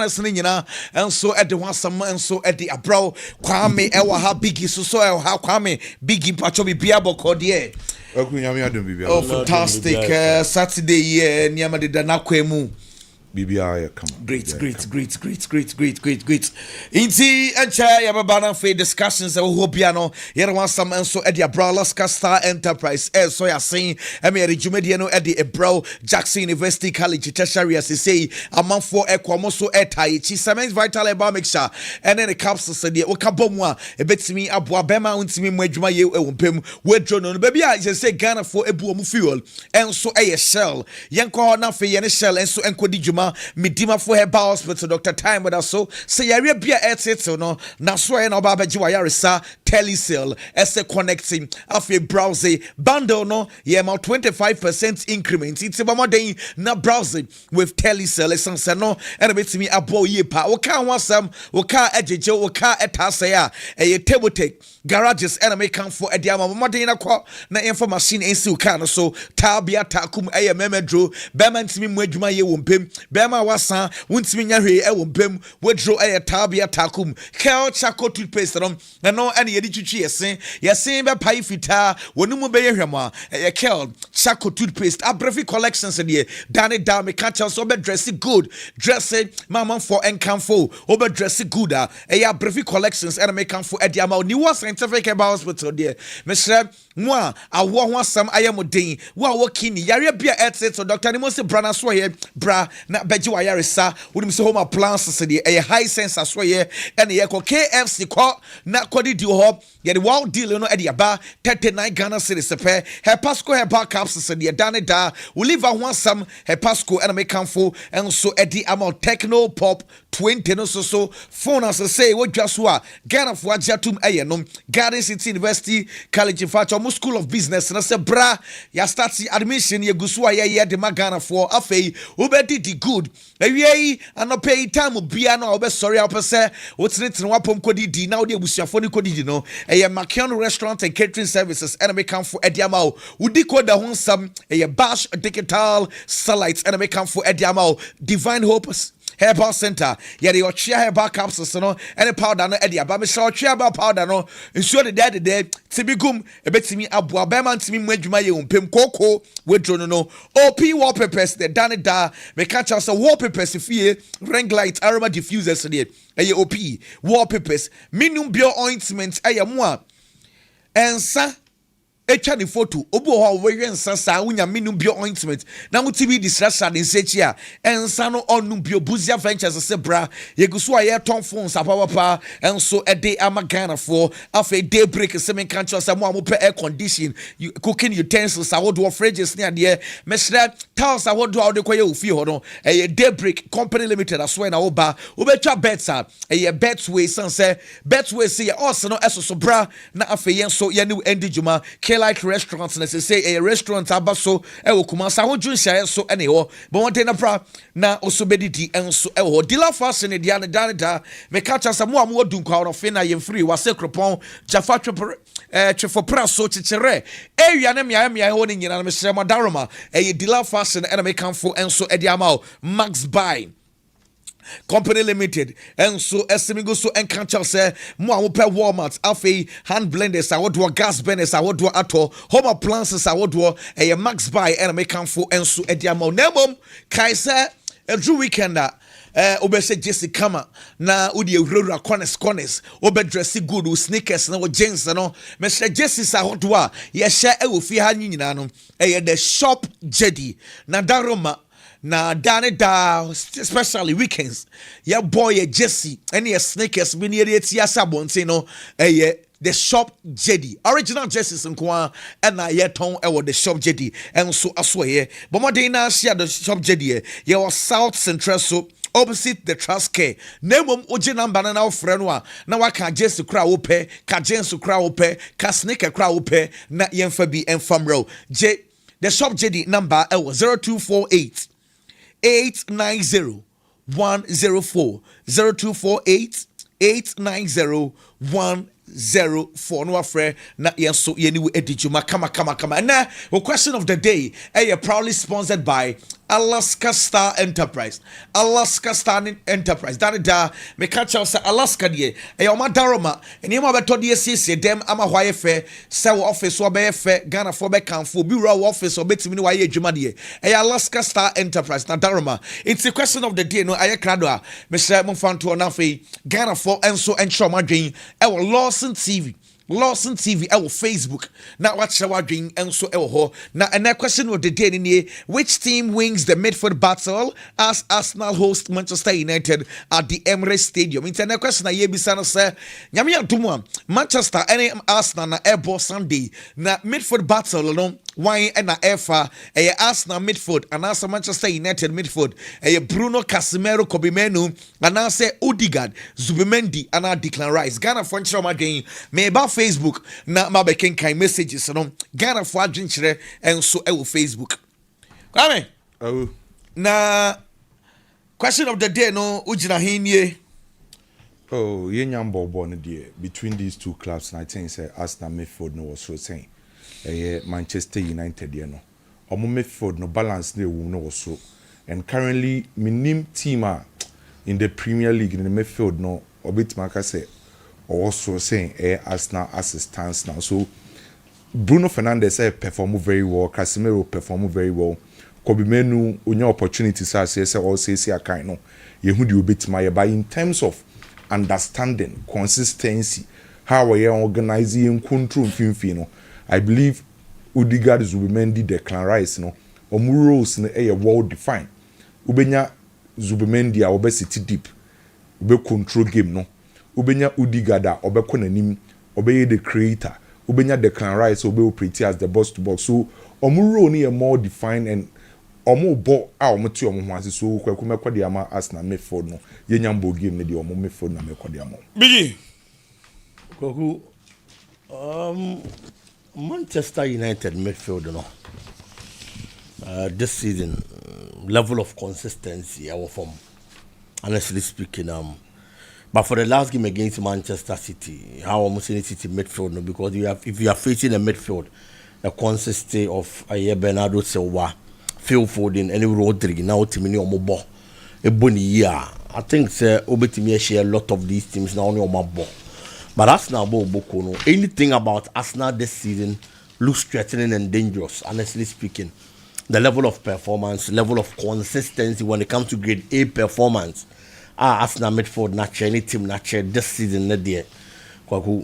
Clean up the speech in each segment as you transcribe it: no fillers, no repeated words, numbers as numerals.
corners ni nyina enso e de wansam enso e de abrow kwame e wa ha biggie so e ha kwame biggie pacho bibia boko de oh fantastic Saturday yeah niama de na kwemu BBI come on. Great. Inti encha ya baba na fe discussions we hope ya no ye want some enso e dia brawler Star Enterprise so ya sen e me re dwumade no e de ebro Jackson University College tertiary as say amanfo ekwomo so etai chi cement vital eba mixture and then the capsules de wo ka bomu a e betimi aboa bema untimi mu adwuma ye e wompem wedro no baby a je say Ghana for ebu omu fuel enso e ye shell yenko na fe ye ne shell enso enkodi dwuma Midima for her hospital Dr. Time with us so yare bia etete no na so e na oba baji wa yaresa telecell ese connecting afi browse bundle no ye ma 25% increment it's about den na browse with telecell esanse no e na betimi abo ye pa wo kan wasam wo ka ejeje wo ka etase a e table take garages and make come for ediama modern na kwa na information ensi ka no so tabia takum e memedro bema ntimi mu adwuma ye wompem bema wasa wontimi nya hwe e wompem wedro e tabia takum kel chako toothpaste no ene yedi twitwi yesen be pai fita wonimu be ye hwema e kel chako toothpaste abrefi collections de dane da me catch us obe dress good dress mama for enkamfo obe dress good e ya abrefi collections ene make come for ediama ni was scientific about hospital there mesre mo awo ho asam ayamodin wo working yare bia etset so doctor ni mo se brana so here bra na beji wa yare sa wonim se home appliances de e high sense so here and ye ko KFC ko na kodi di ho ye the wild deal no e de aba 39 Ghana cedis per her pasco her back capsules de dane da we leave ho asam her pasco and make camfo and so e di amount techno pop 20 no so phone as say what just wa Ghana for ajatum aye no Garden City University College of Almost School of Business na se bra ya start admission ye gusu aye de Ghana for afei obedi di good awie anope time bia na obe sorry opese wotinetine wapom kodi di na odi abusuafo ni kodi di no eye Makion restaurant and catering services and make come for ediamao udi koda ho nsam eye bash digital satellites and make come for ediamao divine hopes Herbal Center, yet your chair herbal capsules, no, and a powder no edia, but me saw chair herbal powder no, ensure the day, Tibigum, a bit to me, Abua Beman to me, Wedjumayo, Pim Coco, Wedron no, OP wallpapers, the Danida, me catch us a wallpapers if ye, ring light, aroma diffusers, a OP, wallpapers, minimum bio ointments, a moi, and sa. Echa ni photo obo ho we nsa sa unya minum bio ointment na mutibi distressa de nsechi a ensa no onum bio buzia ventures se bra yeguso aye ton phones apapa enso ede amagana for afa daybreak se men kan chose mo amope air condition cooking utensils awodo fridges ne ade mesra tiles awodo awde koye ofi ho no daybreak company limited aso na oba obetwa bets a betway sanse betway se also no eso bra na afa yenso ye ni endi juma like restaurants na say a restaurant abaso e wo kuma sa ho junhia so ene ho but one day na pra na osobedidi enso e ho dealer fashion ne dia ne da me catch us mo am odun kwa no fe na ye free wa se kropon jafa twefo pra so chichere ewia ne mia ho ne nyina na me hye mo daroma e dealer fashion ene me kanfo enso e dia ma Max Buy Company Limited and so esimigo so enkancha say mo awope Walmart afei hand blenders awodo gas burners awodo ato home appliances awodo Max Buy and make camfo enso ediamo nemom kai say edru weekend obese Jesse Kama na udi ewura corners obe dress good with sneakers na jeans no me say Jesse sa awodo a ye hye e wo fi ha nyina no the shop jedi na daroma na dane da especially weekends ya boy Jesse any sneakers be near the sabonte no the shop jedi original Jesse's nko and na ye ton the shop jedi and so asoye but more dey na share the shop jedi ye was South Central so opposite the trust care nemom oje number na ofre no a na waka Jesse kra wo pe ka Jesse kra wo pe ka sneaker kra wo pe na yemfa bi enfamro je the shop jedi number 0248 890 104 0248 890 104 no afre na yenso yeni we edijuma kama na the question of the day proudly sponsored by Alaska Star Enterprise. Alaska Star Enterprise. Da me catch out Alaska die. E o madaroma. Eni ma beto die siesie dem ama hwaye fe se office wo be fe Ghana for be kanfo bi raw office obetimi ni waye adwuma die. E Alaska Star Enterprise na daroma. It's a question of the day no aye krado a me say mo fanto na fe Ghana for enso encho madwen e wo Lawson TV our Facebook now watch our dream and so now and that question of the day in which team wins the midfield battle as Arsenal host Manchester United at the Emirates Stadium. Internet question na yebisa say nyame adum Manchester and Arsenal na airborne Sunday na midfield battle no why and na efa Arsenal midfield and also Manchester United midfield Bruno Casemiro Kobe Menu and now say Odegaard Zubimendi and Declan Rice Ghana for my game me about Facebook na ma beken kind messages no Ghana for adwenkyere enso e wo Facebook kwame Oh. na question of the day no ugina hinie Oh, yenyam bobo no dear between these two clubs and I think say Arsenal midfield no was so saying Manchester United there no omo midfield no balance no no was so and currently minim team in the Premier League in the midfield no obitimaka say also saying Arsenal as it stands now. So Bruno Fernandes perform very well, Casemiro perform very well. Kobe Menu unya opportunities as say all say a kind no. Yehu di obitima but in terms of understanding, consistency, how we are organizing control finfi no. I believe Odegaard Zubimendi Declan Rice no. Omu roles no well defined. Ubenya Zubimendi a obesity deep. Ube control game no. Ubenya Odegaard obeko nanim obeye the creator ubenya Declan Rice obe operate as the boss to box so omuro ni more defined and omo bo a omote omo ho ase so kwaku mekode ama Arsenal midfield no yenyambo game ne de omo midfield na mekode ama bigi kwaku Manchester United midfield no this season level of consistency our form honestly speaking but for the last game against Manchester City, how almost any City midfield, no, because if you are facing a midfield, a consistency of Bernardo Silva, Phil Foden, and Rodri, now Timini or Mobo, a bunny year. I think Obetimi share a lot of these teams now on your ball. But Arsenal Bokono, anything about Arsenal this season looks threatening and dangerous, honestly speaking. The level of performance, level of consistency when it comes to grade A performance. Arsenal midfield natural any team natural this season na there kwaku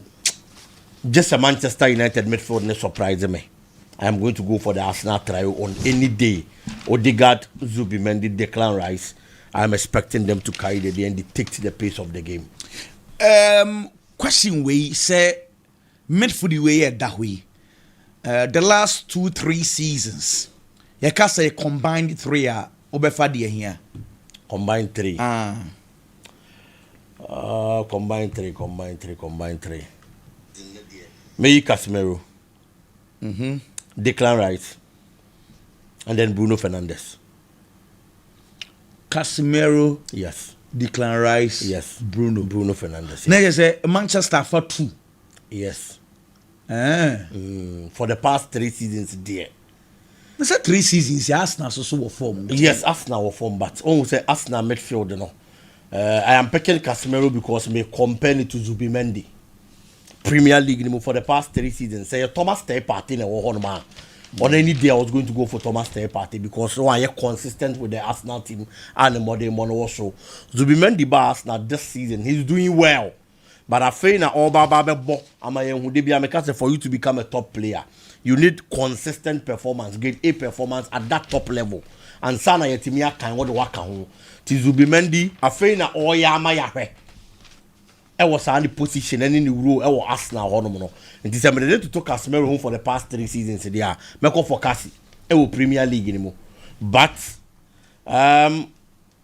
just a Manchester United midfield ne surprise me. I am going to go for the Arsenal trio on any day. Odegaard, Zubimendi, Declan Rice. I am expecting them to carry the day and dictate the pace of the game. Question way say midfield way that way the last 2-3 seasons you can say combined 3 obefa de here combined 3 combined three. Maybe Casemiro. Declan Rice. And then Bruno Fernandes. Casemiro. Yes. Declan Rice. Yes. Bruno Fernandes. Yes. Now you say Manchester for 2. Yes. For the past 3 seasons there. I said 3 seasons, Arsenal so form. Yes, Arsenal will form, but say Arsenal midfield, no. I am picking Casemiro because me compare it to Zubimendi. Premier League for the past 3 seasons. Say Thomas Stay Party na man. On any day I was going to go for Thomas Stay Party because I am consistent with the Arsenal team and the modern one also. Zubimendi ba Arsenal this season, he's doing well. But I feel na all baba bo for you to become a top player. You need consistent performance, grade A performance at that top level. And sana yetimia kan what work on. Zubimendi afei na oya amayahwe. E was any position any role e was Arsenal hono no. Nti se me dey to talk Casemiro home for the past 3 seasons there. Me go for Cassie. E wo Premier League ni mo. But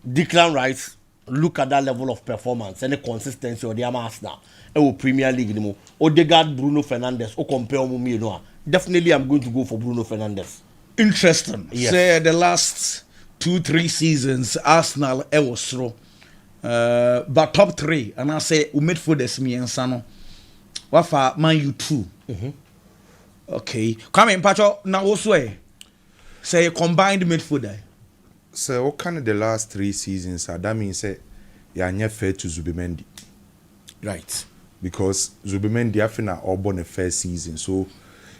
Declan Rice, look at that level of performance and the consistency of the Arsenal. E wo Premier League ni mo. Odegaard, Bruno Fernandes, o compare mo me no. Definitely I'm going to go for Bruno Fernandes. Interesting. Yes. Say the last 2-3 seasons Arsenal was through. But top 3 and I say midfielders me and Sano. What for Man U 2? Okay. Come in Pacho now also say combined midfielder. So what kind of the last 3 seasons that means say you are fair to Zubimendi. Right. Because Zubimendi afina born the first season. So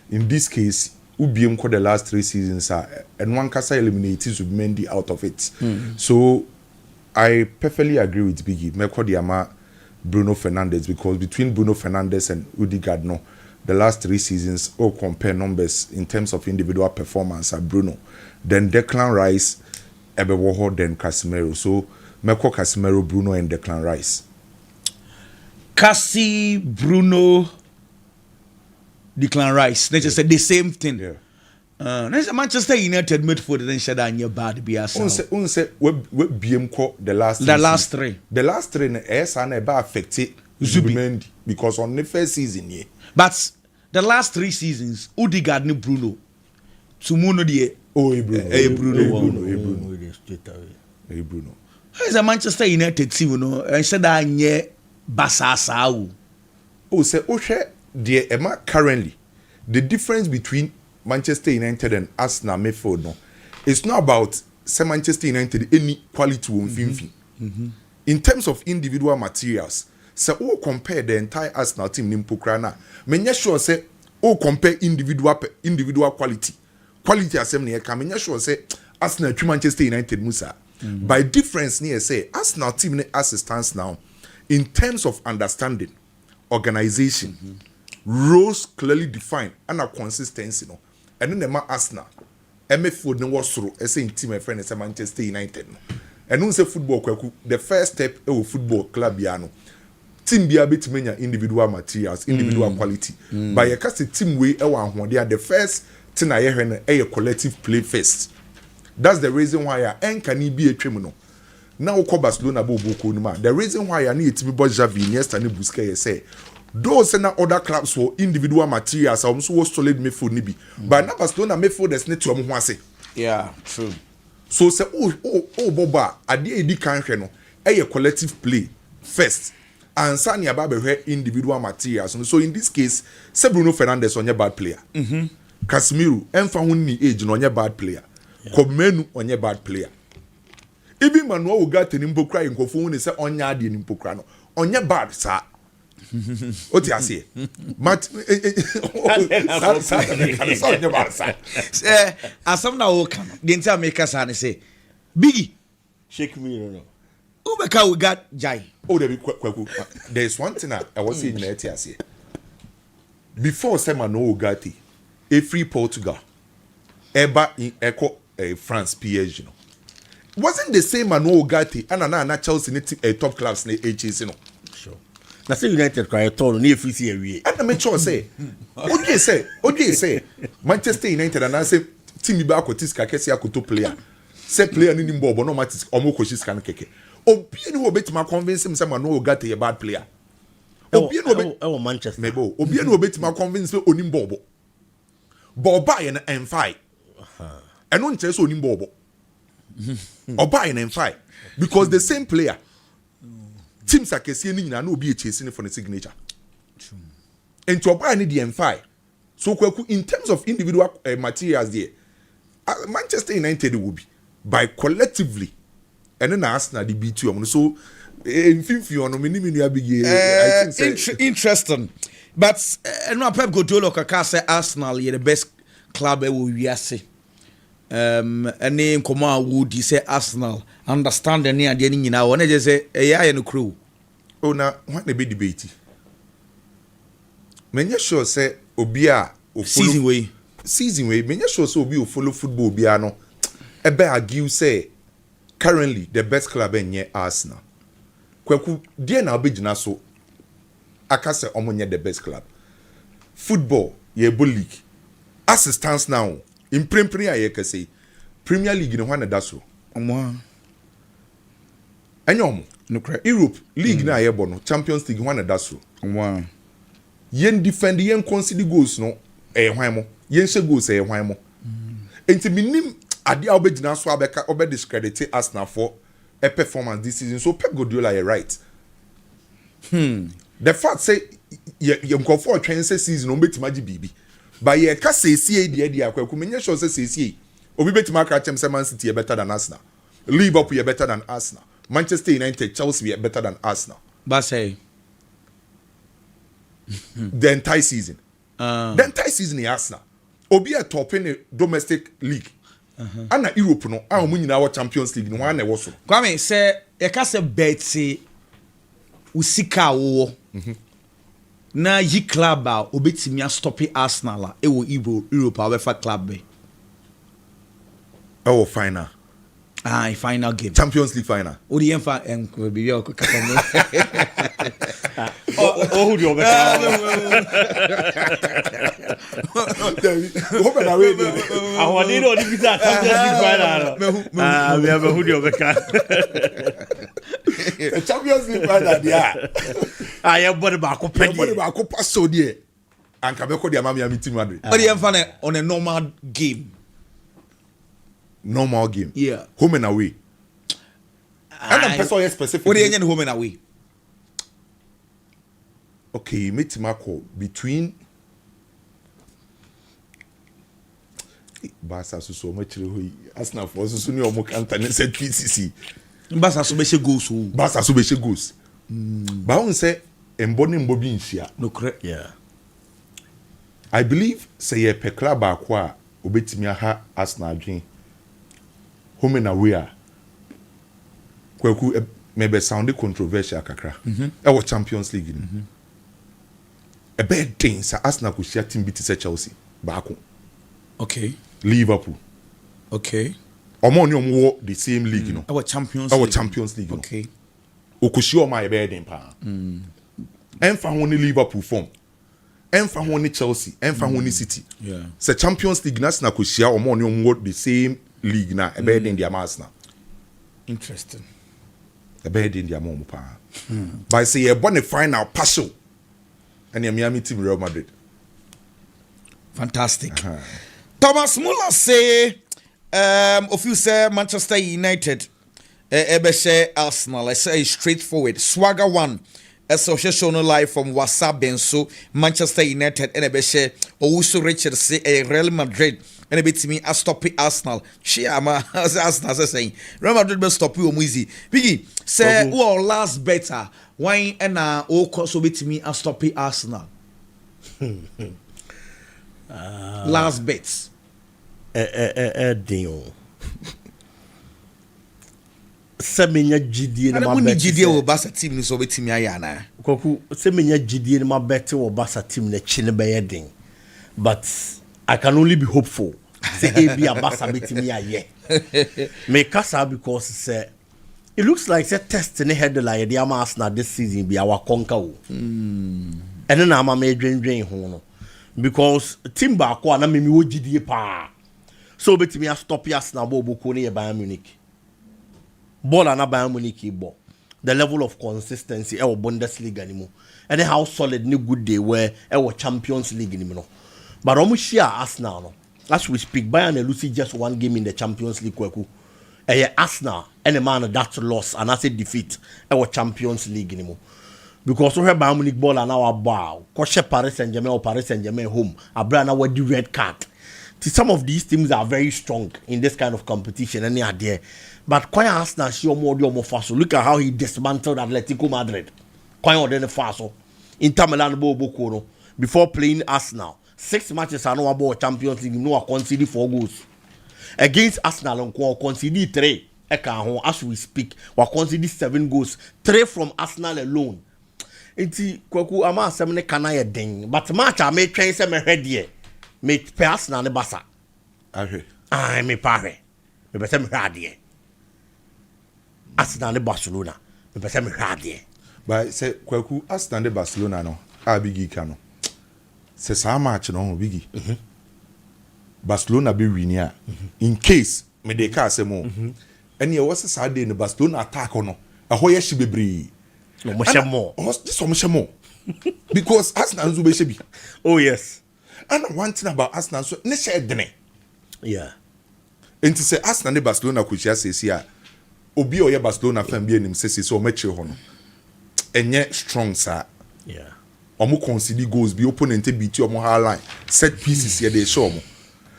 in this case, Ubiem the last 3 seasons and one kasa eliminated Zubimendi out of it. So I perfectly agree with Biggie. Meko diama Bruno Fernandes, because between Bruno Fernandes and Odegaard, no, the last 3 seasons all compare numbers in terms of individual performance at Bruno. Then Declan Rice, Ebewoho, then Casemiro. So Meko Casemiro, Bruno, and Declan Rice. Cassie, Bruno, Declan Rice. They just said the same thing. Yeah. Manchester United midfield then said that bad be as Unse we BM ko the last three. The last 3 na eba affected Zubimendi because on the first season here. But the last 3 seasons, Odegaard and Bruno. Sumuno die. Oh, Bruno. How is a Manchester United team, you know? And said that nye basasa. Oh, say the Emma currently the difference between Manchester United and Arsenal midfield no, it's not about say Manchester United any quality in terms of individual materials. So we compare the entire Arsenal team in Pokrana. Menya sure say compare individual quality assembly can menya sure say Arsenal to Manchester United Musa. By difference near say Arsenal team as it stands now in terms of understanding, organization, roles clearly defined and a consistency no. And then the Arsenal, MF no was through a same team, a friend is Manchester United. And no say football, the first step of football club, piano. Team be a bit many individual materials, individual quality. By a cast team way, they are the first thing I hear a collective play first. That's the reason why I ain't can be a criminal. Now, Barcelona, the reason why I need to be Javi, Iniesta, and Busquets say. Those and other clubs for individual materials are also solid midfield nibi. But now Barcelona midfield is not to say. Yeah, true. So say Boba adi country no a collective play first. And Sanya Babe individual materials. So in this case, say Bruno Fernandes on your bad player. Casemiro Enfa Huni age on your bad player. Komenu on your bad player. Even Manuel got an impokra in Kofun is on your adi in impokra no. On your bad sir. What you say? Mat as some now come the entire makers and say Biggie Shake me no. Ubeka we got Jai. Oh, there's one thing I was saying in the before Semano Ugati, a free Portugal, Eba in Echo France PSG. You know. Wasn't the same Manu Ugati and another Chelsea a top class in HS, you know. Sure. That's United cry told near free area. And I make sure say, what do you say? Manchester United and I say, Timmy Bakotis Kakesia Kuto player. Say player in Bobo, no matter Omokoshis can keke. Obian who bet my convince him someone no got a bad player. Obian oh Manchester. Mebo. Obian who bet my convince me onim Bobo. Boba and fight. And don't tell so onim Bobo. Oba and fight. Because the same player. Teams are kissing and no be chasing for the signature. And to Oba need the M5. So in terms of individual materials there, Manchester United will be by collectively. And then Arsenal the B2. So interesting. But no Pep Guardiola can say Arsenal is the best club we are see. And name Koma would say Arsenal understand the near the ending now. When I just say a no crew. Oh, now what they be debating? Many sure say Obia season way. Many sure so Obi follow football Biano. Ebe argue say. Currently, the best club in here Arsenal. Kweku, dear now be so. I can say omonye the best club. Football, ye league. As it stands now, in Premier ye can say Premier League in one daso. Enyomo. No correct. Europe League na ye bono. Champions League one daso. Yen defend yen concede goals no. Hwan mo. Yen she goals hwan mo. Enti minim Adi Albejina so abeka obe discredit Arsenal for a performance this season. So Pep Guardiola is right. The fact say you go for a transfer season on beti maji bibi. But ye ka say CA the idea kwa kumenya sure say CA. Obi beti maka chem say Man City better than Arsenal. Liverpool are better than Arsenal. Manchester United, Chelsea are better than Arsenal. But say the entire season. The entire season in Arsenal. Obi a top in the domestic league. And Europe no. I am our Champions League. No one ever so. Kwame say you can say bet usika wo. Na yi club a obetimi a stop Arsenal a ewo Europe a wefa club be. Our final. Final game. Champions League final. Odi enfa bibi o kaka no. Who do you Hope na we dey. I want to know the Champions League final. We have a who do you Champions League final there. I am body back up. Body back up so there. And Kabeko dey amami ami team Madrid. Odi enfa on a normal game. Normal game. Yeah. Home and away. And I'm person specific. What do you home and away? Okay, meet Marco between Barca so much Arsenal for so new omo counter set PCC. Barca so be goals. Barca so be goals. Ba won say emboni mbobi nhia. No correct. Yeah. I believe say ye pe club akwa obetimi aha Arsenal dwen. Home and away. Kwaku maybe sound controversial kakra. Our Champions League. A bad thing, so Arsenal could share team beat Chelsea. Baako. Okay. Liverpool. Okay. Omo the same league, you know. Our Champions League. Okay. Okushio my bad thing pa. Enfa honi Liverpool form. Enfa honi Chelsea. Enfa honi City. Yeah. So Champions League Arsenal could share omo the same league na. A bad in their Arsenal. Interesting. A bad in their mom pa. But say a bonne final partial. And your Miami team Real Madrid. Fantastic. Thomas Muller say of you say Manchester United say Arsenal. I say straightforward. Swagger one. Association live from WhatsApp Benso Manchester United and say also Richard say Real Madrid and a bit to me a stop Arsenal. She am Arsenal saying Real Madrid will stop you easy. Biggie say who last better why and all cost will be to me a stop Arsenal. Last bets. Deal. Semenya GD na ma bet. GD wo Barca team ni so betimi ayana. Koku semenya GD na ma bet wo Barca team na chine be yedin. But I can only be hopeful. Say AB a Barca betimi aye. Me kasa because say it looks like say test in the head like the Arsenal this season be our conquer. And then I'm a drain ho no. Because team back one na me wo GD pa. So betimi a stop Arsenal bo ko ne Bayern Munich. Ball and Bayern Munich ball. The level of consistency our Bundesliga anymore. And then how solid ni good they were our Champions League anymore. But almost share Arsenal no. As we speak, Bayern and Lucy just one game in the Champions League kwaku. Arsenal and a man that loss and I say defeat our Champions League anymore. Because we have Bayern Munich ball and our ball. Koshe Paris Saint-Germain or Paris Saint-Germain home. Abrana with the red card. Some of these teams are very strong in this kind of competition and they are there. But Kwaya Arsenal show more fast. Look at how he dismantled Atletico Madrid. Kwaya then fast. Inter Milan Bobo before playing Arsenal. 6 matches are no about Champions League. No conceded 4 goals. Against Arsenal and conceded 3. As we speak, we conceded 7 goals. 3 from Arsenal alone. Iti kwaku ama semne kana ye den. But match I make train se me hwede. Me pe Arsenal ne Barca. Ah, me pare. Me be se me hwede. Arsenal ne Barcelona. Me be se me hwede. But say kwaku Arsenal ne Barcelona no. A bigi ka no. Se sa match no bigi. Barcelona be win ya. In case me de ka se mo. Ene was sa day ne Barcelona attack no. Ahoye hye bebre. No more. This one more. Because Arsenal nzo be hye bi. Oh yes. And one thing about Arsenal so ne share dene. Yeah. Enti say Arsenal ne Barcelona ko hye asesi a obi o ye Barcelona fan bi anim sesi so match ho no. Enye strong sa. Yeah. Omo concede goals bi opponent beat omo high line. Set pieces here they show omo.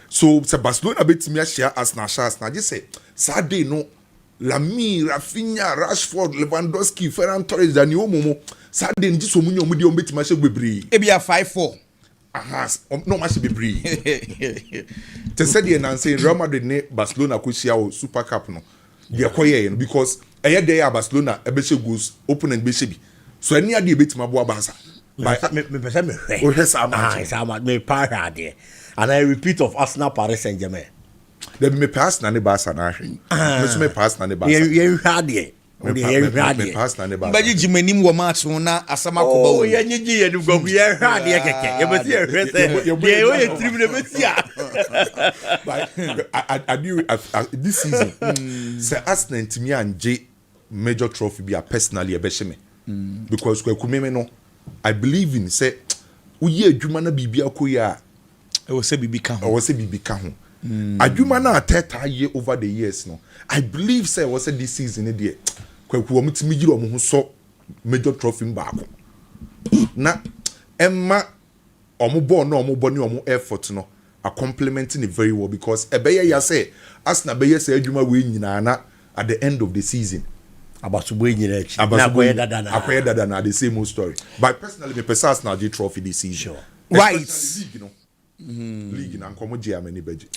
So say Barcelona betimi a share Arsenal just say Saturday no Lamy, Rafinha, Rashford, Lewandowski, Ferran Torres, Daniel Momo. Saturday nji so munyo mudi ombeti ma hye bebre. E bia 5-4. Aha, no ma hye bebre. Te said ye nan say Real Madrid ne Barcelona ko hia o Super Cup no. De koye no because eye dey Barcelona e be hye goals opponent be hye bi. So any ade e betima bo Barca. By me person me hwe. O hwe sa match. Sa match me para there. And I repeat of Arsenal Paris Saint-Germain. They me pass na ne Barca na hwe. Me so me pass na ne Barca. Ye hwe there. Me pass na ne Barca. Baji jimanim wo match no na asama ko ba wo. Ye nyigi ye du go ye hwe there keke. Ye be see ye hwe say. Ye o ye trim ne be see I do this season. Say Arsenal to me and J major trophy be a personally a be me. Because kwe kumeme no I believe in say uye adwuma na bibia koya E wo se bibi ka ho. I was say bibi ka ho. Adwuma na ateta ye over the years no. I believe say was say this season e dey kwe wo mutimi gire omo ho so major trophy mbaako. Na emma omo ball no omo bɔ ne omo effort no a complementing it very well because ebeye ya say Arsenal beye say adwuma we nyina na at the end of the season. Abasubo nyina echi. Na akoye dada na the same old story. But personally me pesa Arsenal G trophy this season. Sure. Right. League no. League na nkomo G amani beji.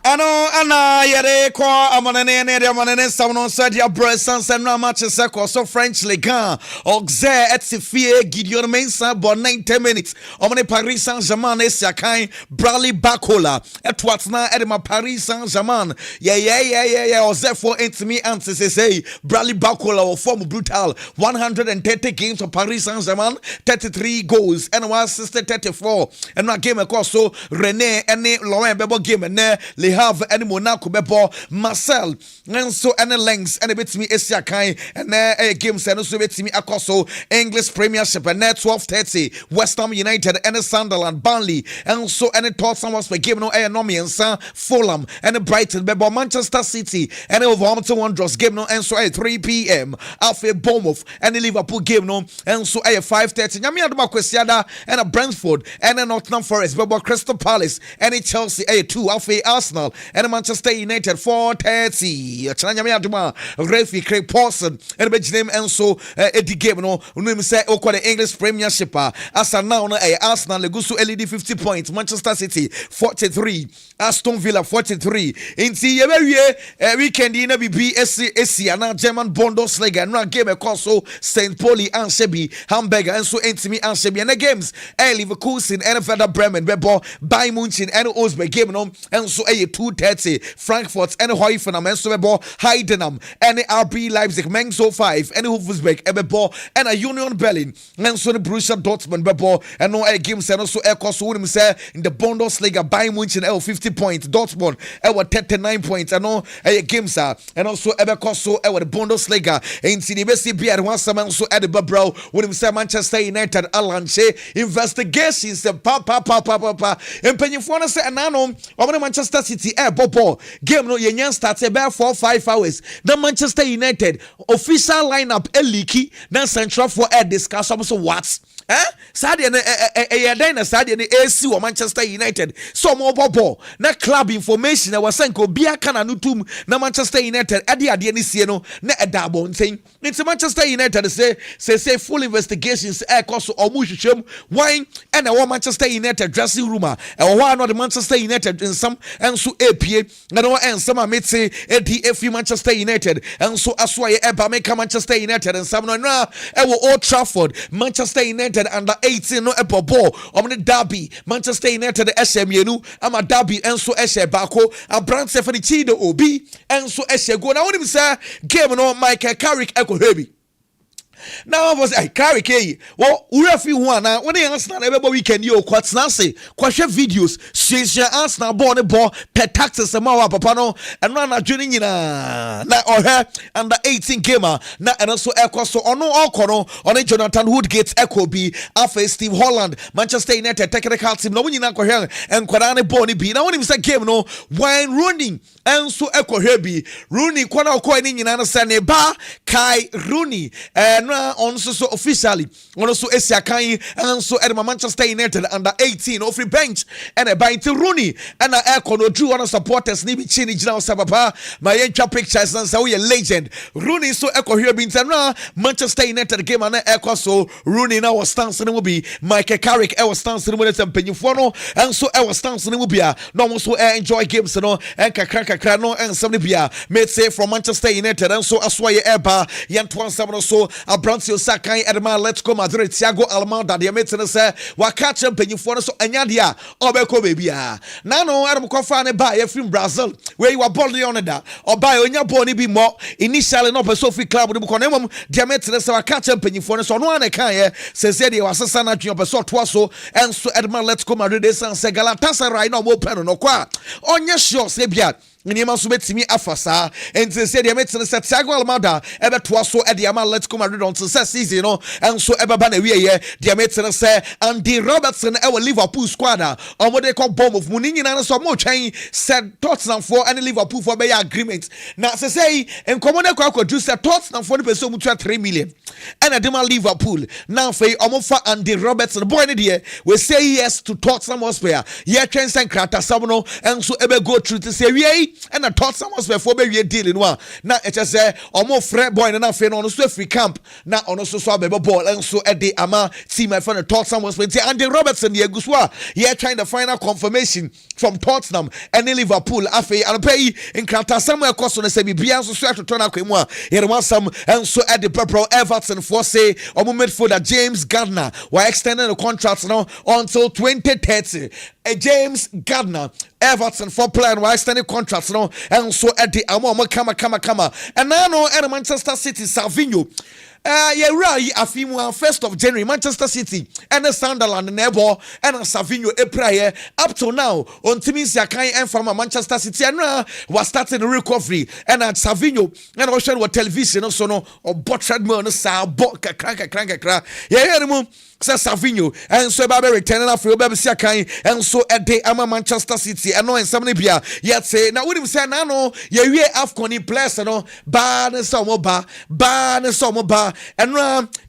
Ano ana yere ko amanene ne de amanene samno said ya bresan senra match se ko so French Ligue 1 Auxerre Etifie Gideon Mensah bon 90 minutes omne Paris Saint-Germain esiakan Bradley Barcola etwatna edema Paris Saint-Germain yeah Auxerre for intimi anti say Bradley Barcola will form brutal 130 games for Paris Saint-Germain 33 goals and one assist 34 and na game across so René and Laurent Bebo game and they have any Monaco bebo Marcel and so any lengths and a bit me Asia Kai and games and also bit me akoso English Premiership and 12:30 West Ham United and Sunderland Burnley and so any Tottenham was for game no Nomi and Fulham and Brighton bebo Manchester City and Wolverhampton Wanderers game no and so 3 p.m. Alfred Bournemouth and Liverpool game no and so 5:30 Nyame adoma kwesiada and Brentford and Nottingham Forest bebo Crystal Palace and Chelsea 2 Alfred Arsenal and Manchester United 4:30. Chanyame aduma referee Craig Paulson and be name and so the game no we say the English Premiership as now no Arsenal legusu LED 50 points Manchester City 43 Aston Villa 43 inti ye weekend in BB SC and German Bundesliga no game so St. Pauli and Shebi Hamburger and so intimi and Shebi and the games Leverkusen and Werder Bremen bebo Bayern Munich and Osberg game no and so 2:30 Frankfurt and Hoffenheim and so bebo Heidenheim and RB Leipzig Menzo 5 and Wolfsburg bebo and a Union Berlin and so the Borussia Dortmund bebo and no games and also so when say in the Bundesliga Bayern Munich and 50 points Dortmund 39 points and no games and also so the Bundesliga in the best be at one and so at the bro when say Manchester United Alanche investigations pa and penny say and Manchester City bobo game no yenyan start about 4-5 hours the Manchester United official lineup leaky then central for discuss so what Sadia na Sadia na AC or Manchester United so more bobo na club information was sent ko bia kana nutum na Manchester United ade ni sie no na edabo nten it's Manchester United say full investigations cause omu hwehwem wine and a Manchester United dressing room e wo no the Manchester United in some and so APA na no and some amete ADF Manchester United and so aswaye eba make Manchester United and some no na e wo Old Trafford Manchester United under 18 no ebobo omne derby Manchester United SMU ama derby enso ehye bako abrante for the chido obi enso ehye go na wonim say game no Michael Carrick ekohebi now was carry K. Well, we have you one now. When they Arsenal every weekend, you quite nancy. Question videos. She's your Arsenal born a ball. Pet taxes and more papano and run a journey na or her under 18 gamer. Na and also echo so on no all on a Jonathan Woodgate echo be Alpha Steve Holland Manchester United technical team. No one in Aquarian and Quadane Bonnie be now when him say game no wine running and so echo heavy Rooney Quana coin in understand ba Kai Rooney and na on so officially on so Asia kan and so at Manchester United under 18 off the bench and a bite Rooney and a no drew on supporters ni bi chini jina osababa my entry pictures and so we a legend Rooney so echo here bin na Manchester United game and echo so Rooney now was stance no be Michael Carrick was stance no be mpanyifo no and so was stance no be a no so enjoy games no and kakra no and some be a made say from Manchester United and so aswa ye eba yan twan sam so Abrancio Sakai Edema let's go Madrid Thiago Almada de mate say wa catch mpanyifo no so anya dia obeko baby a na no adam kofa ne ba ye from Brazil where you were born on that or buy onya born be more initially no person free club no because nemom de mate say wa catch mpanyifo no so no an kan ye say de wasesa na twen person to so and so Edema let's go Madrid say Galatasaray no mo pen no kwa onya sure say bia Nima so betimi afasa and say the metin say Thiago Almada ebe to so e de let's come Madrid on say season no and so ebe ba na wie ye the metin say Andy Robertson e Liverpool squad omode ko bomb of muni nyina so mo twen said Tottenham for any Liverpool for be agreement na say enkomo na kwa do say Tottenham for the person mutua 3 million and adema Liverpool now for omofa Andy Robertson boy ne de we say yes to Tottenham Hotspur ye twen san krata sam no and so ebe go through to say we and I thought someone was before we deal in one. Now it just say almost Fred boy and I on a free camp. Now on also saw baby ball and so at the Ama see my friend thought someone was Andy Robertson the Guswa. Yeah, trying to find a confirmation from Tottenham and Liverpool. Afe and pay in Krata somewhere cost on the semi Bianco so to turn out here was some and so at the purple Everton for say or midfielder James Gardner were extending the contracts now until 2030. James Gardner Everton for playing while extending contracts no and so at the Amo kama and now no and Manchester City Savinho yeah right afimu 1st of January Manchester City and Sunderland nebo and Savinho prayer up to now on Timis Yakai and from Manchester City and was starting recovery and at Savinho and also what television so no or butchered man sa boka kranka yeah says Savinho and so baby returning after baby Siakai and so at the Ama Manchester City and no and somebody be yet say now we say now no yeah we Afcon players no ban some ba and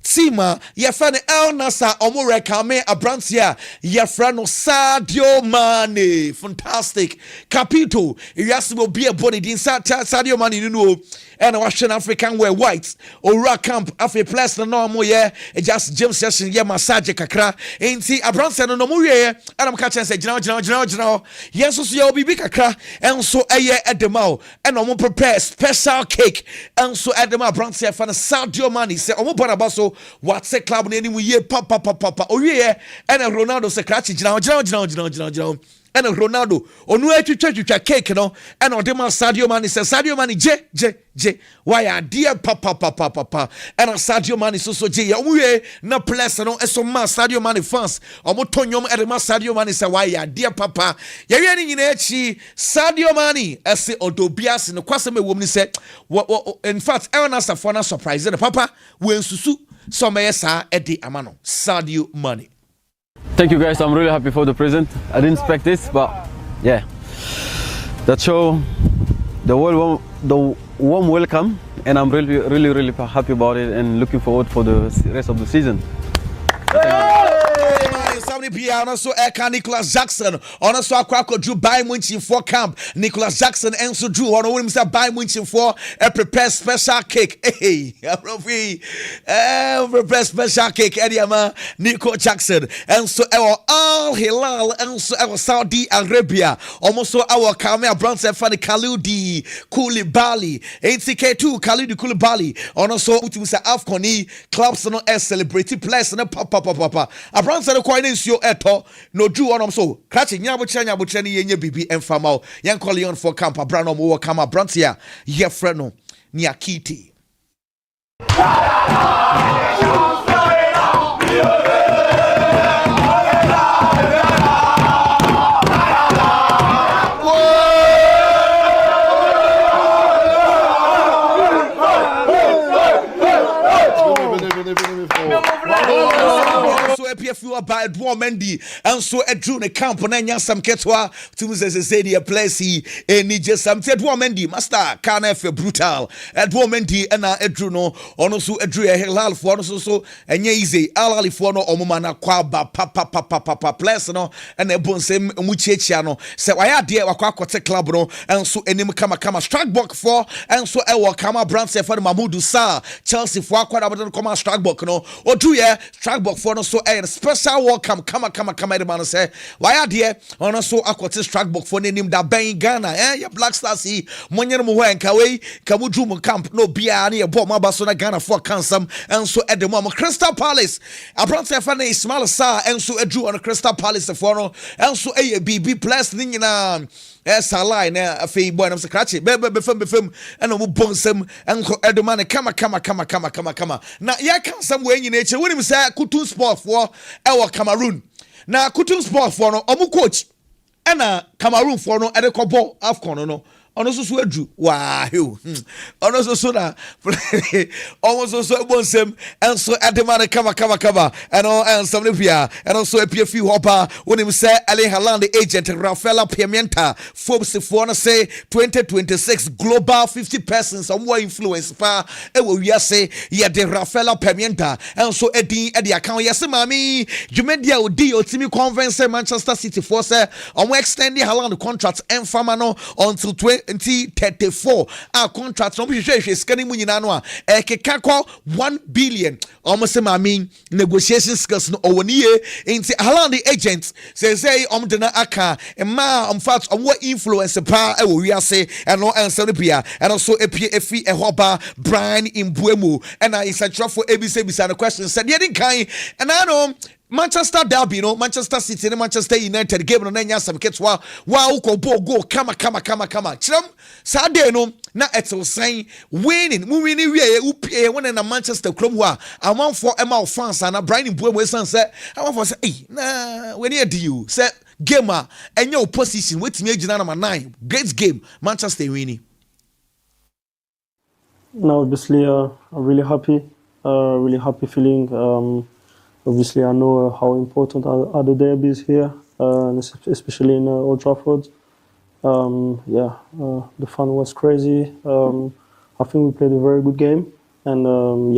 Tima ye fan El Nasa omo rekame abrantia ye friend no Sadio Mane fantastic capito yes will be a body din Sadio Mane no and Western African wear white or camp after plus no normal yeah just gym session yeah massage kakra enti abrantia no mo we and I'm catching say general yes so you be kakra and so eye edemao and omo prepare special cake and so edema abrantia fan Sadio Mane say omo boraba so what's a club name ye papa oh yeah and Ronaldo say crash general and Ronaldo onu etwetwa cake no and odema Sadio Mane say Sadio Mane je why are dear papa and Sadio Mane so je we na place no eso ma Sadio Mane fans omo tonyom edema Sadio Mane say why are dear papa ye ni nyina echi Sadio Mane ese odobias no kwasem ewom ni say in fact Ernest for na surprise the papa we nsusu so me sa edi amano Sadio Mane. Thank you guys, I'm really happy for the present. I didn't expect this, but yeah, that show the warm welcome, and I'm really happy about it and looking forward for the rest of the season. Also Nicholas Jackson on also Aquaco drew Bayern Munich for camp. Nicholas Jackson and so drew on him say Bayern Munich for a prepare special cake. Hey, prepare special cake. Ediama Nico Jackson and so our Al Hilal and so our Saudi Arabia. Almost our Kamea Bronze Fanny Khalidi Koulibaly. ATK2 Khalidi Koulibaly. On also Utimsa Afconi clubs no celebrity place no papa. A bronze no coin yo eto no do on so catching nyabuche ni yenye bibi enfama yan Leon for camp abrano mo kama brantia ye freno ni akiti appear few by Edward Mendy and so Edrew the camp on any some ketwa to say the place he need just some Edward Mendy master can have brutal Edward Mendy and Edrew no on also Edrew a halal for so and easy alali for no omana kwaba papa place no and a bonsem muchiano say why dear wakwa club no and so enim kama strike box for and so ewa kama brand say for Mahmoud Sa Chelsea for akwa come strike box no or do ye strike box for no so a special welcome kama the man say why dear on so akwa strike box for name da ben Ghana ya Black Stars see monyer mo wen kawe kamuju mo camp no bia na ye ball ma baso na Ghana for cansam and so at the moment Crystal Palace a brand say for Ismail Sa and so Edrew on Crystal Palace for no and so a BB plus ni na Salah na afei boy na scratch be fam and mo bonsam enko edumane kama na ya kan sam we nyina eche wonim say Kutun Sport for ewo Cameroon na Kutun Sport for no omu coach na Cameroon for no edekobo AFCON no ono so Edrew wa he ono so na almost so bonsam and so edumane kama and some pia and also appear few hopper when him say Ali Haaland agent Rafael Pimenta Forbes for no say 2026 global 50 persons some more influence pa e we say ya de Rafael Pimenta and so edi account yes mami Jumedia odi otimi convince Manchester City for say on extending Haaland contract and famano until 2034 our contract no be scanning mu nyina no a ekeka ko 1 billion almost mami negotiation skills no owoniye into Haaland agents say dena aka ma fact what influence pa e wo wiase and no answer bia and also efi ehoba Brian Imbuemu and I is a for ABC bisa the question said ye din kan and I know Manchester derby no Manchester City and Manchester United game no nya some ketwa wa uko go kama chiram Saturday no na etel sign winning we upie when na Manchester krom ho a amount for Emma fans and Brian Imbuemo san say amount for say eh na we near you say gamer and your position wetimi agina number 9 great game Manchester winning. No, obviously I'm really happy feeling. Obviously, I know how important are the derbies here, especially in Old Trafford. The fun was crazy. I think we played a very good game, and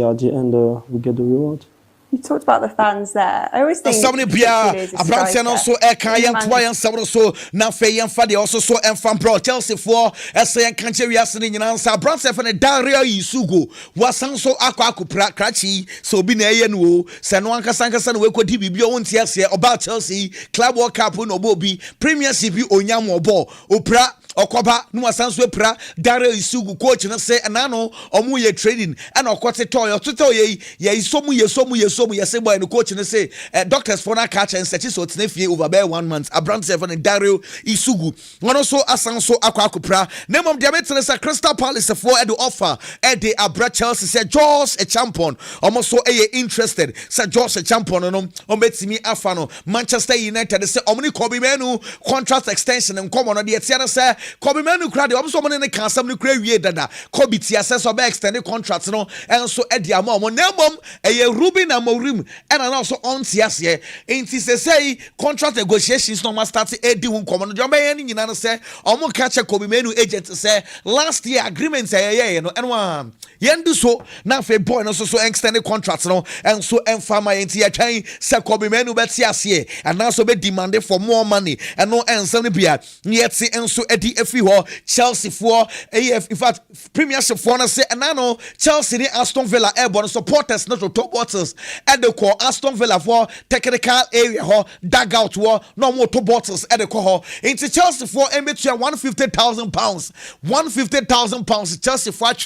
at the end we get the reward. You talked about the fans there. I always think somebody bia Abrantse also kan yan twa yan sabro so na fe yan fa de also so enfam bro Chelsea for ese yan kanche wiase ni nyina nsa Abrantse fa ne Dario Isugo wasan so akwa krachi so bi na eye no se no ankasa no we kodi bibia wonti ase oba Chelsea Club World Cup no obi Premiership onyam obo opra okoba no wasan so opra Dario Isugo coach na say anano omu ye training and okote toy ye isomu yes boy no coach and say doctors for na catch and search so tnefie over by 1 month Abrantse for Dario Isugu one also asan so akwa name de metre say Crystal Palace for edu offer de abra Chelsea say Josh a champion almost so interested say Josh a champion no betimi afa no Manchester United say omni Kobe Manu contract extension and come on the tiana say Kobe Manu kra de so money ne kansam ne kra wie dada Kobe tia say so be extend contract no and so e dia ma nemom Ruben Amorim and also on tiase enti say contract negotiations no must start edi hu komo no de be yan nyina no say omo catch Kobe Manu agent say last year agreement no and one yendu so na fe boy no so extend contract no and so enfama enti ya twan say Kobe Manu be tiase and now so be demanded for more money and no ensem no bia yet see enso edi efi ho Chelsea for AF in fact Premiership for na say and now Chelsea ni Aston Villa airborne supporters not to top bottles at the core Aston Villa for technical area ho dugout war no more top bottles at the core into Chelsea for MBT £150,000 £150,000 Chelsea for at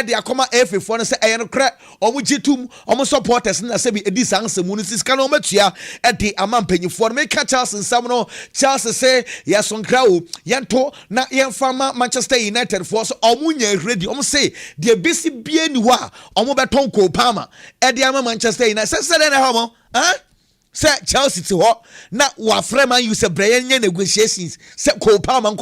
the Akoma FA for na say ayano cra omu jitum omu supporters na say be edis answer munisis kan omatua at the amampanyi for make Chelsea samno Chelsea say yes on crowd yanto na yemfama Manchester United for so omu nya ready omu say the bisi bia ni wa omu beton ko Palmer at the Manchester United say na homo say Chelsea to ho na wa frema use Brian negotiations say ko Palmer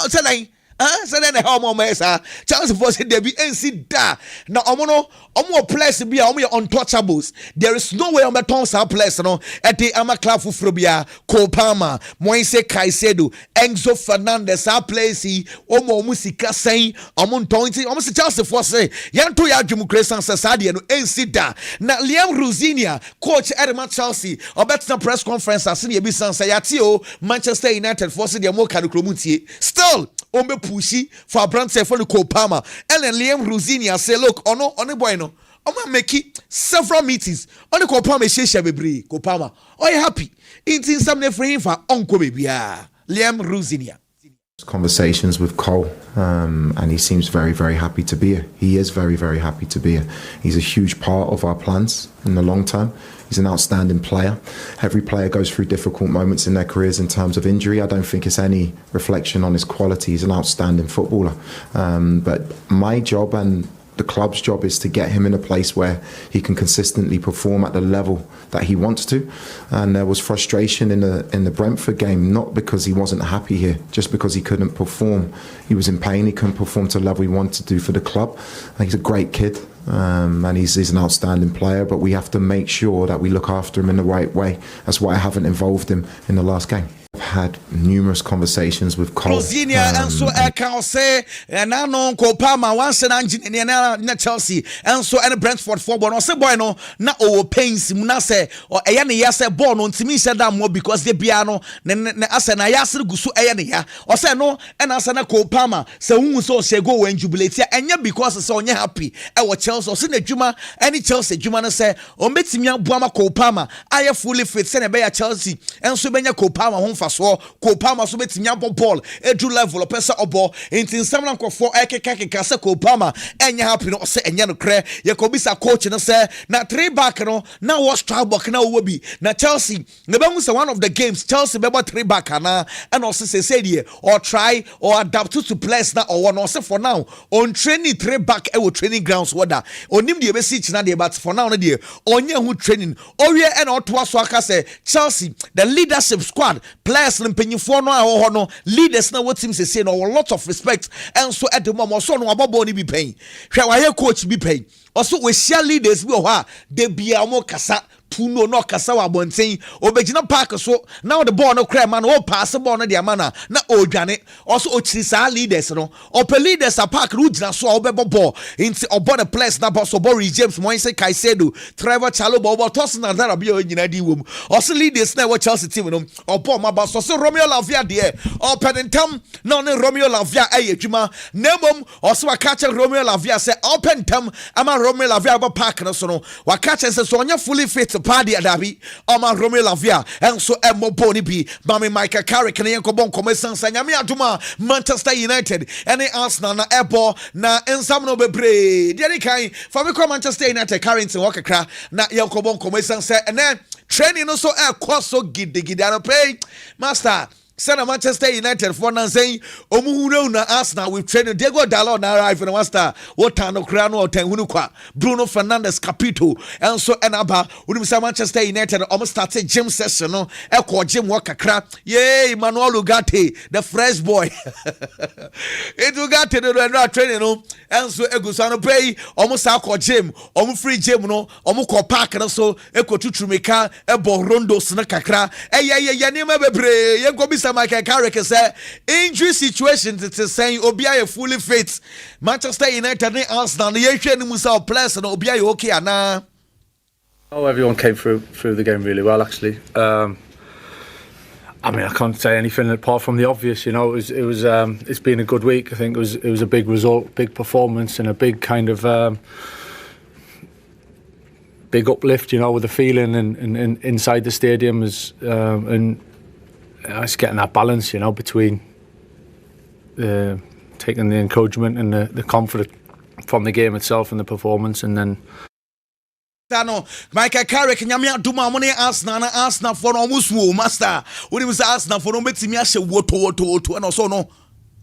say So then the home mesa Chelsea for say there be NC da na omo players be omo untouchables. There is no way omo turn sa players no at the ama club fufuro bia Kopama Moise Caicedo Enzo Fernandez sa players omo sika sen omo ntonti omo se Chelsea for say yanto ya dwum creation sa de no NC da na Liam Rosinia coach Edema Chelsea obetna press conference as na be san say yati o Manchester United for say de mo kan kromutie still ombe pushi for Brantse for the Kopama and then Liam Rosinia say look ono boy no Oma make several meetings on the Kopama shesha bebre Kopama are you happy in some for him for uncle baby Liam Rosinia conversations with Cole and he seems very, very happy to be here. He is very, very happy to be here. He's a huge part of our plans in the long term. He's an outstanding player. Every player goes through difficult moments in their careers in terms of injury. I don't think it's any reflection on his quality. He's an outstanding footballer. But my job and the club's job is to get him in a place where he can consistently perform at the level that he wants to. And there was frustration in the Brentford game, not because he wasn't happy here, just because he couldn't perform. He was in pain. He couldn't perform to the level he wanted to do for the club. He's a great kid. And he's an outstanding player, but we have to make sure that we look after him in the right way. That's why I haven't involved him in the last game. I've had numerous conversations with Cole. And so I can say, and I know Kopama once an engineer na Chelsea, and so and Brentford for bono se boy no na o pains na say or eya ne ya say ball no ntimi say that more because they bia no na asa na ya sere gusu eya ne ya o say no and asa na Kopama say hu so say go when jubilate enya because say onye happy e wo Chelsea o say na dwuma any Chelsea dwuma no say o metimi aboama Kopama aye fully fit say na be ya Chelsea and so benya Kopama ho so Kopama so betimi abo ball edu level opesa obo intin samna nkofo ekeka se Kopama enya happy no se enya no kre ye ko bisa coach no se na 3 back no na was Strasbourg na wo bi na Chelsea na be hu se one of the games Chelsea be 3 back na and also say there or try or adapt to players na or no se for now on training 3 back e wo training grounds wada onim de be see china de but for now no de onye hu training owie e na oto aso aka se Chelsea the leadership squad players mpanyifo no a no leaders na what team say no a lot of respect and so at the moment so no abobo ni bi pen hwe wa ye coach bi pen also we share leaders bi ho a de bia mo kasa tuno no kasa wa bonten obegina park so now the ball no cry man o pass ball no dia mana na odwane also ochiri sa leaders no ope leaders a park ru gina so obebo ball into obon the place na boss obori James Moise Caicedo Trevor Chalobah obo toss na that abi onyina di wom also leaders na we Chelsea team no obo ma ba so Romeo Lavia de open ntam no ne Romeo Lavia ayedwuma nemom also wa catch Romeo Lavia say open ntam ama Romeo Lavia ba park no so no wa catch say so onya fully fit party adabi Oma Romeo Lavia and so emo boni bi mami Michael Carrick na yenko bon komesan sanyame aduma Manchester United and Arsenal na ebo na ensam no bebre dey kan for me Manchester United currently work kra na yenko bon komesan say and then training no so so gidi no pay master Sana Manchester United for now saying Omuhunu na Arsenal with training Diego Dalot na arrive in master what no krano or ten hunukwa Bruno Fernandes Capito and so enaba unimsa Manchester United almost started gym session no e gym work kakra yay Manuel Ugarte the fresh boy it Ugarte no training no and so egusano pay almost gym free gym no park no so tutrumeka rondos na kakra ya nima bebre ye go bisa Michael Carrick said injury situation it is saying Obia fully fit Manchester United and Arsenal the Asian Musa players and Obia okay ana. Oh, everyone came through the game really well actually. I mean, I can't say anything apart from the obvious. You know, it's been a good week. I think it was a big result, big performance, and a big kind of big uplift. You know, with the feeling and inside the stadium and it's getting that balance. You know, between taking the encouragement and the confidence from the game itself and the performance, and then. Michael Carrick nyame aduma mo ne Arsenal for no musu master we was Arsenal for no betimi ahye woto and also no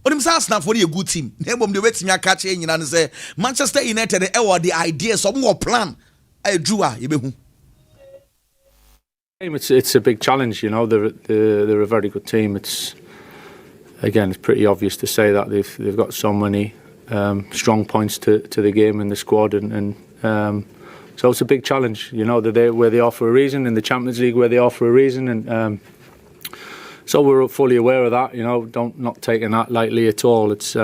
we was Arsenal for a good team nebom de betimi aka che nyina ne say Manchester United e were the ideas some more plan I drew a yebehu. It's a big challenge, you know. They're a very good team. It's again, it's pretty obvious to say that they've got so many strong points to the game and the squad, and so it's a big challenge. You know, they're there where they are for a reason, in the Champions League where they are for a reason, and so we're fully aware of that. You know, not taking that lightly at all. It's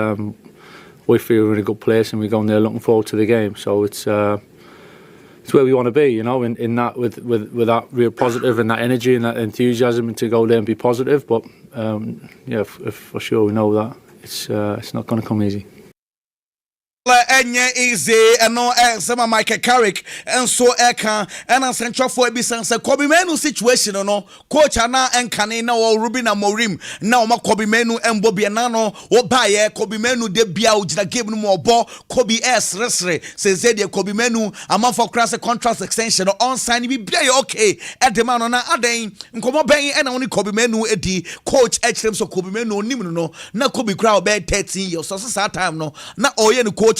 we feel we're in a good place and we're going there looking forward to the game. So it's where we want to be. You know, in that with that real positive and that energy and that enthusiasm, and to go there and be positive. But yeah, for sure we know that it's not going to come easy. Enye easy and no some Michael Carrick and so eka and a central for ebisanse Kobe Menu situation no coach ana enkane na wo Ruben Amorim na o Kobe Menu embobi na no wo baye Kobe Menu de bia ugina game no mo bo Kobe S resre se de Kobe Menu amount for class contract extension on sign bi bia okay e de man na aden nkomo ben e na oni Kobe Menu edi coach hrem so Kobe Menu onim no na Kobe kra be 13 years so that time no na oye no coaching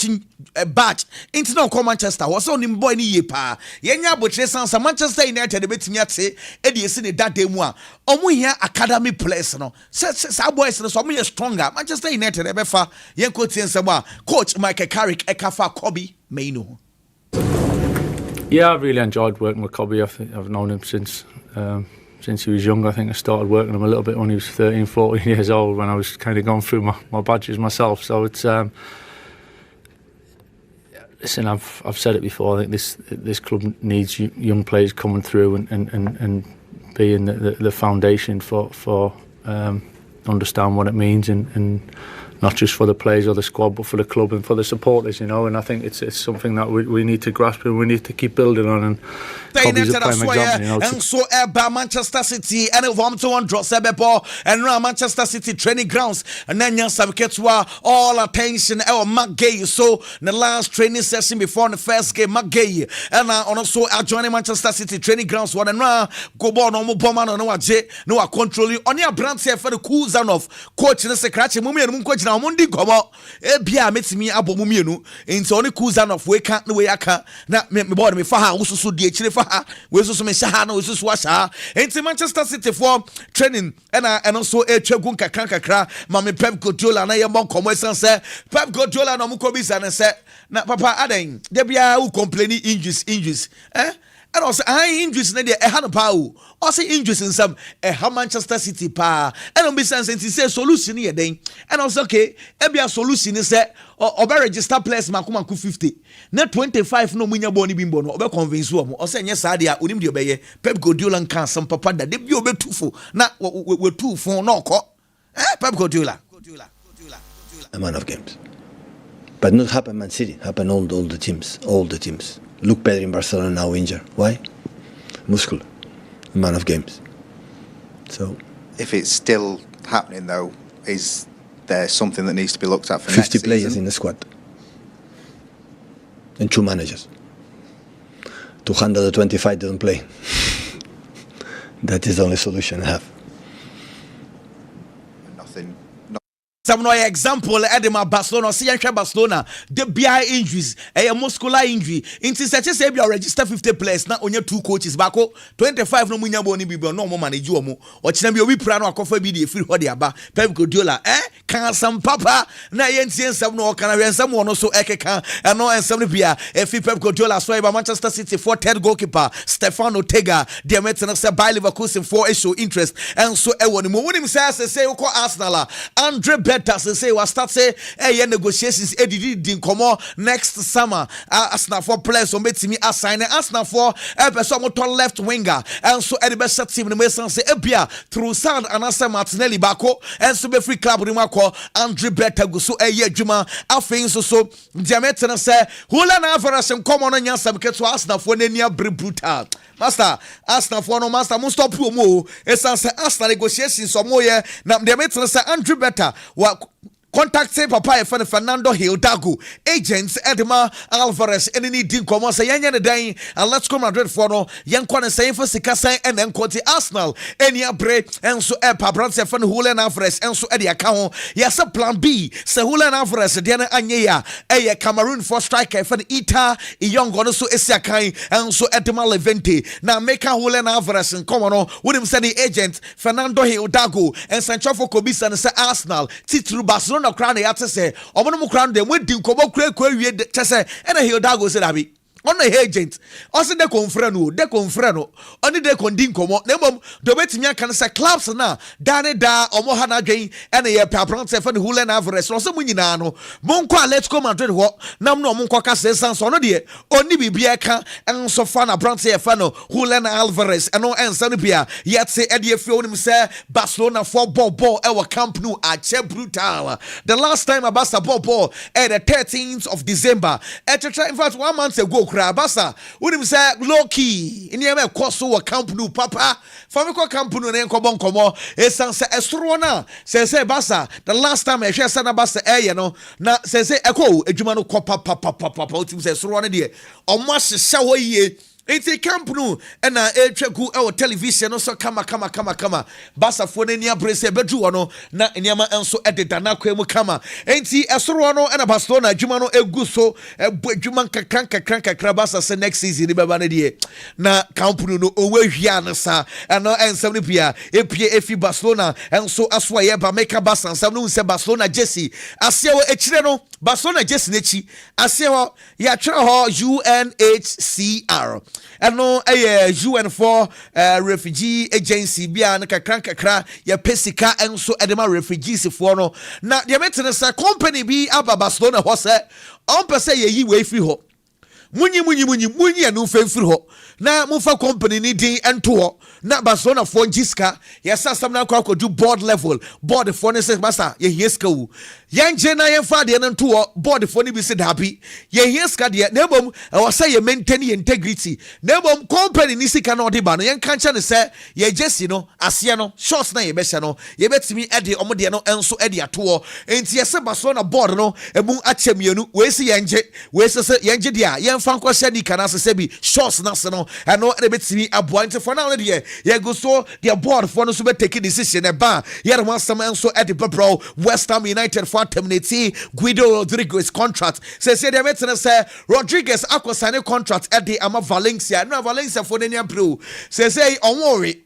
batch into no come Manchester was on him boy ni ye pa yenya botre sansa Manchester United betimi ate e de esi ne dada mu a omo hia academy players no say boys no so omo ye stronger Manchester United e be fa yen ko tie nsem a coach Michael Carrick e ka fa Kobe Menu. Yeah, I've really enjoyed working with Kobe. I've known him since he was young. I think I started working him a little bit when he was 13, 14 years old, when I was kind of going through my badges myself. So it's listen, I've said it before. I think this club needs young players coming through and being the foundation for understand what it means, and not just for the players or the squad, but for the club and for the supporters, you know. And I think it's something that we need to grasp and we need to keep building on. And Kobe's a prime example, you know. And so Manchester City and one to one draw Sebebo and Manchester City training grounds and then Ketwa all attention McGay. So the last training session before the first game McGay and also joining Manchester City training grounds one and go born no bomber no control on your brand here for the cool zone of coach the secretary mummy and coach now mundi gomo bia metimi abomu mienu into only cool zone of we can't the way aka na me board me fa ha so die chire fa ha we so me sha na we so washa into Manchester City for training and also etwagun kakra ma me Pep Guardiola na ye mon komo sense Pep Guardiola no mu ko bisa na se na papa aden de bia who complaining injuries and also injuries na dey ha no pa o also injuries in some Manchester City pa and on business and say solution here den and also okay e bia solution is say obe register players makomanku 50 na 25 no munya boni bimbo no obe convince wo o say nye sa dia onim de obeye Pep Guardiola nkan some papa da de bi obetufo na we tufo no ko Pep Guardiola a man of games, but not happen Man City, happen all the teams. Look better in Barcelona now injured. Why? Muscular. Man of games. So, if it's still happening though, is there something that needs to be looked at for 50 next players season? in the squad and 2 managers. 225 don't play. That is the only solution I have. Nothing. Some no example Edema Barcelona see and Barcelona the BI injuries a muscular injury into such as you register 50 players now only 2 coaches back 25 no munya boni bi no mo manage omo o china bi obi pra no akofa bi dey free hodi aba Pep Guardiola kan some papa na yentie nsam no kan nsam no so ekeka no nsam no bia efi Pep Guardiola so by Manchester City for third goalkeeper Stefano Tega the Metna say by Leverkusen for show interest and so e woni mo wonim say uko Arsenal Andre Better say we start say negotiations edidi nkomo next summer Arsenal for players so metimi assign Arsenal for person motor left winger and so the best team no mesan say ebia through sound and Asa Martinelli bako and so be free club ni mako Andre Better go so adwuma afin so diameter say hula na average nkomo no nyansam keto Arsenal for nania brutal master Arsenal for no master mo stop mo esan say Arsenal negotiations so mo ye na diameter say Andre Better contacting papa e fan Fernando Hidalgo agents Edema Alvarez any din komo say yanya ne dan and let's come Madrid for no yankwa ne say for sika san and enquanti Arsenal any abre enso e pa brand fan Julian Alvarez enso e de aka ho yes plan B say Julian Alvarez de na anye ya e Cameroon for striker fan Ita Iyongo no so esia kan enso Edema Levente na make Julian Alvarez nkomo no wonim say the agent Fernando Hidalgo and Sancho for Kobisa and say Arsenal titru Barcelona crown yate say omono crown dem we di nkomo kura wie tese and Hidalgo say that be on the agent also de confrɛ no oni de kondi nkomo na mom do betimi aka say clubs na dane da omo ha na dwen ene ye papron se fa ne Julian Alvarez so munyina no monko Atletico Madrid ho nam no monko ka se sans no de oni bibia ka enso fa na brand se fa no Julian Alvarez eno ensa no bia yet say e de afio nim say Barcelona for ball e wa Camp Nou ache brutal the last time Barca ball at the 13th of December in fact 1 month ago Basa, would say low key in the course of Camp Nou, Papa. Famiko Camp Nou and Komo, Esansa Estrona, says Basa, the last time I share Sana Basa air, now says Echo, a Jumano Copa, Papa, says Rona dear, or must shower ye. It's a Camp Nou and our television also kama Basa Fonenia Brace Bejuano na Nyama Enso edit Anako Kama Enti Esorono and a Barcelona Jumano Eguso Jumanka Kranka Krabasa se next season Babanedi na Camp Nou no Owe Hianasa and no and Samipia Efi Barcelona and so Aswaye Bameka Basa and Samu se Barcelona Jesse Asio Echireno Barcelona Jesse Nechi Asio Yatraho UNHCR and no UN for refugee agency bia na kakra ya pesika enso edema refugees for no na the maintenance company bi aba Barcelona ho se on pese ye yi we free ho munyi anu free ho na mufa company ni din ento ho na Barcelona for jiska yesa sam na kwa do board level board for ne say master ye hieska wu yanje na ye fa de ento ho board for ni bi sit happy ye hieska de na bom e say ye maintain integrity na bom company ni sika na odi ba no ye kan cha ne say ye jesi no ase no shots na ye be hye no ye betimi e de omo de no enso e de ato ho enti ye say Barcelona board no emu achemienu we si yenge we say yenge de a ye fan kwase di kana se bi shots na se no and no e betimi aboa enti for now de ye go so the board for no so be take decision e ba ye want some enso e de bro West Ham United for terminate Guido Rodriguez contract say they metin say Rodriguez akosane contract e de ama Valencia no Valencia for the pro say on worry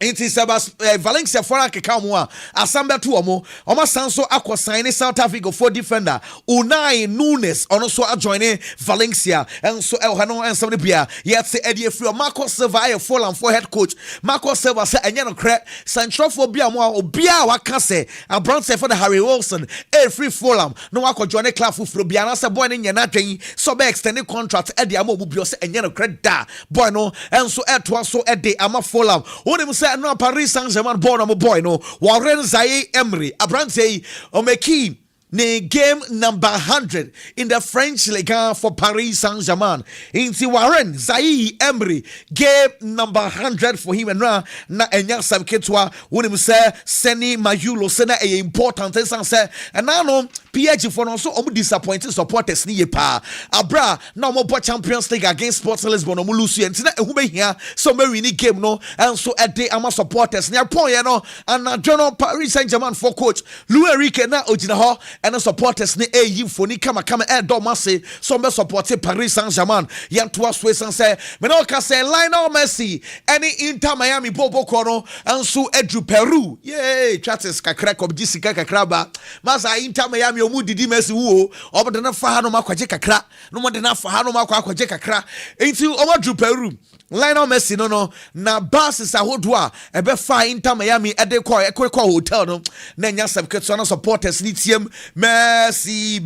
Inti Sabas Valencia for Akekamoa, Asamba to Omo, Oma Sanso Aqua signing South Africa for defender, Unai Nunes, also joining Valencia, and so El Hano and Samibia, yet say Eddie Frio, Marco Silva, Fulham for head coach, Marco Silva say Anyano Crack, Sancho for Biamoa, or Bia Wakase, and Bronze for the Harry Wilson, free Fulham, no Aqua joining club for Biana Saboin in Yanati, so by extended contract Eddie Amo Bubios and Yano Crack da, Bueno, and so at once so Eddie Ama Fulham, who say no Paris Saint-Germain born on boy no Warren Zaire Emery Abrante Omeki ne game number 100 in the French Ligue 1 for Paris Saint-Germain. Inti Warren Zaire Emery game number 100 for him and na enya sam ketwa wonim say Seni Mayulo sena e important thing say and now no PG for no so disappointed supporters ni pa abra na mo Champions League against Sports Lisbon no lose enti na ehu be hia so me win game no and so e dey ama supporters nya pon ye no and John Paris Saint-Germain for coach Luis Enrique na ogina ho and supporters ni foni kama do mase so me support Paris Saint-Germain yanto so say me no ka say Lionel Messi any Inter Miami bobo kono and so edu Peru yay chates kakra ko jisika kakra ba masa Inter Miami omu didi Messi wo obode na fa ha no makwaje kakra no mo de na fa ha no makwaje kakra enti omo Peru Lionel Messi no na basis ahodo a ebe fa Inter Miami e de ekwe hotel no na nya sabketo na supporters ni tiem Messi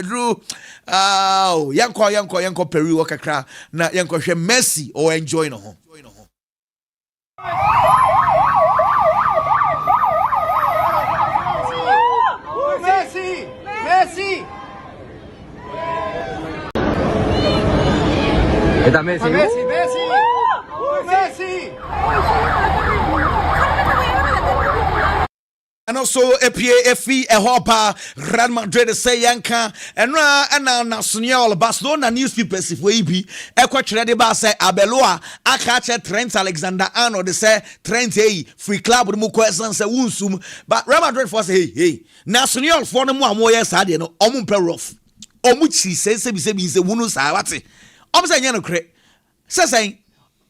Drew yanko Peru wakakra na yanko hwe Messi o enjoy no ho Messi Eta Messi. Messi. And also APA a hopper Real Madrid say yanka and national Barcelona newspapers if we be equatorial ba say Abeloa akache Trent Alexander-Arnold they say Trent free club with mukwesen say wunsum but Real Madrid for say hey national for no more yes ade no omu pe rough omu chi say be say wunu sa wate om say nya no kre say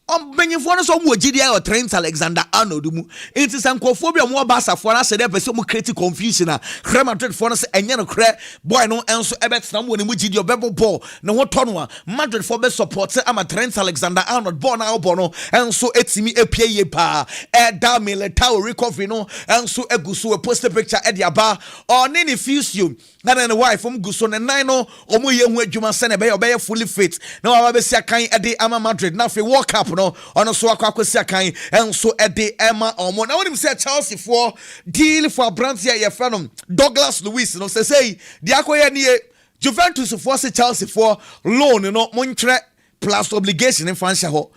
benyin so mu ogidia o Trent Alexander-Arnold mu it is ankophobia mu Barca for na say dey person mu create confusion a Real Madrid for no say enye no kre boy no enso ebetena mu ne mu gidia obebo ball ne ho to no a Madrid for be support ama Trent Alexander-Arnold ball na obo no enso etimi epie ye pa da Militao recovery no enso eguso a post picture e dia ba or ne fuse you na ne wife guso ne nine no omo ye hu adwuma se ne be fully fit na wa be sia kan e de ama Madrid na fe World Cup no ono so akwakosia kan enso ede ema omo na wonim say Chelsea for deal for Brantia ye fanom Douglas Luiz no say di akoye ne Juventus for say Chelsea for loan no montre plus obligation in France ho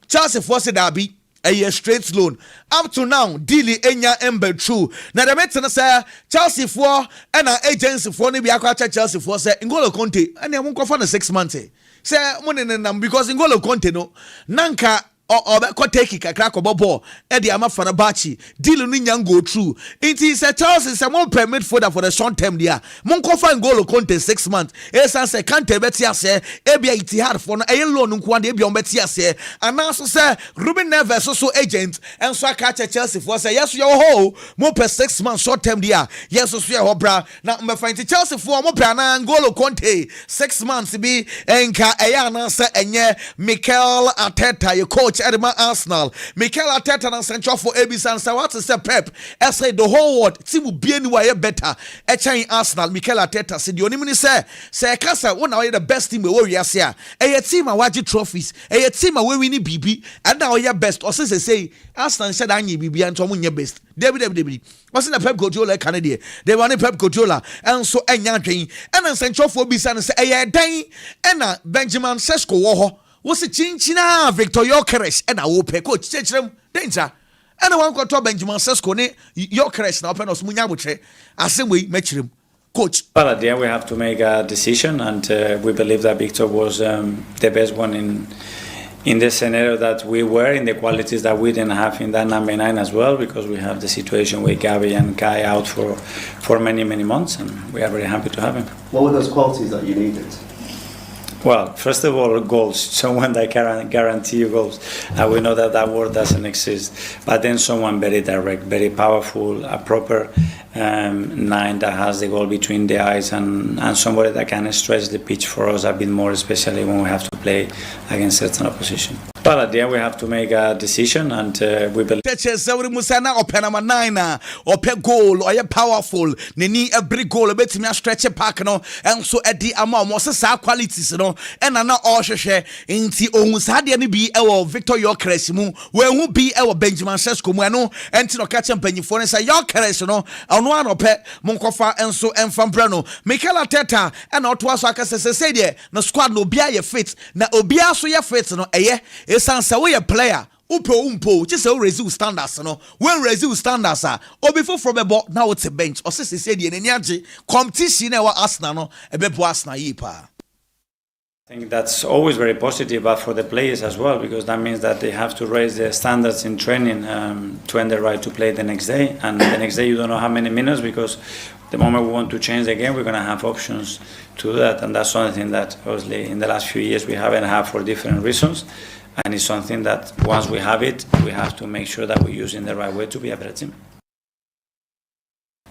Chelsea for say dabi a straight loan up to now deal enya ember true na the metin say Chelsea for and agency for ne bi akwacha Chelsea for say N'Golo Conte and e won for 6 months say money nam because N'Golo Conte no nanka or take kakra ko bobo e de ama Fenerbahce deal no nyan go through it is a Chelsea say mon permit for the short term there mon ko fa N'Golo Conte 6 months e san say Kante beti ase e bia Itihad for no e loan nko ande e bia on beti ase anaso say Ruben Neves so agent and so aka Chelsea for say yes your ho mon per 6 months short term there yes so your ho bra na me find Chelsea for mon per na N'Golo Conte 6 months bi enka e ya na say enye Mikel Arteta your coach Edema Arsenal Mikel Arteta and central for ABC and say what is Pep I say the whole world team will be anywhere better e Arsenal Mikel Arteta said the only say kasa one now the best team we yes here a team a waji trophies a team a we win BB and now your best or say Arsenal said anyi BB and tomu your best David was the Pep Guardiola Canada they want Pep Guardiola and so enya dwen and central for ABC and say a dan and Benjamin Sesko wo what's a chinchina Victor Gyökeres and I will pay coach them danger and I want to talk Benjamin Sesko ne Gyökeres now pen os munyabuche as we match him coach. Well, at the end we have to make a decision and we believe that Victor was the best one in the scenario that we were in the qualities that we didn't have in that number 9 as well because we have the situation with Gavi and Kai out for many months and we are very happy to have him. What were those qualities that you needed? Well, first of all, goals. Someone that can guarantee you goals. We know that word doesn't exist. But then someone very direct, very powerful, a proper 9 that has the goal between the eyes and somebody that can stretch the pitch for us a bit more, especially when we have to play against certain opposition. Well, at the end we have to make a decision and we believe Musana or Panama 9 or per goal or powerful Nini every goal bet me a stretch a pack no and so at the amount was sa qualities no and na all share inti omusade ni bi e Victor Gyökeres mu we hu bi e Benjamin Sesko mu no enti no catch mpanyifo ne say Gyökeres no ono anope monkofa enso emfambra no Mikel Arteta and oto aso akase say de na squad no bia ye fit na obia so ye fit no eye esansa we player umpo just say resume standards no when resume standards or before from a ball now it's a bench or say the energy competition e wa Arsenal no e be bo Arsenal yi pa. I think that's always very positive, but for the players as well, because that means that they have to raise their standards in training to earn the right to play the next day. And the next day you don't know how many minutes, because the moment we want to change the game, we're going to have options to do that. And that's something that obviously in the last few years we haven't had for different reasons. And it's something that once we have it, we have to make sure that we use it in the right way to be a better team.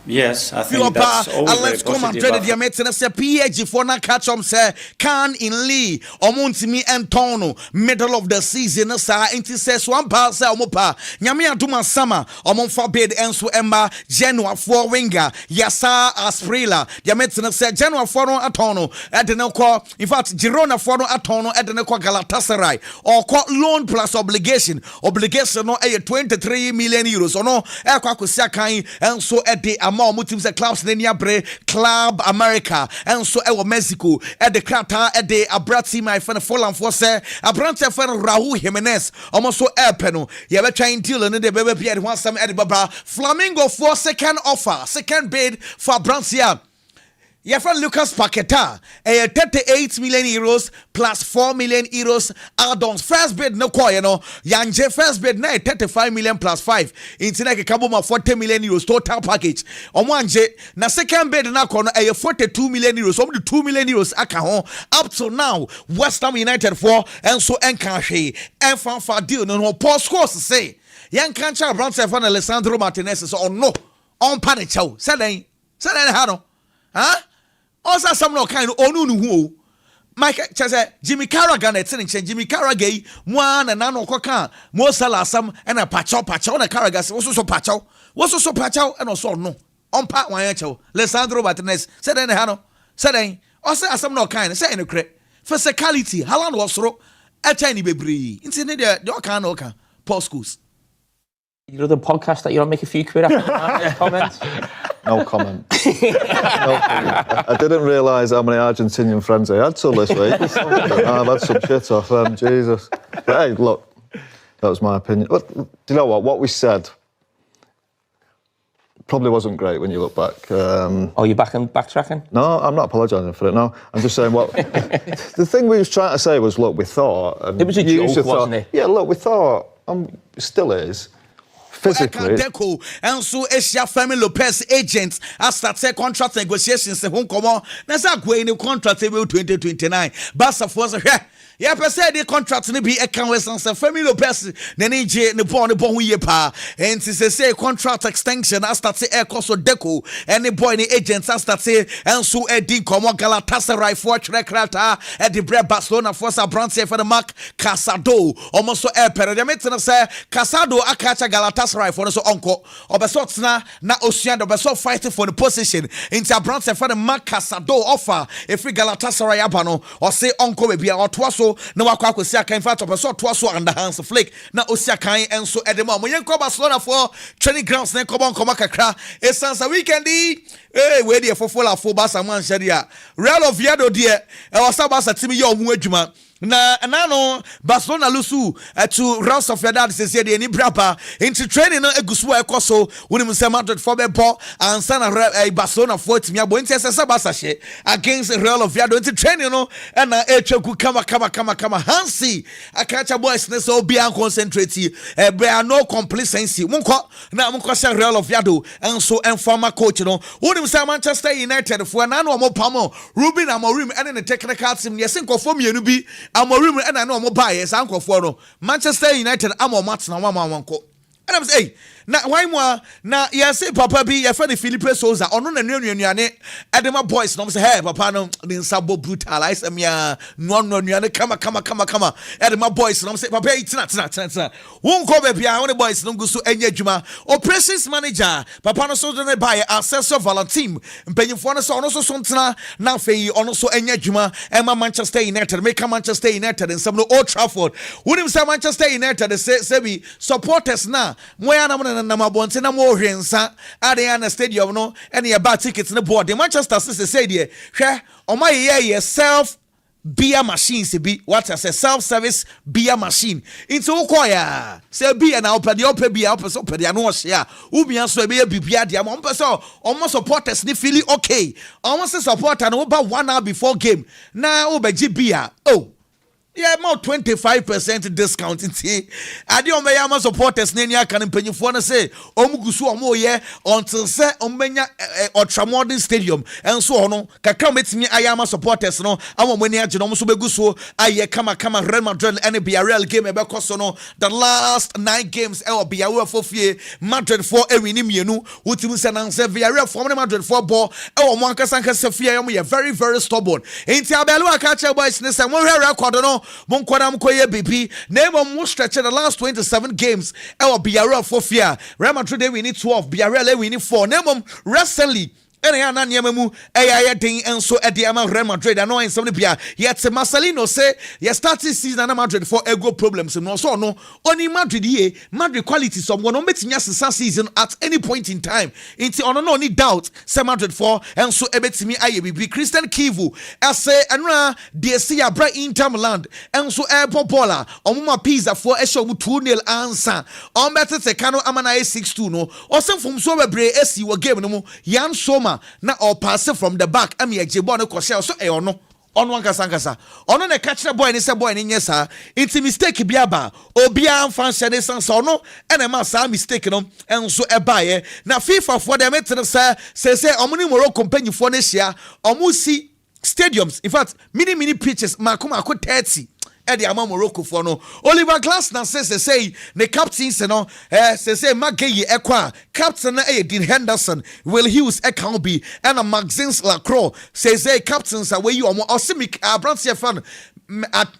Yes, I think that's always very positive. The American say PG for na catch say can in Lee omontimi entono middle of the season sa enti say one pass omopa nyame aduma sama omonfa bid enso emba Genoa for winger Yasa Asprilla the American say Genoa for no atono edene ko in fact Girona for no atono edene ko Galatasaray or ko loan plus obligation no 23 million euros or no e kwa kosia kan enso ede more teams and clubs in Bre Club America and so Mexico at the Krata at the Abrati my friend Folan Force Abrante friend Raul Jimenez almost so Peno you ever trying deal and the baby Pierre wants some Eddie Baba Flamingo for second offer second bid for Brancia. Your friend Lucas Paqueta, 38 million euros plus 4 million euros add-ons. First bid no kwa Yanje first bid na 35 million plus 5. Internet kabuma 40 million euros total package. Omwanje na second bid na kono 42 million euros. Only 2 million euros aka ho. Up to now, West Ham United for and so enkanhwe. And fan deal no Paul scores say. Yan kancha Brown Stefan Alessandro Martinez so no. On panichao. Say hano. Huh? Also, some no kind of onu Mike Chase Jimmy Carragher at Jimmy Carragher, one and nano coca, more salasam and a patcho on a Carragher, also so patcho, and also no. On part one Alessandro Martinez, said any hano, said also some no kind of saying a credit. For security, how long was so a tiny baby? Incident, your can oka, post schools. Your other podcast that you don't make a few quid after comments? No comment. I didn't realise how many Argentinian friends I had till this week. I've had some shit off them, Jesus. But hey, look, that was my opinion. But do you know what? What we said probably wasn't great when you look back. You're backtracking? No, I'm not apologising for it, no. I'm just saying what... the thing we was trying to say was, look, we thought... It was a joke, wasn't it? Yeah, look, we thought... still is... physically. And so Asia Femi Lopez agents have started contract negotiations in Hong Kong. That's a going contract till 2029. Basa for yeah, per se the contract ni be a can West and Femi Lopez nene je ne bon we pa and say contract extension as start say cost deco and the boy the agents as start say and so Eddie Komo Galatasaray for Trekrata at the Bre Barcelona for Sabrantia for the Mark Casado almost so air per the meeting say Casado akacha Galatasaray for so uncle obeso na Ocean obeso fighting for the position into Sabrantia for the Mark Casado offer if Galatasaray abano or say uncle be or twaso na wakwa kwesi akan fa top so to so under hands flick na osi akan enso edema mo yenko Barcelona for training grounds na kobon kakra esansa weekend we dey for Barca man sharia Real Oviedo there e was Barca team ye omu adwuma na no Barcelona lusu to Real Sociedad say dey ni brapa into training na egusu ekoso wonim say Madrid for be ball and sana Barcelona for team abo into say Barca she against Real Oviedo into training no and na etweku kama Hansi akacha boys na so be concentrate there no complacency munko say Real Oviedo and so informer coach no wonim say Manchester United for na no mo pamo Ruben Amorim and the technical team yes nkofo mienu bi Amorim and I know mo buy yes ankofo no Manchester United amo match na wanko and I'm say na why mo na yes papa bi ya friend Felipe Souza ono na nuane edema boys no say hey papa no the sabo brutalize me no nuane kama edema boys no say papa tina won ko be bia won boys no guso enya djuma operations manager papa no so dey buy accessor Valentin mpanyimfo no so ono so tina na fei ono so enya djuma ema Manchester United make Manchester United in some no Old Trafford wonim say Manchester United say be supporters na moya na mabonte na mo hwensa ade na stadium no ene ya ba tickets ne board Manchester City say there hwe o ma ye self beer machines be what I say self service beer machine into ukoya say beer na opedi beer so opedi no share ubia so be bibia dia mo so almost supporters ni feeling okay almost supporter no ba 1 hour before game na obeji beer yeah, more 25% discount in tea. I don't know supporters nenia can penny for na say omugusu omo ye until say omenya ultramodern stadium and so on kakra metimi ayama supporters no amomani age no so beguso aye kama Real Madrid and Villarreal game e be koso no the last 9 games e Villarreal for fie Madrid for e wini mienu wutimu say na say Villarreal for Madrid for ball e o mo ankasanka fie am ye very very stubborn enti abelu aka che boys ne say mo hwe record no Monkwara mkoye BP name mo stretch the last 27 games Villarreal for fear Real Madrid we need 12 Villarreal we need 4 name recently ene ya na niema mu eya den enso ede ama Real Madrid ano ensem ne bia yet Marcelino say ye starting season na Madrid for ego problems no so no oni Madrid ye Madrid quality some no metinya sesa season at any point in time inti ono no ni doubt say Madrid for enso ebetimi aye bibi Christian Kivu ase enra de see ya bra Inter Milan enso bola omuma pizza for ehwe mu 2-0 answer on better se kano amana 6-2 no osefum so bebre esi wo game no mu yan Soma na or pass from the back am ye jebo no kwose so e ono ankasa ono na catch the boy ni say boy ni nyesa it's mistake bia ba obia amfa hye sense ono ena ma sa mistake no enso e ba ye na FIFA for them it say omuni Morocco company for ne hia omusi stadiums in fact mini pitches makoma 30 Eddie ama Morocco for no Oliver Glasner says say the captains no say Magaye Ekwa captain na Dean Henderson Will Hughes account be and Maxence Lacroix says captains away you Osimic Brantia fan at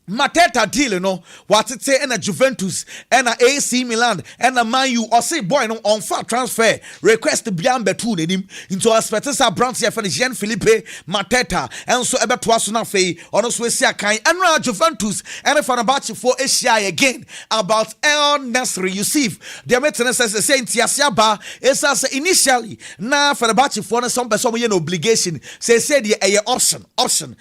Mateta deal no what it say and a Juventus and a AC Milan and a Man U or say boy no on fat transfer request beyond betu him into a spectator branch for Jean Philippe Mateta and so ebe to na fe ono so esi akan and Juventus and Fenerbahce for Asia again about El Nasri Yusuf the maintenance says say Ntiasiaba is as initially na Fenerbahce for some person an obligation say the option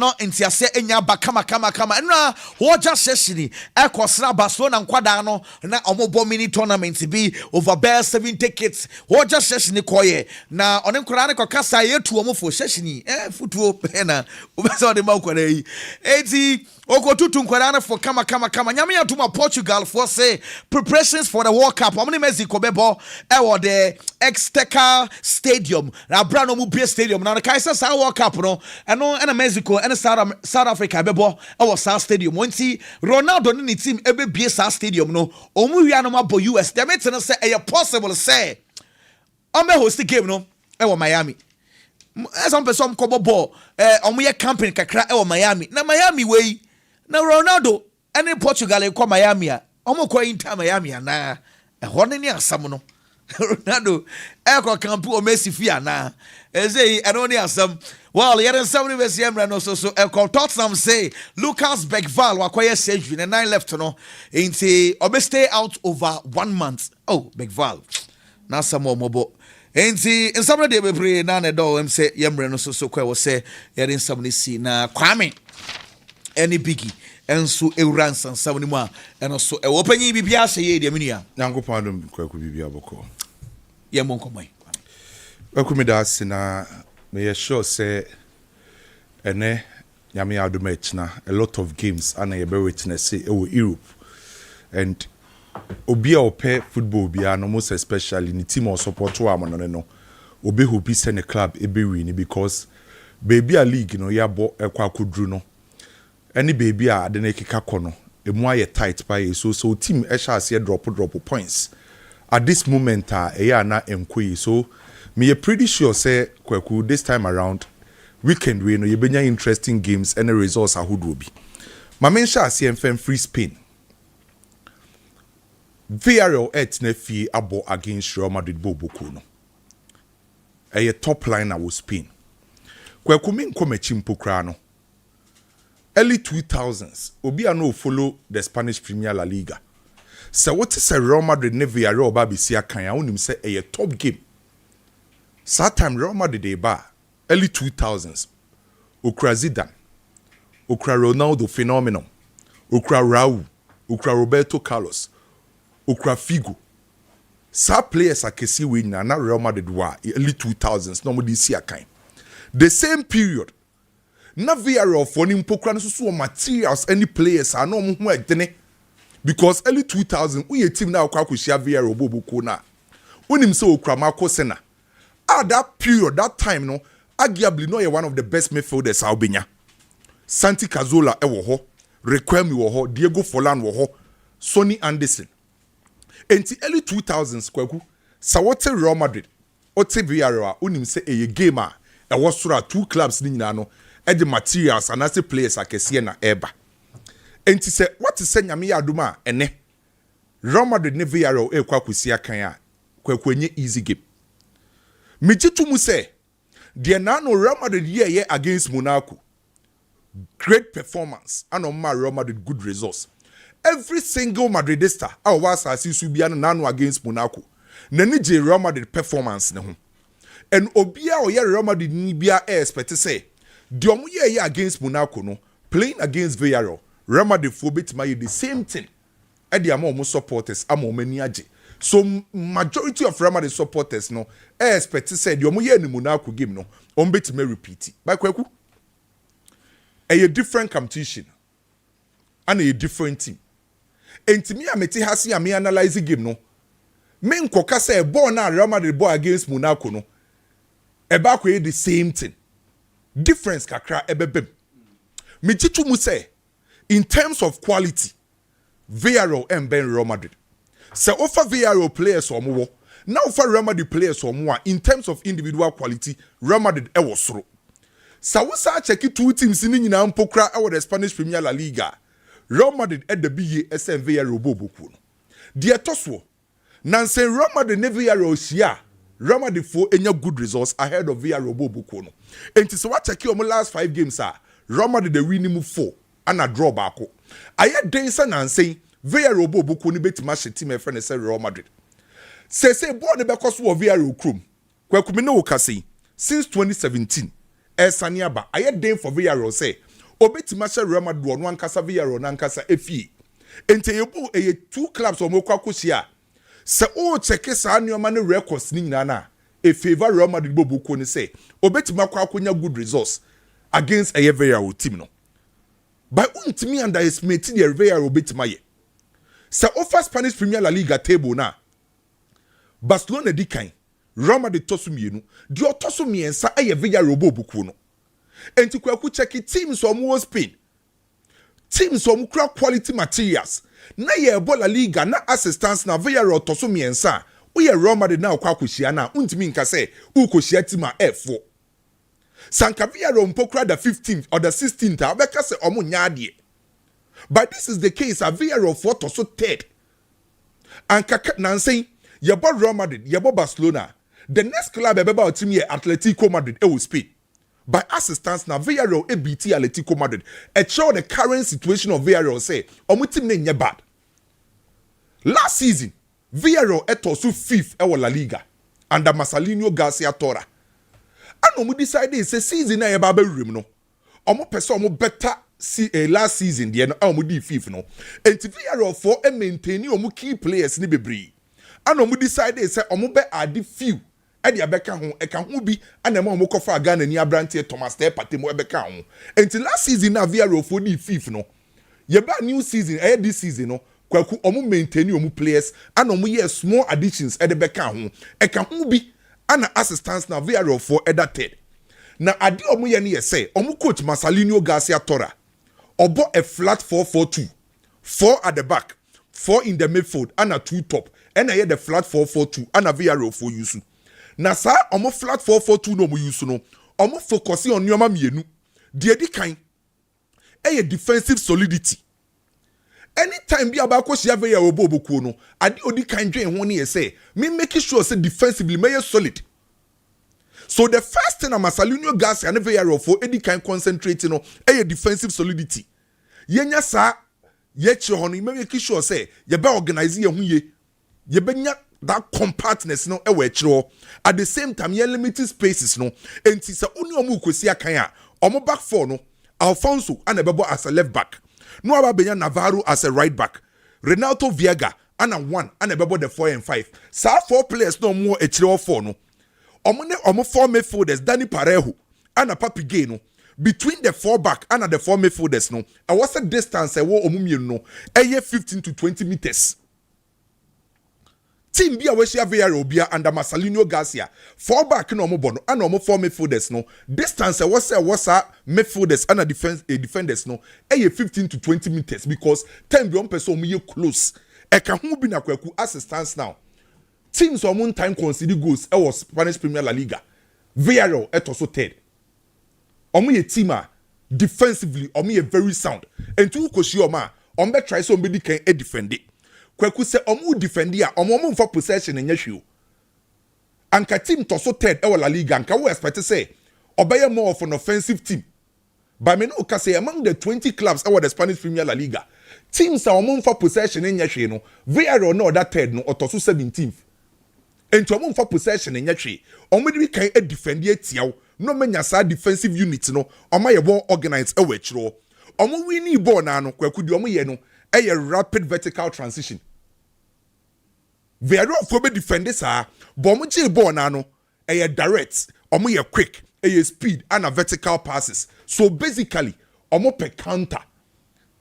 no Ntiasia enya ba kama enra ho just session ekosra Barcelona nkwada no na omobo mini tournament bi over bare 7 tickets ho just session koye na one nkora ne kokasa yetu omofo session futuo na obesa de makwara yi eti okotutu nkwara na for kama nyame atuma Portugal for say preparations for the World Cup omni Mexico bebo e the Azteca Stadium na brano mu bie stadium na kaisa sa World Cup no eno na Mexico eno South Africa bebo e South Stadium wanti Ronaldo ni team ebe bie South Stadium no omu wi anoma bo US dem it no say e possible say o me host game no e Miami some person ko ball omu ye camping kakra e Miami na Miami wey na Ronaldo ene Portugal e ko Miami a omu ko Inter Miami na e ho ne asam no Ronaldo eko campu o Messi fi na ezei eno ne asam well yeren somebody we see emra no so eko Tottenham say Lucas Bergvall wakoye surgery and 9 left no inti obe stay out over 1 month Bergvall na samo mobo inti in some day we pray na ne do em say yemre no so kwa we say yeren somebody see na Kwame any biggie enso ewran sansam ni mu a eno so e wo panyi bibia hye ye de menua Nyankopon adom kwaku bibia boko ye monkomai kwaku da sina me sure say ene nyame adom echna a lot of games ana ye be witness say Europe and obi a ope football bia no most especially ni team or support wa mo no obi who be send a club e be win because baby a league no ya bo ekwa kodru no any baby a de na kika kono emu aye tight by so team esha ase drop points at this moment na enkoyi so me pretty sure say kwaku this time around weekend we no ye benya interesting games and the results ahodo bi ma mensha ase enfem free Spain VRL et na fi abo against Real Madrid boboku no top line was Spain kwaku min komachi mpokra no early 2000s obi a no follow the Spanish Premier La Liga so what is a Real Madrid ne Villarreal ba be sia kan ya wonim say a top game that time Real Madrid dey ba early 2000s okra Zidane okra Ronaldo phenomenon okra Raul okra Roberto Carlos okra Figo sa players akesi we na Real Madrid wa early 2000s no mo dey sia kan the same period na Villarreal for ni mpokra no so materials any players are no mo ho edene because early 2000 we team na akwa koshia Villarreal boboku na onim se okra Marco Senna at that period that time no arguably no one of the best midfielders Albania Santi Cazorla e wo ho Requiem wo ho Diego Forlan wo ho Sonny Anderson enti early 2000s kwaku sawote Real Madrid ote Villarreal onim se eye game a e wo sora two clubs ni nyina no e the materials and as players akese na eba enti se what is say nyame aduma ene Real Madrid ne Villarreal e kwa kwesi akan a kwaku enye easy game Mijitu mu say the nano Real Madrid year against Monaco. Great performance and on my Real Madrid good results. Every single Madridista I was as you be an nano against Monaco. Nani J Real Madrid performance ne ho. And obia or Real Madrid ni bia expect to say the omu year against Monaco no playing against Villarreal. Real Madrid for bit my the same thing. At the amount supporters amo many aje. So majority of Real Madrid supporters no expect to say the omu year ni Monaco game no on bit me repeat it. By kweku a different competition and a different team. And to me ameti hasi ame analyze game no. Me nkoka say ball na Real Madrid ball against Monaco no. Eba kwe the same thing. Difference kakra ebebem. Me chitu mu say in terms of quality Villarreal and Ben Real Madrid. So offer Villarreal players or more. Now offer Real Madrid players or more in terms of individual quality Real Madrid e was through. So we sa check two teams in nyina mpokra e the Spanish Premier La Liga. Real Madrid at the BA SM Villarreal boboku. The toswo. Nansen Real Madrid ne Villarreal shia. Real Madrid for any good results ahead of Villarreal boboku no. And so what check your last 5 games are Real Madrid the win move 4 and a draw back. Aye densa Nansen Villarreal boboku ni betima she team e friend say Real Madrid. Say born the because of Villarreal krum. Kweku me no kasi since 2017 Saniaba aye den for Villarreal say obetima she Real Madrid one kasa Villarreal na nkasa efie. Ente yebo eye 2 clubs omokwa kosia. Se o check sa nneoma ne records ni nyina na e favor Real Madrid boboku ni say obetima kwa akonya good results against a Villarreal team no. By untimi underestimate the Villarreal obetima ye. Se offer Spanish Premier La Liga table na Barcelona di kan Real Madrid tosu mienu di otosu miensa aye Villarreal boboku no. Enti kwaku check teams omo Spain. Teams omo kra quality materials. Na ye La Liga na assistance na Villarreal tosu miensa. Uye Real Madrid na kwa kushia na untimi nka se ukoshia team a F4. Sanka Villarreal mpokra the 15th or the 16th abeka se omo nyadie. But this is the case a Villarreal for tosu third. And kaka nansei yebo Real Madrid yebo Barcelona. The next club ebeba team ye Atletico Madrid e will Spain. By assistance na Villarreal e beat Atletico Madrid. It show the current situation of Villarreal say omo team ne nye bad. Last season Villarreal etosu 5th e La Liga under Marcelino Garcia Tora. And omo decide say season na yeba be rem no. Omo pese omo better last season the no omo di 5th no. And Villarreal for e maintain omo key players ni bebree. And omo decide say omo be add few e dia beka ho e ka ho bi ana ma omo kofa Ghana ni abrante Thomas Te Patemo e beka ho. Until last season na Villarreal for di 5th no. Yeba new season this season no kwaku omo maintain omo players and omo ye small additions e de beka ho. E ka ho bi ana assistance na Villarreal for that third. Na ade omo ye ne say omo coach Marcelino Garcia Tora obo a flat 4-4-2. 4 at the back, 4 in the midfield and a 2 top. And I had the flat 4-4-2 and a Villarreal for use. Na sa omo flat 4-4-2 no mo use no. Omo focus on nyoma mienu. Die di kan a defensive solidity. Anytime bi abako shia Villarreal boboku no, ade odi kan dwen ho ne say, me make sure say defensively may solid. So the first thing Marcelino Garcia and Villarreal for edi kan concentrate no, a defensive solidity. Yenya sa ye chihoni make sure say ye be organize ye hu ye. Ye benya that compactness no e we chiro. At the same time ye limited spaces no. Enti sa oni omu kwesi akan a, omo back four no, Alfonso and Ebebo as a left back. No aba benya Navarro as a right back. Renato Viega and a 1 and Ebebo the 4 and 5. Sa 4 players no more e chiro 4 no. Omo 4 midfielders Danny Parejo and a Papi Gay no. Between the 4 back and the 4 midfielders no. I was a distance I wo omu no. 15 to 20 meters. Team bia we share Villarreal bia under Marcelino Garcia 4 back no omo bono and omo 4 midfielders no distance was midfielders and defenders no 15 to 20 meters because 10 bi on person omo ye close e ka hu bi na kwaku assistance now teams omo time concede goals e was Spanish Premier La Liga Villarreal etoso third omo ye team a defensively omo ye very sound and two koshi omo on be try so be kan e defend it kwaku se omo defend ya omo mfa possession nya hwe anka team to so third e La Liga anka we expect say obey more of an offensive team. But me no ka say among the 20 clubs e the Spanish Premier La Liga, teams are among for possession in yahwe no, Villarreal no that third no oto so 17th. Enti among for possession in yahwe, omo de kan e defend ye tiaw, no menya sa defensive unit no, omo ye bon organized e wechro. Omo winning ball na no kwaku di omo ye no, e rapid vertical transition. Villarreal for be defend this but omo je ball na no, e direct, omo ye quick, e speed and a vertical passes. So basically, omo per counter.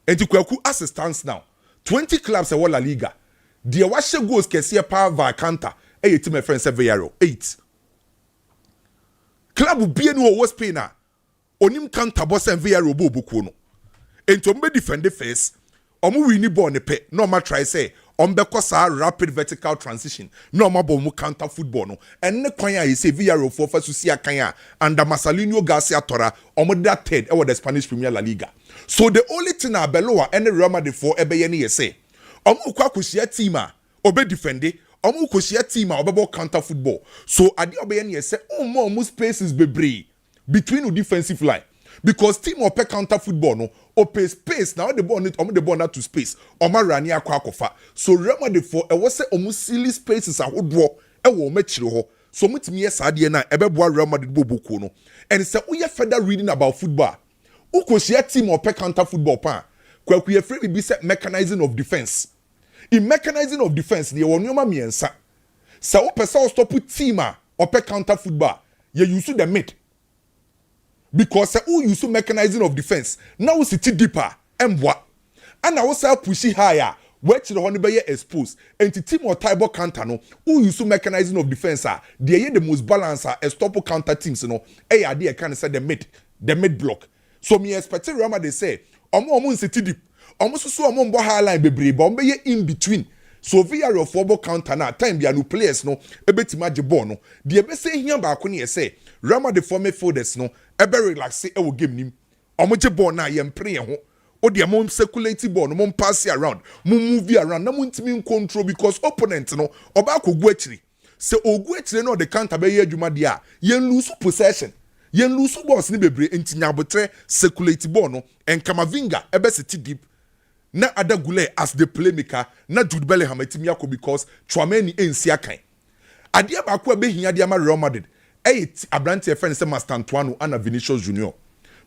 Enti kwaku as it stands now, 20 clubs e La Liga. The washe goals kesiye power via counter. Eye team my friend Villarreal 8. Club bi enu wo Spain a onim counter boss and Villarreal bo boku no. Enti ombe defend the face. Omo win ball ne pe. No ma try say ombe kosa rapid vertical transition. No ma bo mu counter football no. And ne kwan ya say Villarreal for first to see akanya under Marcelino Garcia Tora omo that third e the Spanish Premier La Liga. So the only thing na below any Real Madrid for ebe ye ne say omo kwa kushia team a obe defend omo koshia team a obebo counter football. So ade obeye ne say omo spaces bebree between the defensive line. Because team ope counter football no ope space now the ball need omo the ball not to space omo rani akwa akofa. So Real Madrid for e was say omo silly spaces ahodo e wo mechire ho. So mutimi yes ade na ebeboa Real Madrid boboku no. And say we further reading about football. Ukoshia team ope counter football pa. Kwaku ye free be say mechanizing of defense. In mechanizing of defense, you want your miensa. So, person stop with team or counter football. You use the mid because who use mechanizing of defense now we sit deeper and what and I was pushing higher. Where the honey be exposed and the team or type counter no who use mechanizing of defense they are the most balanced stop counter teams no. Hey, idea can say the mid block. So me expect Real Madrid say omo sit deep. Almost so among high line bebre but ye in between. So Villarreal football counter na time be no players no ebetima je ball no. The ebe say here back when say Rama the former folders no ebe relax e wo game nim. Omo je ball na ye mpre ho. O de mom circulate ball no mom pass around. Mom move around na muntimi control because opponent no oba kogu akiri. Se ogu akiri no the counter be ye adwuma dia ye lose possession. Yen lose balls ni bebre enti nyabotre circulate ball no and Kamavinga ebe sit deep. Na Ada Gule as the playmaker na Jude Bellingham etimi yako because Chouameni ensi akan. Adia ba ko be hia dia ma Real Madrid. Abrante friend say Master Antoine and Vinicius Junior.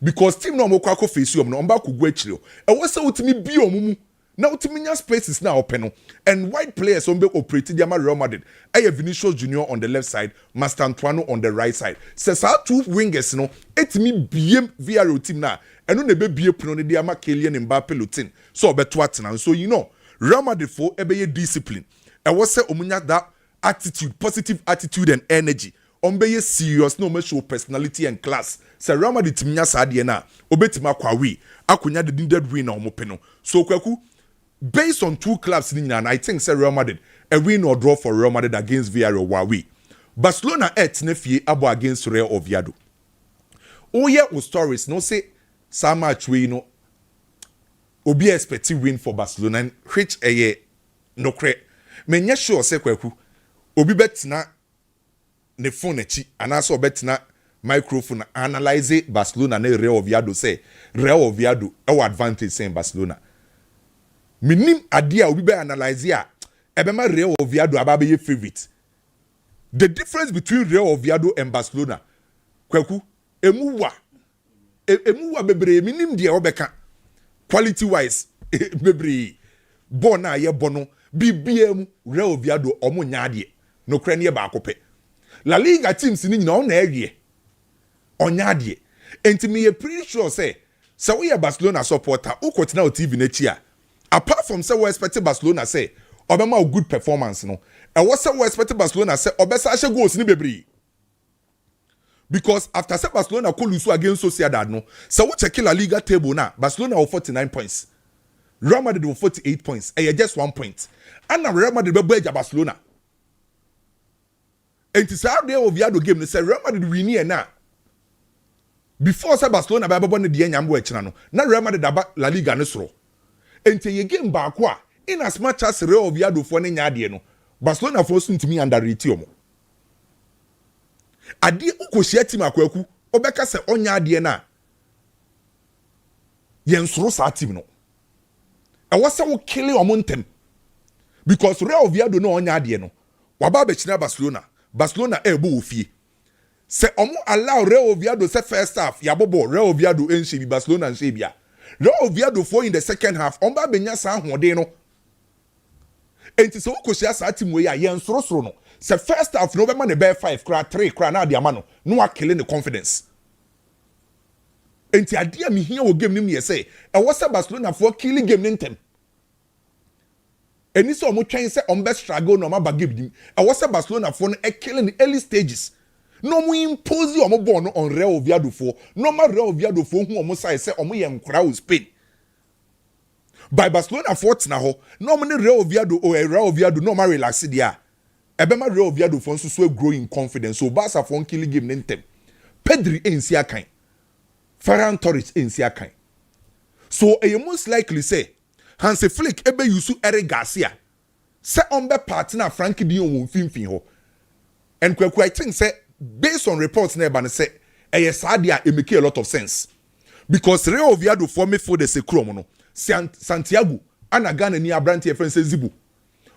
Because team no mo kwa ko face you no mba ko gu akire. E wo se utimi bi omumu. Na utimi nya spaces na open no. And wide players on be operate dia ma Real Madrid. Vinicius Junior on the left side, Master Antoine on the right side. Says how two wingers no etimi biem Villarreal team na. And no nebe bie puno ne dia ma Kylian Mbappe lutin. So beto atena. So you know, Real Madrid for ebeye discipline. And what say omunya that attitude, positive attitude and energy. Ombeye serious no show personality and class. Say Real Madrid timinya sa de na obetima kwa wi. Akunya the needed win na omopeno. So kwaku based on two clubs in England, I think say Real Madrid a win or draw for Real Madrid against Villarreal Wawi. Barcelona et nefie abo against Real Oviedo. Oh yeah, with stories no say some match we no obi expecting win for Barcelona and which no cre. Menya sure say kwaku obi betina ne phone echi anaso betina microphone analyze Barcelona na Real Oviedo say Real Oviedo e advantage say Barcelona. Minim adia obi be analyze a ebema Real Oviedo ababe ye favorite. The difference between Real Oviedo and Barcelona kwaku emuwa bebre minim dia obeka quality wise bebre bon na ye bono bibiem Real Oviedo omo nyaade no kra ne ba akope La Liga teams ni nyina on na awie onyaade enti me pretty sure say we are Barcelona supporter ukotena o TV na chi a apart from say we expect Barcelona say obema a good performance no e was say we expect Barcelona say obesa ashe goals ni bebre. Because after say Barcelona ko lose against Sociedad no, so we check La Liga table na Barcelona have 49 points. Real Madrid have 48 points. Just 1 point. And now Real Madrid be beja Barcelona. And to say Real Oviedo game they say Real Madrid win here na. Before say Barcelona be born the nyambo echina no. Na Real Madrid aba La Liga ne soro. And ye game back kwa in as much as Real Oviedo for ne nyaade no. Barcelona for so ntimi underrate omo. Ade ukohia team akwaku obeka se onya ade na yensoro sa team no ɛwɔ sɛ wo kele ɔmo ntem because Real Oviedo no onya ade no waba be china Barcelona ebo wo fie sɛ ɔmo allow Real Oviedo se first half yabobo Real Oviedo enhye bi Barcelona nhye bia Real Oviedo for in the second half ɔmba benya sa ahode no enti sɛ wokohia sa team we ya yensoro no sɛ first half no be ma ne be 5 kra 3 kra na ade ama no akele ne confidence enti ade a mehia wo game nim ye sɛ ɛwɔ sɛ Barcelona for kill game ne ntem eni sɛ ɔmo twɛn sɛ ɔmo be struggle no ma ba game nim ɛwɔ sɛ Barcelona for no kill in the early stages no mo impose ɔmo ball no on Real Oviedo for no ma Real Oviedo for hu ɔmo sai sɛ ɔmo ye nkora wo Spain by Barcelona for tena ho no mo ne Real Oviedo no ma relax dia ebe ma Real Oviedo for nso so growing confidence so Barca for kill game ne ntem Pedri ensi akan Ferran Torres ensi akan so most likely say Hansi Flick ebe yusu Eric Garcia say on be partner Frankie de Jong won finfin ho and kwaku I think say based on reports na eba ne say sadia e make a lot of sense because Real Oviedo for me for the sekrom no Santiago ana Ghana ni Abrante e friend say Zibu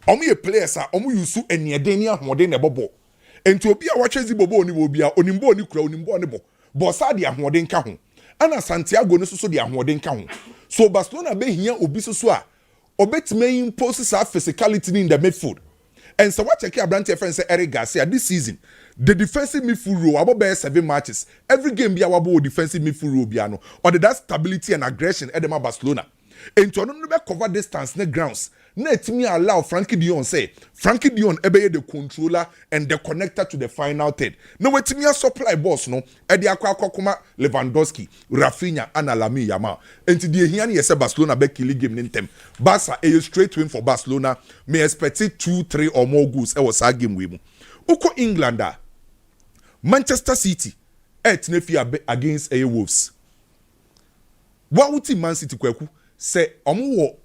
omo ye players a omo yusu enieden ni ahode na bobo enti obi a watche Zibo bo ni obi a onimbo ni kura onimbo ni bo sadia ahode nka ho ana Santiago no so de ahode nka ho so Barcelona be hia obi so a obetime impose sa physicality in the midfield and so what check Abrante friend say Eric Garcia this season the defensive midfield role about 7 matches every game be our defensive midfield role biano or that stability and aggression at the Barcelona and to no be cover distance ne grounds na etimi allow Frankie de Jong say Frankie de Jong ebe the controller and the connector to the final third no wetimi supply boss no e de akwa Lewandowski Rafinha and Lamine Yamal enti de hia ne say Barcelona be kill game ne ntem Barca a straight win for Barcelona may expect 2-3 or more goals e was game we mu uko England Manchester City etnefi against Wolves what would Man City kwaku say omo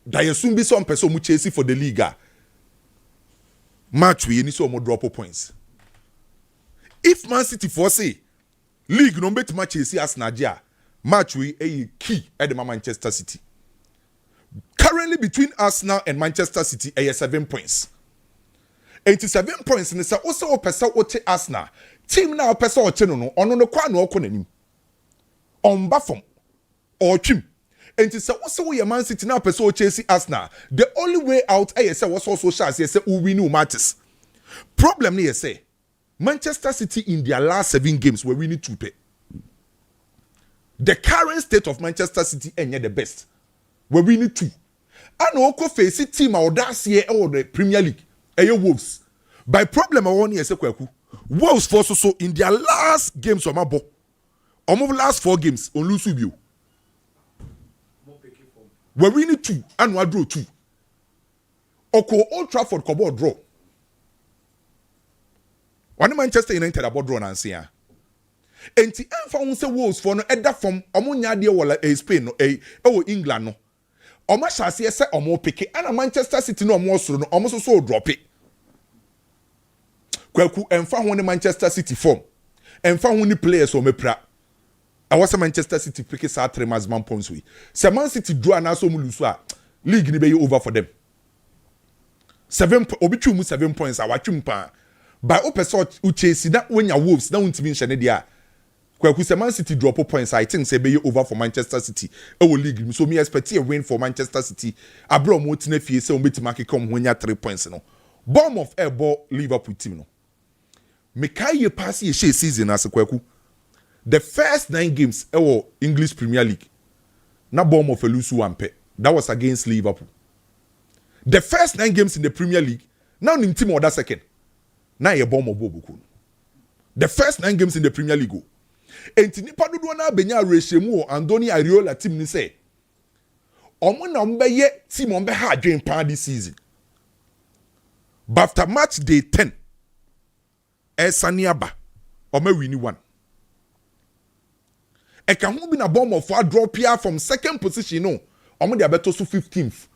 da yesum bi so person mu Chelsea for the league match we ni so mo drop points if Man City for say league no bet match Chelsea as Nigeria match we a key at the Manchester City currently between Arsenal and Manchester City 7 points 87 points ni say also o person o te Arsenal team na o person o te no ono no kwa na o ko nanim on ba form or twim enti say also we Man City na person o Chelsea Arsenal the only way out say was also chance say we win matches problem ni say Manchester City in their last 7 games were winning 2 pay the current state of Manchester City enye the best we winning 2 and oko face team audacity or the Premier League Wolves by problem I want here say kwaku Wolves for so in their last games of mabo almost last 4 games on lose you we winning 2 and we draw 2 oko Old Trafford kobo draw one Manchester United about draw nansi ya enti enfa won say Wolves for no eda from omo nya de wala Spain no England no omo chance say omo pick and Manchester City no omo soro no omo so drop it kwaku enfa ho ne Manchester City form enfa ho ne players o mepra I was a Manchester City pick sa 3 maximum points we se Man City draw na so mu lose a league ni be over for them 7 obi twu mu 7 points a watwum pa by opposite u Chelsea that when your Wolves na untimi nhye dia kwaku se Man City drop points I think say be over for Manchester City e wo league so me expect a win for Manchester City abro mo tina fie se o metima kekom ho nya 3 points no Bournemouth e ball Liverpool team no me kai ye pass ye season as kwaku the first 9 games English Premier League na Bournemouth lose 1 pay that was against Liverpool the first 9 games in the Premier League now nim team order second na ye Bournemouth bobuku the first 9 games in the Premier League enti nipa dodo na benya reshemu Andoni Areola team ni say omo na mbe ye team on be ha adwen pa this season but after match day 10 Saniaba omo win 1 eka hu bi na Bournemouth for drop here from second position no omo dey beto so 15th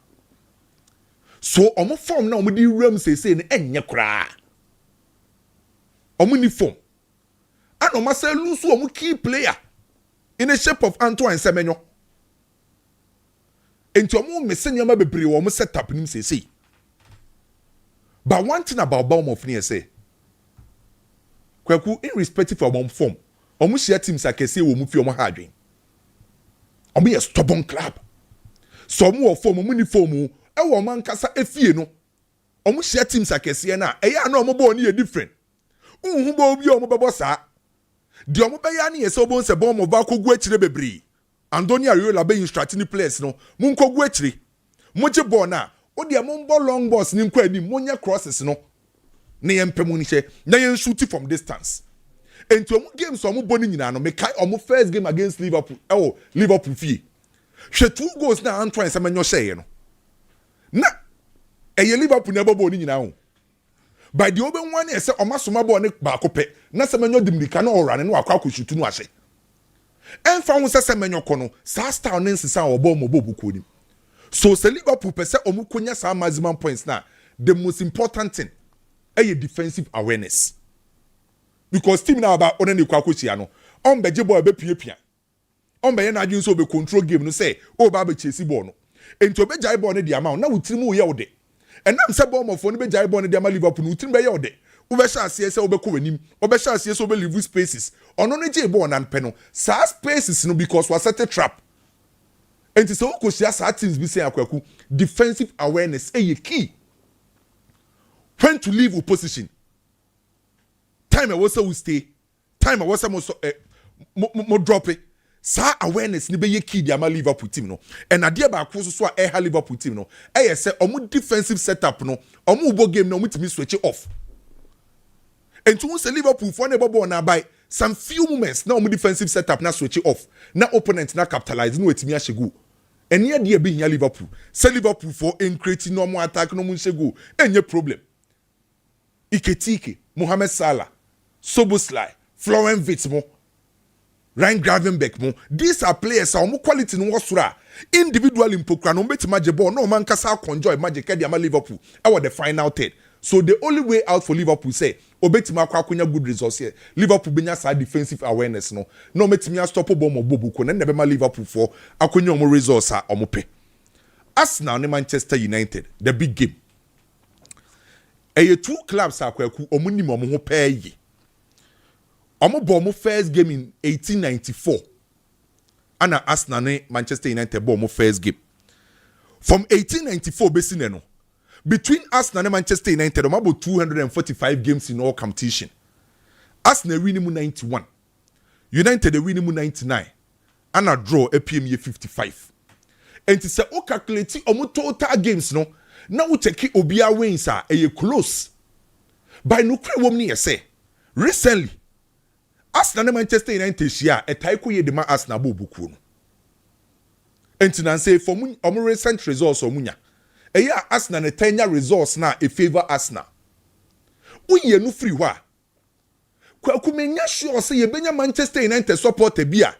so omo form na omo di ram say ne enye kra Omu ni form. And Oma say lose omu key player in the shape of Antoine Semenyo. Enti omu mesenya bebre omu set up nim say. But one thing about Bournemouth near say, Kwaku irrespective of omu form, omu share teams akese omu fi omu hardwin. Omu a stubborn club. So omu of form omu ni form e wo man kasa efie no. Omu share teams akese na eya na omu bo ni different. Unhu bo obi omu bebo saa. Di omu be ya ni yese obo nse Bournemouth ba kogu akire bebre. Andoni Ariola be instructing players no. Mun kogu akire. Moje ball na o dia mon ball long balls ni nkwa ni monya crosses no. Na yempemu ni hye. Na yen shoot from distance. Enti omu games omu boni nyina no me kai omu first game against Liverpool. Liverpool fie. Hwe 2 goals na Antoine Semenyo hye no. Na eye Liverpool na bobo ni nyina ho. By the open one say omasoma ball ne ba ko pe. Na Semenyo dimrika na orane no akwa akoshutu no ahye. Emfa ho se Semenyo kono sa star ne nsisa obo mo bobu ko ni. So se Liverpool pese omu konya sa maximum points na the most important thing is defensive awareness. Because team na about only kwa kochia no. On beje ball be pia. On be na adwin so be control game no say o ba be chase ball no. Enti obe jai ball ne di amount na wutiri mu ye wo de. Enam se ball mofo ne be jai ball ne di ama Liverpool no wutiri be ye wo de. Ube sha ase se obe ko wanim. Obe sha ase se obe leave spaces. Ono ne jai ball na npe no. Sa spaces no because was set a trap. Enti se o kochia sa teams bi say akwaku defensive awareness e key. When to leave opposition. Time I was so stay. Time I was mo drop it. Sa awareness ni be ye key di ama Liverpool team no. And adia ba ko so a Liverpool team no. E say omu defensive setup no. Omu bo game no omu timi switch it off. And to say Liverpool for never ball na by some few moments na omu defensive setup na switch it off. Na opponent na capitalize no etimi ahye and near the be here Liverpool. Say Liverpool for creating normal attack no mun go. Any problem. Iketike, Mohamed Salah, Soboslai, Florent Wirtz mo, Ryan Gravenberch mo. These are players are more quality no wasura. Individual in poker no bet magic ball no man kasa conjoy magic kedi ama Liverpool. Our the final third. So the only way out for Liverpool say obetima kwa kunya good results here. Liverpool benya sa defensive awareness no. No metimia stop ball mo bobu ko na nebe ma Liverpool for akunya omo results a omo pe. Arsenal ne Manchester United the big game. Eye 2 clubs akwaku omu nim omu ho pay. Omu bo omu first game in 1894. Ana Arsenal ne Manchester United bo omu first game. From 1894 besine no. Between Arsenal and Manchester United, about 245 games in all competition. Arsenal win 91. United win 99. And a draw a PM 55. And to say, o calculate omu total games no. Now we take Obia wins are a close. By no crewom near say. Recently, Arsenal and Manchester United share a taiko ye dema Arsenal buku. And to say for omu recent results or munya. Eya Arsenal ne 10 results na a favor Arsenal. Uye no free wa. Kwa kumenya sure say ye benya Manchester United supporter bia.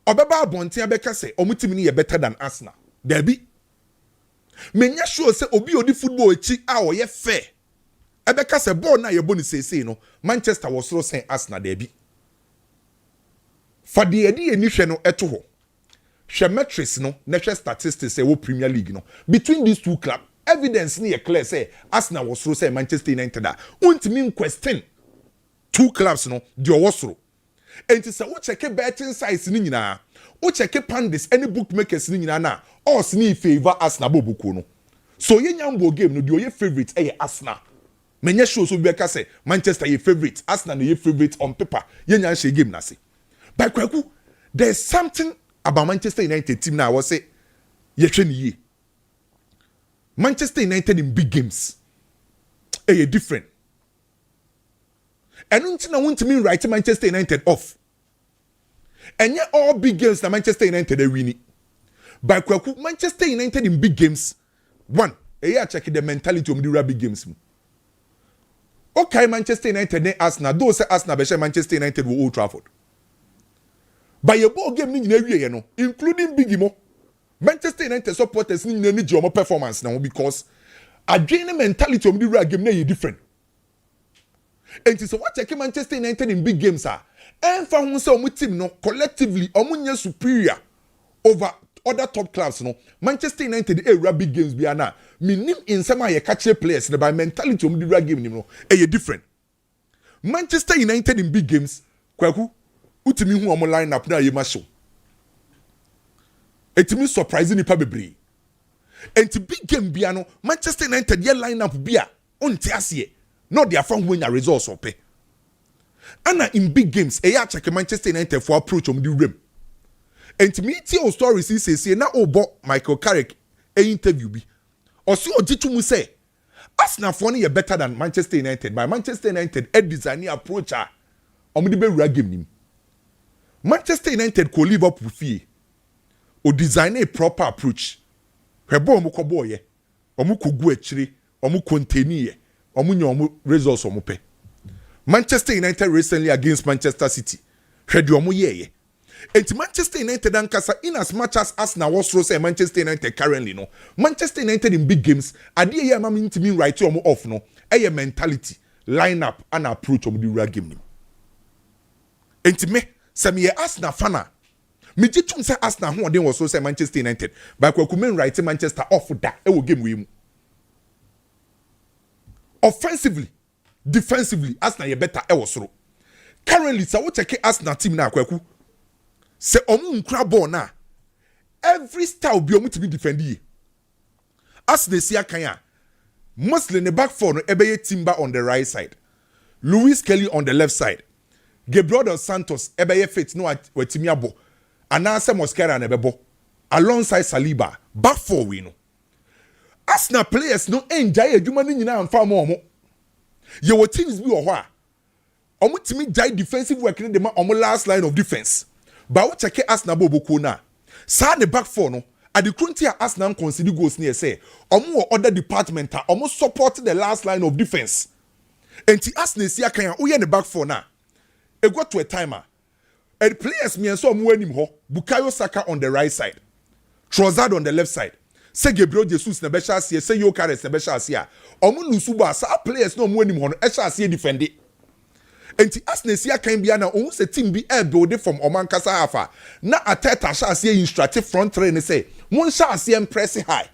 Obeba abonten abeka say omutimi ni ye better than Arsenal. There be. Menya sure say obi odi football echi a oye fair. Ebeka say ball na ye boni say no Manchester was so saying Arsenal there be. For the edi enihwe no eto ho. She metrics no, natural statistics say Premier League no. Between these two clubs, evidence ni clear say Arsenal was so say Manchester United da. Untimi question 2 clubs no, di owosoro. Enti say wo check betting sites ni nyina. Wo check pandits any bookmakers ni nyina na. Us ni favor Arsenal bobuko no. So ye nyambo game no di oye favorite Arsenal. Menye show so be say Manchester ye favorite, Arsenal ye favorite on paper. Ye nyan she game na say. By kwaku, there's something about Manchester United team now. I was say, ye Manchester United in big games, different. And until I want to mean right Manchester United off. And yet all big games that Manchester United are winning. By kwaku Manchester United in big games, one, check the mentality of the big games. Okay, Manchester United ne Arsenal. Those say Arsenal be Manchester United will Old Trafford. By a ball game ni nyina no, including Big Mo. Manchester United supporters ni nyina ni jomo performance now because adwene mentality of the game na different. And so what check Manchester United in big games are. And for whom so team no collectively omunya superior over other top clubs no. Manchester United big games be na. Minim in some ye catch players by mentality omu di game no. Different. Manchester United in big games kwaku utimi hu omu line up na ye ma show. Etimi surprising nipa bebre. And to big game be no Manchester United ye line up be a onti ase. Not their fan win a results or pay. And in big games, check Manchester United for approach on the rim. And to me, tell stories is say now Michael Carrick interview be. Or so Jitu say, Arsenal for you better than Manchester United. By Manchester United design approach the be game. Manchester United could live up with fee or design a proper approach. Hebo omu koboye, omu kugu echiri, omu konteni omu results omu pe. Manchester United recently against Manchester City. Hwedi omu yeye. And Manchester United ankasa in as much as Arsenal was say Manchester United currently no. Manchester United in big games ade ye ma intimi right omu off no. Eye mentality, line up and approach omu di game ni. Enti me se me Arsenal fana. Me jitum say Arsenal ho den was so say Manchester United. Ba kwa kumen right Manchester off da e wo game we mu. Offensively, defensively, Arsenal ye better e wasoro. Currently, so we check Arsenal team na kwaku. Se omu nkra ball na. Every style bi omu to be defendi. Arsenal si akanya. Mostly in the back four no ebeye Timber on the right side. Luis Kelly on the left side. Gabriel dos Santos ebeye fit no watimi abo. Anase Mosquera na bebo. Alongside Saliba, back four we no. Arsenal players no enjoy adwuma ni nyina amfa mo omo. Ye wo teams bi wo ho a. Omo timi jai defensive work ni de ma omo last line of defense. Ba wo check Arsenal bobo na. Sa ne back four no, at the current year Arsenal concede goals near say, omo other department omo support the last line of defense. Enti Arsenal si akan wo ye ne back four na. E got to a timer. And players me so omo anim ho. Bukayo Saka on the right side. Trossard on the left side. Say Gabriel Jesus na be chance say Yo Carres na be chance a omo nusuba sa players no mo anim ho no e chance defend it. Enti Arsenal si akan bia na ohun se team bi e build from Omankasa hafa na Ateta chance instructive front three ne say mon chance press high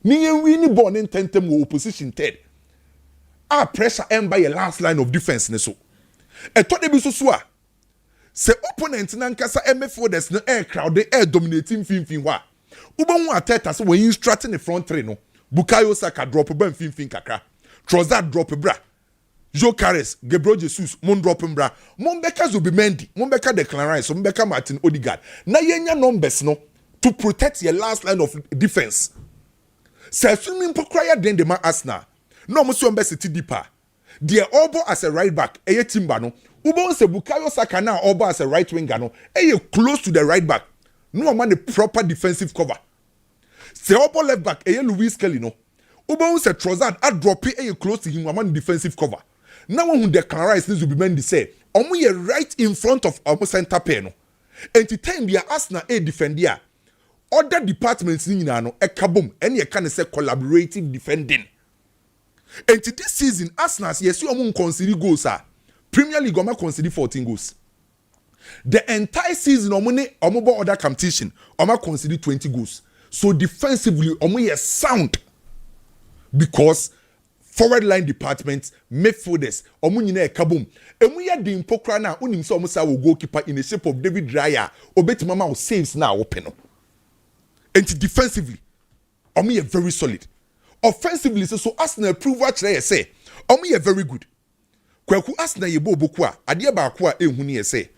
ni yen win ball in tentem wo opposition third a pressure by your last line of defense ne so e to de bi so a se opponent na nkasa midfielders no air crowd air dominating fin wa Ubonwu Ateta so when instructing the front three no. Bukayo Saka drop ban fin kakra. Trossard drop bra. Yo Carres, Gabriel Jesus, mon drop bra. Mon beka Zubimendi, mon beka Declan Rice, mon beka Martin Odegaard. Na yenya numbers no to protect your last line of defense. Se swimming pokraya den de ma Arsenal. No mo so mbese ti deeper. The Obo as a right back, eye Timber no. Ubonwu se Bukayo Saka na Obo as a right winger no. Eye close to the right back. No man the proper defensive cover. Se opo left back Luis Kelly no. Ubonwu se Trossard a drop close to him man defensive cover. Now when the Declan Rice needs to be meant say, omo ye right in front of omo center pair no. And to time be Arsenal defender. Other departments ni nyina no ekabom and ye can say collaborative defending. And to this season Arsenal yes you omo concede goals Premier League omo concede 14 goals. The entire season omo other competition omo concede 20 goals. So defensively omo ye sound because forward line department midfielders omo nyina e kabom emu ye di mpokra na unim so omo sa wo goalkeeper in the shape of David Raya obetima ma wo saves na open no. And defensively omo ye very solid. Offensively so Arsenal prove what they say omo ye very good. Kwaku Arsenal ye boku a ade ba ko a ehunu ye say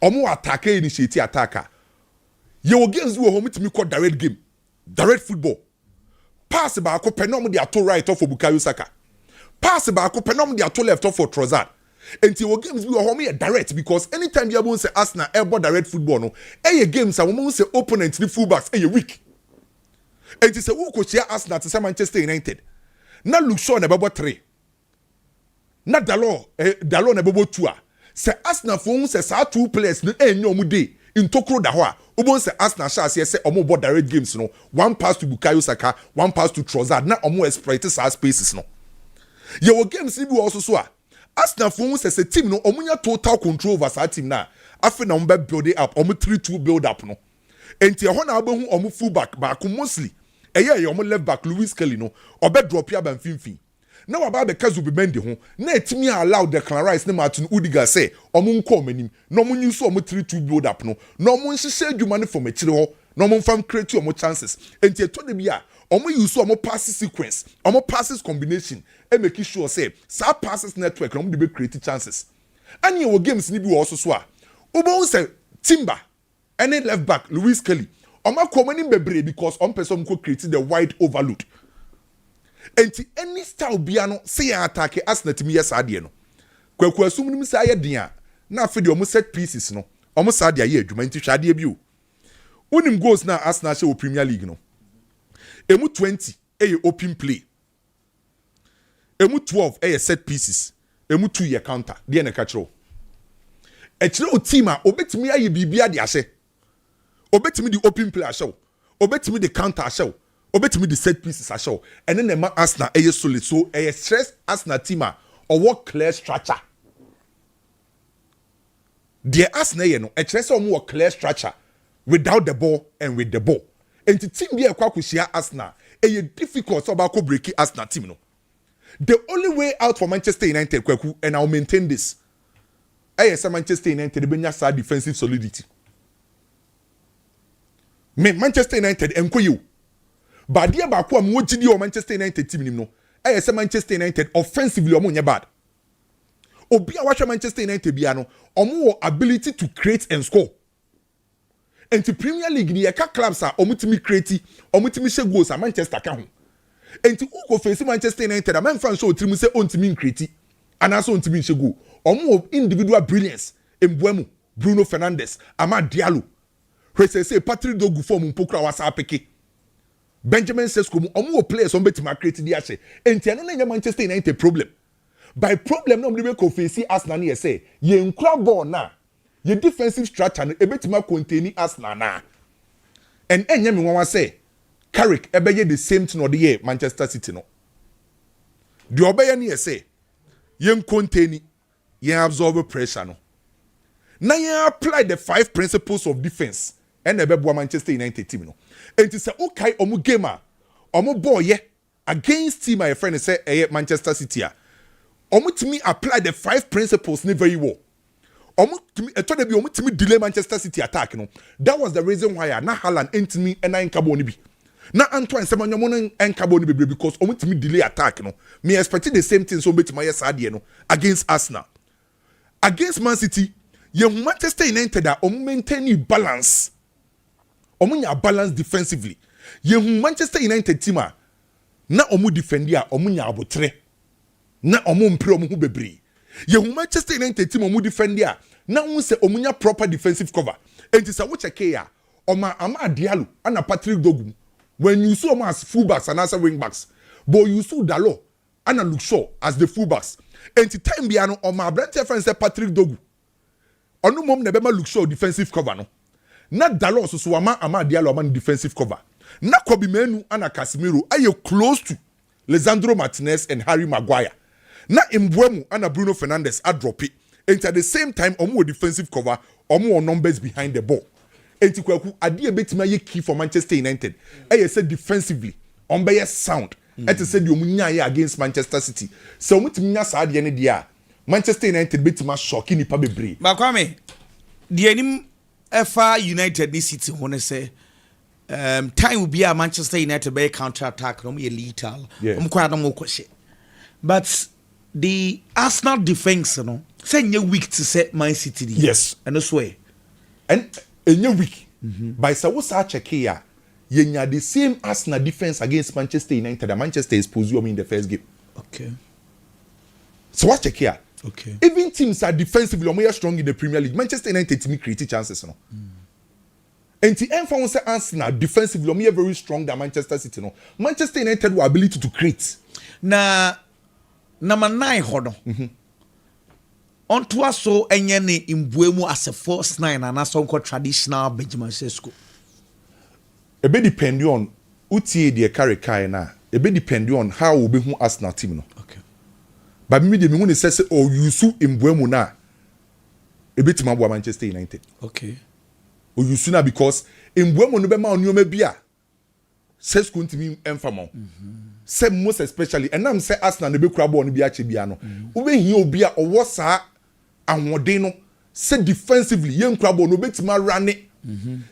omo attack initiate attacker. Ye wo games wo home timi call direct game. Direct football. Pass ba ko penom de ato right off for Bukayo Saka. Pass ba ko penom de ato left off for Trossard. Enti wo games we home ye direct because anytime you won say Arsenal airborne direct football no, games a wo say opponent the fullbacks weak. Enti say wo ko chia Arsenal to Manchester United. Na look sure na bebo 3. Na Dalot na bebo 2 a. Say Arsenal for say sa two players no enyo mu dey in tokro da ho a. Ubon say Arsenal shall say omo board direct games no. One pass to Bukayo Saka, one pass to Trossard. Na omo exploit sa spaces no. Your games ni bi also so a. Arsenal for say team no omunya total control over that team na afi na umbe build it up 3-2 build up no enti ho na abehu omu full back mostly eye omu left back Louis Kelly no obe drop ya ban finfin na wa ba be kazu be bend ho na etimi allow Declan Rice na Martin Udiga say omu nko manim na omu nyu so omu 3-2 build up no na omu nhihye adwuma ne from akire ho na omu fam create omu chances enti eto de bia omu use omu passes sequence omu passes combination e make sure say sa passes network na omu de be create chances ani wo games ni bi wo so so a obo say Timber any left back Louis Kelly omu akomani bebre because on person ko create the wide overload enti any style bia no say attack Arsenal timi yes ade no kwaku asum nim say ayedin a na afede omu set pieces no omu sa ade aye adwuma enti hwade bi o unim goals na Arsenal she o Premier League no emu 20 eye open play emu 12 eye set pieces emu 2 ye counter de na ka kiro e kire o team a obetimi aye bibia de ahye obetimi di open play ahye obetimi di counter ahye obetimi di set pieces ahye ene na ma Arsenal eye solid so eye stress Arsenal team a or work clear structure the Arsenal ye no e kire se o mo clear structure without the ball and with the ball and the team be akwakushia Arsenal eye difficult so ba ko break Arsenal team no the only way out for Manchester United kwaku and I'll maintain this say Manchester United be nya sa defensive solidity me Manchester United enko you but dia ba ko am wogidi o Manchester United team nim no say Manchester United offensively omo nya bad obi a watch Manchester United bia no omo ability to create and score and the Premier League ni yeka clubs a omutimi create omutimi she goals a Manchester ka ho and the go face Manchester United a man fan show trim say ontimi create and also ontimi she goal omo individual brilliance embuamu Bruno Fernandes Amad Diallo say Patrick Dogu form mpokra wasa apeke Benjamin Sesko mu omo players on betima create di ache and no na Manchester United problem by problem no mbe ko face Arsenal na say ye nkura ball na your defensive structure no ebetima contain Arsenal na and enye me wan say Carrick ebeye the same thing or the year Manchester City no the obeye na say yen contain yen absorb pressure no na yen apply the 5 principles of defense and ebebo Manchester United team no and say okay omu game a omu ball ye against team my friend say Manchester City a omu timi apply the 5 principles ne very well omu delay Manchester City attack no that was the reason why na Haaland entimi and nkabo ni bi na Antoine Semenyo no nkabo ni bi because omu delay attack no me expect the same thing so betima yes ade no against Arsenal against Man City ye Manchester United a omu maintain balance omu nya balance defensively ye Manchester United team a na omu defend a omu nya abotre na omu mpre omu hu bebre ye Manchester United team omu defend a na won say omunya proper defensive cover enti say wo check ya oma Amad Diallo and Patrick Dogu when you saw as fullbacks and as wing backs but you saw Dalot and Luke Shaw as the fullbacks enti time bia no oma Brentford friend say Patrick Dogu onu mom na be ma Luke Shaw defensive cover no na Dalot so ama Amad Diallo man defensive cover na Kobe Menu and Casemiro are close to Lisandro Martinez and Harry Maguire na Mbeumo and Bruno Fernandes are drop it and at the same time omo defensive cover omo numbers behind the ball enti kwaku ade betima ye key for Manchester United say defensively be sound say the omunya ye against Manchester City so omutimi nya sa ade ne dia Manchester United betima shock ni pa bebre Makwame the enim FA United ni City ho say time will be a Manchester United by counter attack no ye lethal kwara no kwose but the Arsenal defense no say you weak to set Man City yes and that's way and you weak by say what check here you the same Arsenal defense against Manchester United that Manchester exposed you in the first game okay so what check here okay even teams are defensively more strong in the Premier League Manchester United team create chances no and the end say Arsenal defensively more very strong than Manchester City no Manchester United have ability to create number 9 hodo onto aso enye ne Mbeumo as a false 9 and as on traditional Benjamin Sesko e be depend on utie de carry kai na e be depend on how we be hu Arsenal team no okay But me de me hu ne say o yusu embuamu na ebetima bo Manchester United. Okay. O yusu na because embuamu no be ma onioma bia says continue enfamo. Say most especially and am say Arsenal no be kura ball no bi ache bia no. Wo be hia obi a owo saa ahode no say defensively yen kura ball no betima rane.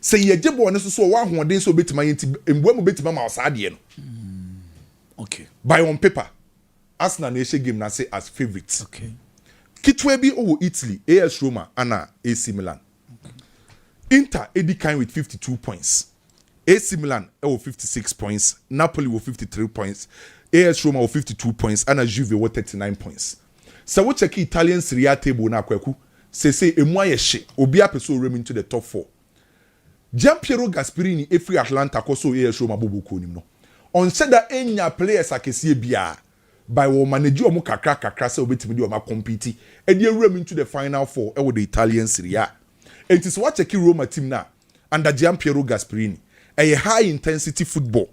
Say ye je ball no so owo ahode so betima yenti embuamu betima ma osa de no. Okay. By on paper Arsenal na game na say as favorites. Okay. Kitwe bi over Italy, AS Roma and AC Milan. Okay. Inter edi kind with 52 points. AC Milan with 56 points. Napoli with 53 points. AS Roma with 52 points and Juve with 39 points. So we check Italian Serie A table na kwaku. Say emu ayehye obi apeso rem into the top 4. Gianpiero Gasperini efri Atlanta koso AS Roma bobo nim no. On said that enya players akese bia by wo manage omo kakra say obetimi de omo compete e dey rem into the final 4 e with the Italian Serie A. It is what check Roma team na under Gianpiero Gasperini. A high intensity football,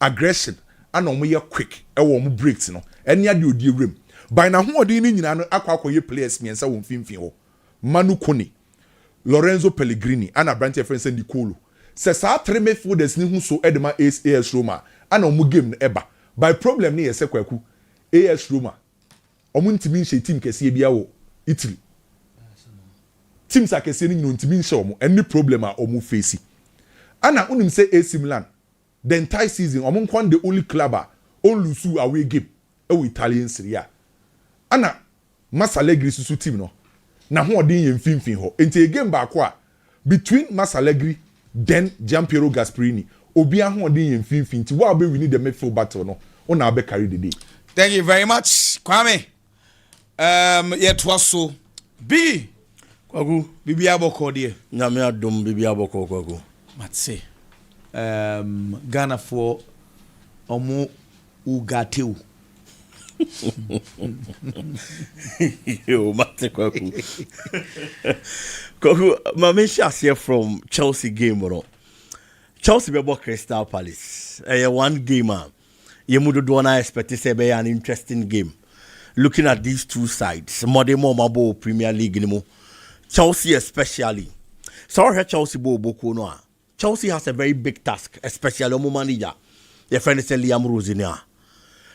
aggression, and omo ye quick e wo omo breaks no. Enya de odi rem. By na ho odi ni nyina no akwa ye players miensa wo mfimfin ho. Manu Kone, Lorenzo Pellegrini, and a branch friend Sandy Kolo. Se sa three midfielders ni hu so edema AS Roma and omo game no eba. By problem ni yese kwaku AS Roma. Omo ntimi nhye team kese bia wo Italy. Teams akese ni ntimi nhye omo any problem a omo face. Ana unim say AC Milan the entire season omo nkwan the only club on lose away game e wo Italian Serie A. Ana Masalegri susu team no. Na ho odin ye mfimfin ho. Enti game ba kwa between Masalegri then Gianpiero Gasperini obi ho odin ye mfimfin ti wa be win the midfield battle no una be carry the day. Thank you very much, Kwame. Yet was so. B. Kwagu. Bibi aboko de. Nyame adom bibi aboko kwagu. Matse. Ghana for omo ugateu. Yo, mate kwaku. Kwaku, my main shot here from Chelsea game, bro. Chelsea be Crystal Palace. One game, you would do not expect to say be an interesting game. Looking at these two sides, Modemo Mabo Premier League anymore. Chelsea especially. So here Chelsea bo boku no. Chelsea has a very big task, especially omo manager. Your friend is Liam Rosinia.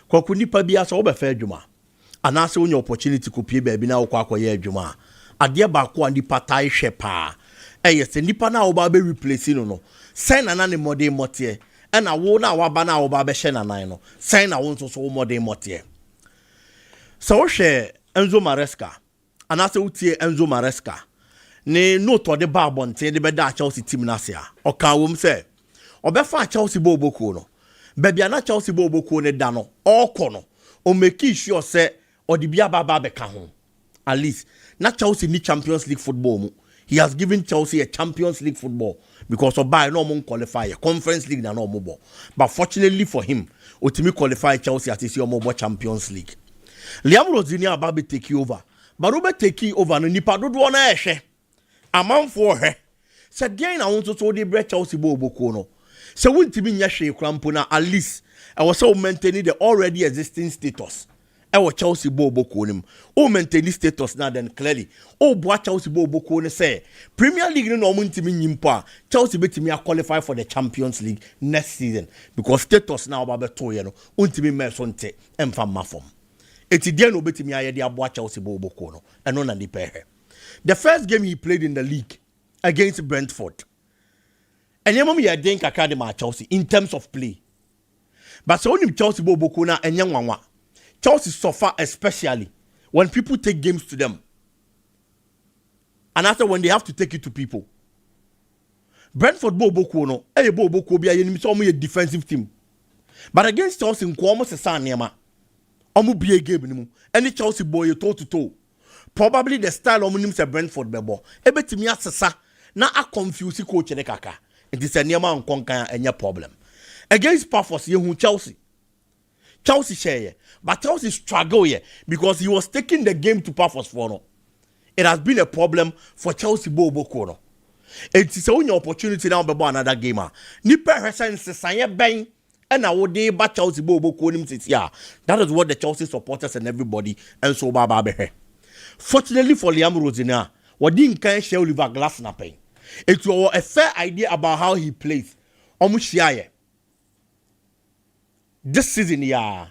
Kwaku nipa bia so be fa adwuma. Anase onye opportunity ko pie ba bi na wo akoye adwuma. Ade ba ko nipa tai hwe pa. Se nipa na wo ba be replace no. Sen na ne modern motie. E na wo na wa ba na wo ba be hye na nan no. Sen na wo nso so modern motie. So hwe Enzo Maresca. Anase utie Enzo Maresca. Ne no to de ba bonten de be da Chelsea team na se a. O ka wo mse. Obefa Chelsea bo boko no. Baby ana Chelsea bo boko ne da no. Oko no. O make sure say o di bia baba be ka ho. At least na Chelsea ni Champions League football mu. He has given Chelsea a Champions League football because of by no mon qualify Conference League na no mo bo. But fortunately for him, otimi qualify Chelsea at isi omo bo Champions League. Liam Rosinia about take over. But Robert take over no nipa dodo na ehwe. Amanfo he. Se den na won so de bre Chelsea bo boko no. Se wontimi nya hwe krampo na at least I was so maintaining the already existing status. I was Chelsea bo boko nim. O maintain status now then clearly. O bo Chelsea bo boko ne say Premier League no wontimi nyimpo Chelsea betimi qualify for the Champions League next season because status now ba beto ye no wontimi mesonte emfa mafom. Eti den no betimi aye de abo Chelsea bo boko no. Eno na di pehe. The first game he played in the league against Brentford. And yemom ye den kakra de ma Chelsea in terms of play. But so when Chelsea bo boko na enye nwanwa. Chelsea suffer especially when people take games to them. And after when they have to take it to people. Brentford bo boko no, bo boko bi aye so a defensive team. But against Chelsea nko almost se san niema. Omo bie game ni mu. Any Chelsea boy toe to toe. Probably the style omo nim se Brentford bebo. Ebetimi asesa na a confuse coach ne kaka. It is a niema nkonkan enye problem. Against Pafos ye hu Chelsea share, but Chelsea struggle here because he was taking the game to Pafos for no. It has been a problem for Chelsea bo boko no. It is only opportunity now bebo another game. Nipa hwesa nsesanye ben And now what they bat Chelsea Bobo Konim says, yeah, that is what the Chelsea supporters and everybody and so Baba here. Fortunately for Liam Rosina, what didn't can share Oliver Glass napping. It was a fair idea about how he plays. Omushiaye. This season, yeah.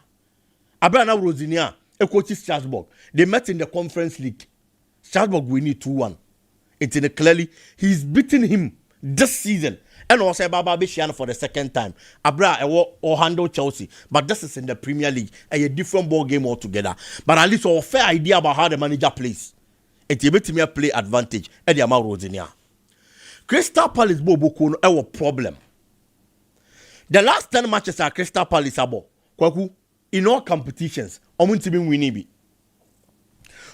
Abraham Rosinia, a coach Strasbourg. They met in the Conference League. Strasbourg winning 2-1. It's in the clearly he's beating him this season. And also Baba Bishian for the second time. Abra or handle Chelsea. But this is in the Premier League. A different ball game altogether. But at least a fair idea about how the manager plays. It's a bit to me play advantage. Eddie Amar Rosinia. Crystal Palace Bobo Kono a problem. The last 10 matches are Crystal Palace abo. Kwaku in all competitions, omunti bin winning bi.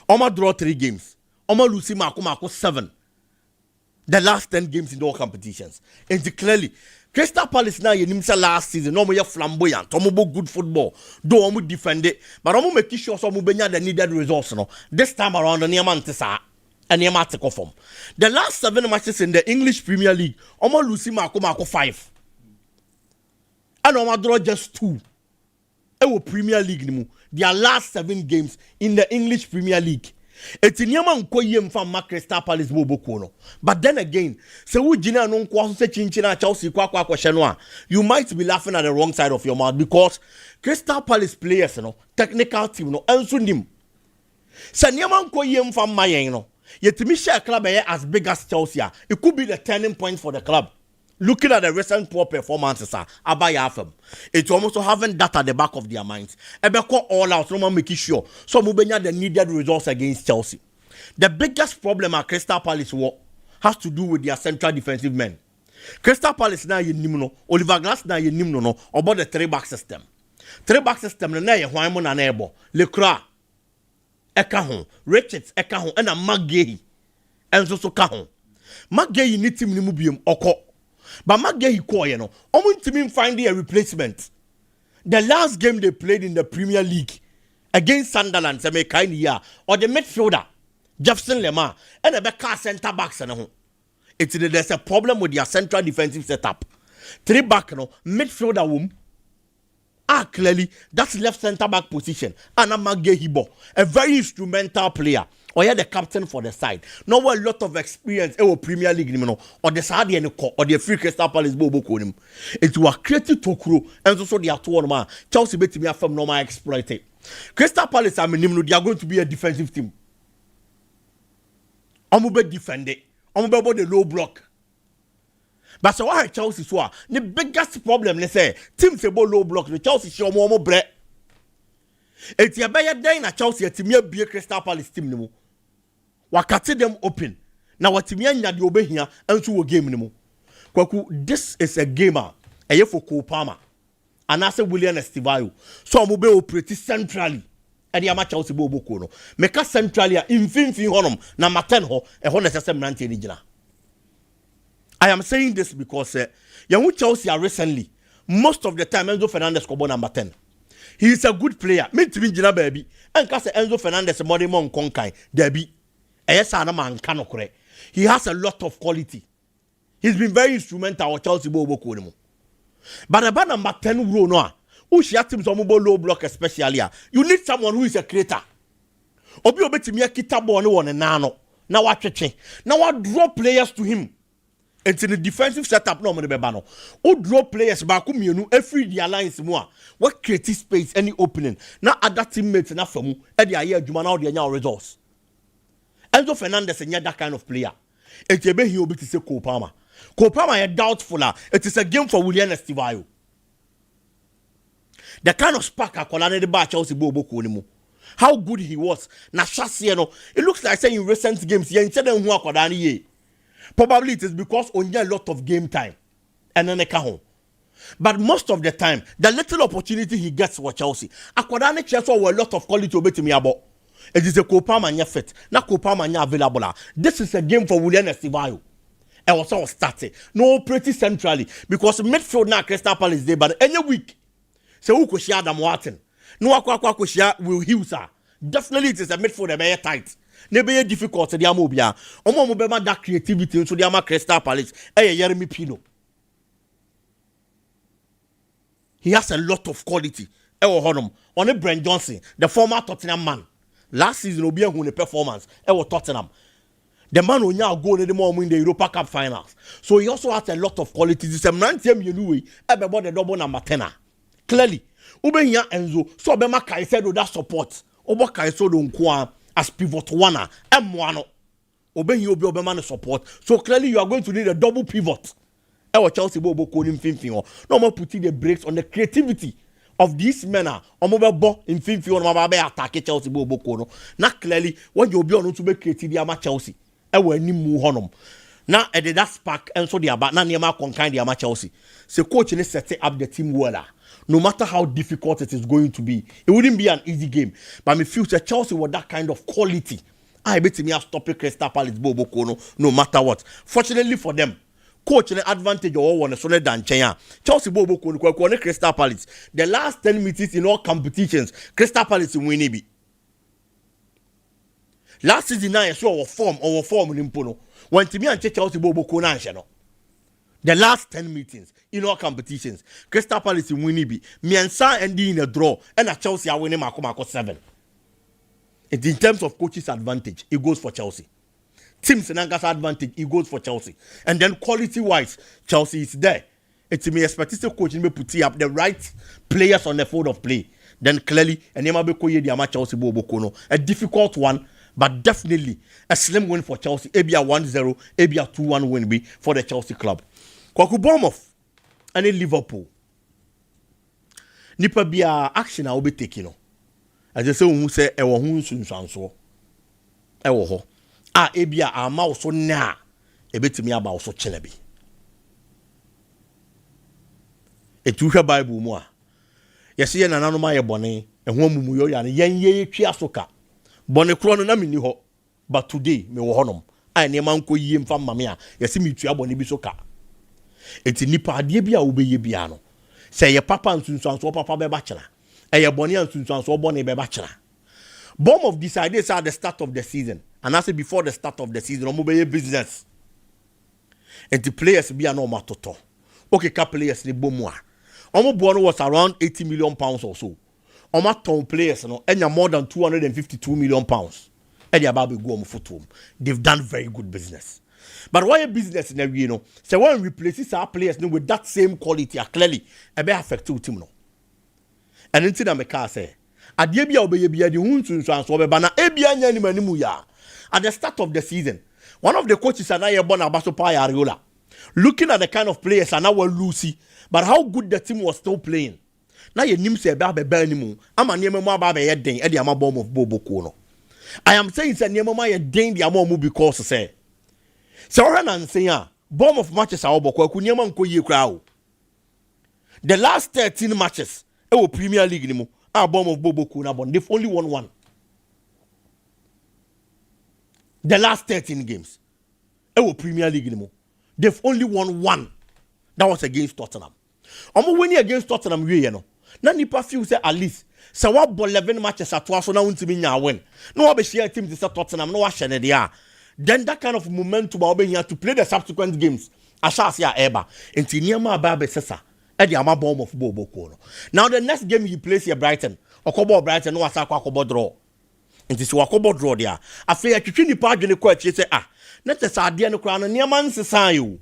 Oma draw 3 games. Oma lose mako 7. The last 10 games in all competitions. And clearly, Crystal Palace now yenimsa last season. No more flamboyant. Omo good football. Do omo defend it. But omo make sure so omo benya the needed results. No. This time around, the Niamantesa. And Niamate form. The last 7 matches in the English Premier League, omo lose mako 5. And omo draw just 2. Ewo Premier League nimu. Their last 7 games in the English Premier League. Eti niyama nko yem from Crystal Palace Bobo Kono. But then again, se wu jina no nko se chinchina Chelsea kwa shenwa. You might be laughing at the wrong side of your mouth because Crystal Palace players no technical team no enso nim. Se niyama nko yem from mayen no. Yetimi share club as big as Chelsea. It could be the turning point for the club. Looking at the recent poor performances, Abayafem, it's almost having that at the back of their minds. Ebeko all out, no man making sure. So Mubenya the needed results against Chelsea. The biggest problem at Crystal Palace has to do with their central defensive men. Crystal Palace now you nimno, Oliver Glass now you nimno no about the 3-back system. 3-back system na ye hwan na ebo. Lecroix, Ekahon, Richards, Ekahon, and a Magay. And so Kahon. Magay need team nimubium oko. But Magay Hikoye no, omun finding a replacement. The last game they played in the Premier League against Sunderland, or the midfielder Jefferson Lemar and the back centre backs and there's a problem with their central defensive setup. 3-back no midfielder clearly that's left centre back position. And Magay Hibo, a very instrumental player. Or the captain for the side. No a lot of experience in Premier League or the Saudi or the Free Crystal Palace Bobo Konim. It was created to crew and so they are 2 man. Chelsea bet me from normal exploited. Crystal Palace they are going to be a defensive team. Omube defend it. Omube about the low block. But so why Chelsea so the biggest problem they say teams about low block the Chelsea show more bread. It's a better day na Chelsea team be Crystal Palace team no. Wakati them open. Now what team nya de obehia anso wo game no. Kwaku this is a gamer. Eye for Kopama. And as William Estivayo. So mo be operate centrally. E de ama Chelsea bo boko no. Meka centrally in finfin honom na maten ho e ho necessary nante ni gina. I am saying this because Yamu Chelsea recently most of the time Enzo Fernandez ko number 10. He is a good player. Me to be Gina baby. And case Enzo Fernandez more mon konkai. Debi. He has a lot of quality. He's been very instrumental with Chelsea Bobo Kono. But about number 10 row no. Who she teams on low block especially. You need someone who is a creator. Obi obeti me kita ball no one nano. Now what cheche. Now what draw players to him. It's in the defensive setup no mo beba no. Who draw players back mienu every the alliance mo. What creative space any opening. Now other teammates na famu e dey aye adwuma na o dey nya results. Enzo Fernandez is that kind of player. It will be he will be to say Kopama. Kopama is doubtful. It is a game for William Estivayo. The kind of spark I call the bar Chelsea Bobo Konimu. How good he was. Na Shasiano. It looks like saying in recent games, he instead of Huakodani. Probably it is because only a lot of game time. And then they come home. But most of the time, the little opportunity he gets for Chelsea, Akwadane Chelsea were a lot of quality to bet me about. It is a Kopama nya fit. Na Kopama nya available. This is a game for William Estivayo. And also started. No pretty centrally. Because midfield na Crystal Palace day, but any week. So who could share Adam Watson? No akwa could share Will Hughes. Definitely it is a midfield very tight. Never difficult to the Amobia. Omo mobema that creativity into the Ama Crystal Palace. Jeremy Pino. He has a lot of quality. Ewo honum. On Brent Johnson, the former Tottenham man. Last season, Obi who the performance. Ewo Tottenham. The man who now go the more in the Europa Cup finals. So he also has a lot of quality. This is a man team you know. About the double number 10. Clearly, Ube here Enzo. So Bema Kaisedo that support. Oba Kaisedo Nkwa as pivot one. M1. Obe here Obi Obama support. So clearly you are going to need a double pivot. Ewa Chelsea Bobo Konim Finfin. No more putting the brakes on the creativity of these men. Omobe bo in Finfin on Mababe attack Chelsea Bobo Kono. Now clearly when you be on to be creative ama Chelsea. Ewa ni mu honum. Now at that spark and so the about na niema conkind the ama Chelsea. So coach is setting up the team well. No matter how difficult it is going to be, it wouldn't be an easy game. But me feel that Chelsea with that kind of quality, I bet me have stopped Crystal Palace Bobo Kono no matter what. Fortunately for them, coach an advantage of one so than Chenya. Chelsea Bobo Kono Crystal Palace. The last 10 meetings in all competitions, Crystal Palace win it. Last season I saw our form in Impono. When to me and Chelsea Bobo Kono. The last 10 meetings in all competitions, Crystal Palace in Winnibi, Miansa ending in a draw, and a Chelsea are winning Marco 7. And in terms of coach's advantage, it goes for Chelsea. Team Senanga's advantage, it goes for Chelsea. And then quality-wise, Chelsea is there. It's me expect the coach may put up the right players on the field of play. Then clearly, and Chelsea Bobo, a difficult one, but definitely a slim win for Chelsea. Maybe a 1-0, maybe a 2-1 win be for the Chelsea club. Kwaku Bournemouth and Liverpool. Nipa bia action a obi take no. As I say who say e wo hu nsunsanso. E wo ho. Ebia ama wo so na e betimi aba wo so kyele bi. Etuhwe Bible mu a. Yesi ye nananom aye bone, e ho amumuyo ya ne yenye twa asoka. Bone kro no na mini ho. But today me wo honom. Nneema nko yie mfa mame a yesi metua bone bi soka. Eti nipa ade bia wo beye bia no. Say ye papa nsunsanso papa be ba kyela. Eye bone nsunsanso bone be ba kyela. Bournemouth decided at the start of the season. And I say before the start of the season, omo be business. And the players be no matoto. Okay, cap players ni bomwa. Omo bono was around 80 million pounds or so. Omo ton players no enya more than 252 million pounds. Edi ababe go omo fotom. They've done very good business. But why a business in every no? So when replaces our players no with that same quality, clearly a be affected team no. And until I make say, adie bia obeye bia di hunsun so anso obeba na ebia nya ni manimu ya. At the start of the season, one of the coaches and I born Abaso Ariola, looking at the kind of players and our Lucy, but how good the team was still playing. Now you nim say ba be nimu. Ama niema mo ba be ye den e di ama bomb of Bobo Kono. I am saying say niema ma ye den di ama mu because say. So ran and say bomb of matches are oboko ku niema nko ye kra o. The last 13 matches e wo Premier League ni mu. Bomb of Bobo Kono bon. They've only won one. The last 13 games. Ewo Premier League anymore. They've only won one. That was against Tottenham. Omo winning against Tottenham we no. Na nipa feel say at least say what 11 matches at twice so na untimi nya win. No wa be share team to say Tottenham no wa share there. Then that kind of momentum obe here to play the subsequent games. Asha sia eba. Enti niama aba be sesa. E di ama bomb of Bobo Kono. Now the next game he plays here Brighton. Okobo Brighton no asa kwa akobo draw. Nti si wakobo draw dia afei atwitwi nipa adwene kwa akyi say na tesa ade no kra no niema nsesa yo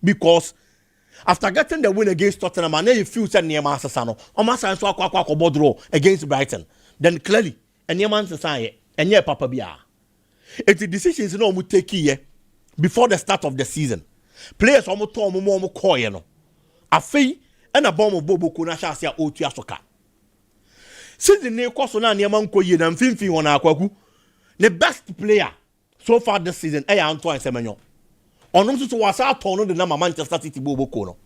because after getting the win against Tottenham and you feel say niema nsesa no o ma san so akobo draw against Brighton then clearly niema nsesa ye enye papa bia it decisions no mu take ye before the start of the season players o mu to o mu koye no afei na bomb of Bobo Kono sha ase a otu asoka season ne koso na niema nko ye na mfimfin wona akwaku the best player so far this season Antoine Semenyo onum so wasa aton no de na Manchester City Bobo Kono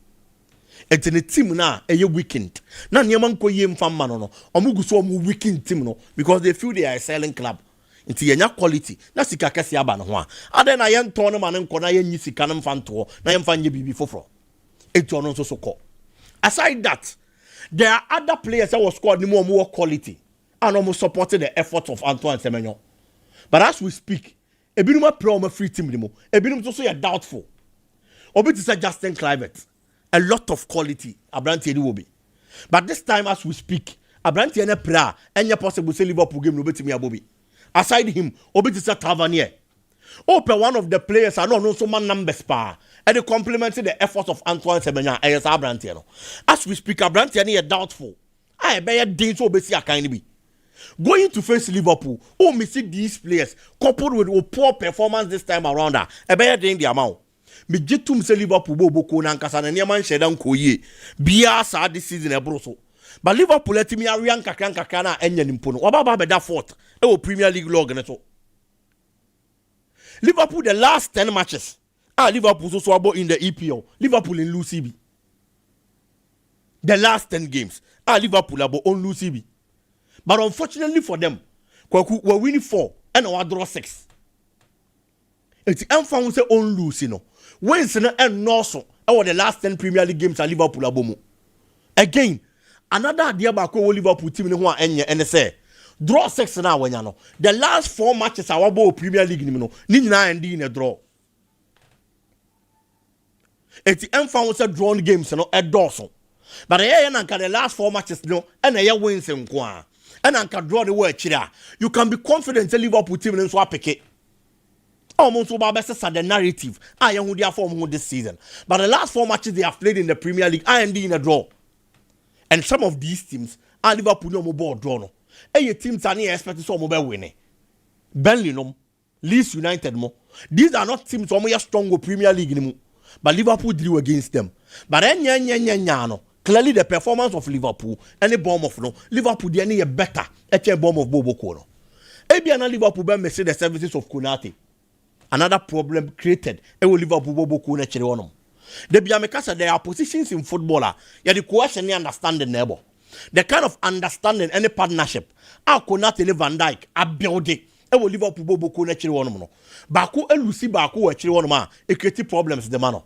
enti ne team na weekend na niema nko ye mfamma no omugu so omu weekend team no because they feel they are a selling club enti yenya quality na sika kese aba no ho a ade na ye nton no ma ne nko na ye nyi sika no mfanto na ye mfa nye bibi foforo enti ono so ko aside that there are other players that was scored more quality and almost supported the efforts of Antoine Semenyo. But as we speak, Ebinuma pro my free team anymore. Ebinum also a doubtful. Obi to say Justin Clivet, a lot of quality. Abranti will be. But this time as we speak, Abranti ene pra enya possible say Liverpool game no betimi abobi. Aside him, obiti sa Tavernier. Open one of the players I know so man numbers pa. And they complemented the efforts of Antoine Semenyo and yes Abranti no. As we speak, Abranti ene doubtful. I bear days so besi akani bi. Going to face Liverpool, me see these players coupled with a poor performance this time around. I bear danger the amount. Me jitum se Liverpool bobo ko na nkasa na niaman shedan ko ye. Bia sa this season e broso. But Liverpool let me arian kakran na enya nimpo no. Oba be da fourth e wo Premier League log ne so. Liverpool the last 10 matches. Liverpool so abo in the EPL. Liverpool in lose CB. The last 10 games. Liverpool abo on lose CB. But unfortunately for them, we're winning 4 and we draw 6. It's unfound say on lose, you know. Wins and also over the last 10 Premier League games at Liverpool abomo. Again, another idea about Liverpool team in one and say draw 6 now when you know. The last 4 matches our Premier League no nina and in a draw. It's unfound say drawn games you know at Dawson. But the last 4 matches no and a wins in kwa. And I can draw the word chira. You can be confident that Liverpool team in swap pick. Almost over best the narrative. I am who they are forming this season. But the last 4 matches they have played in the Premier League, I am in a draw. And some of these teams are Liverpool no more draw no. And your teams are not expecting some more winning. Burnley no, Leeds United mo. These are not teams who are strong with Premier League anymore. But Liverpool drew against them. But no. Clearly, the performance of Liverpool and the Bournemouth no Liverpool they need better. Bournemouth Bobo Kono. Ebiana Liverpool be mess the services of Konate. Another problem created. Liverpool Bobo Kono chire The Biamekasa there are positions in footballer. The question they understand the neighbor. The kind of understanding and the partnership. Konate and Van Dijk are building. Liverpool Bobo Kono chire no. Baku elusi Baku chire ma. It create problems the man.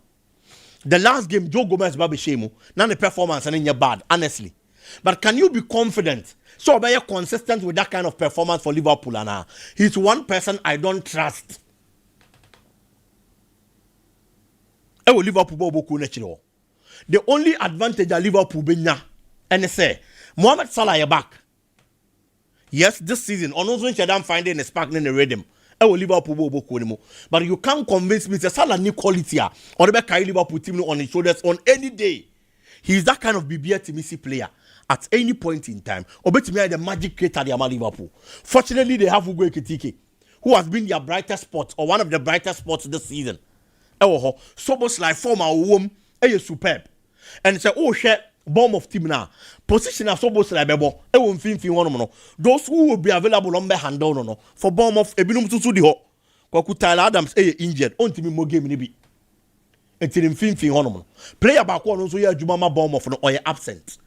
The last game, Joe Gomez Babi Shemu, now the performance and in your bad, honestly. But can you be confident? So be consistent with that kind of performance for Liverpool and he's one person I don't trust. The only advantage of Liverpool benya and say Mohamed Salah back. Yes, this season, on those I'm finding a spark in the rhythm. But you can't convince me that Salah need quality or the carry Liverpool team on his shoulders on any day. He's that kind of BBA Timisi player at any point in time. Or bet me the magic creator they are Liverpool. Fortunately, they have Ugo Ekitike, who has been their brightest spot or one of the brightest spots this season. So much like former home, superb. And say, oh shit. Bomb of team now. Position as almost like Bebo. Those who will be available on the hand down no. For bomb of Ebinum to the ho. Kwaku Tyler Adams injured. On to me more game nibi. Until him fin honomo. Player back one also ya Jumama bomb of no or absent.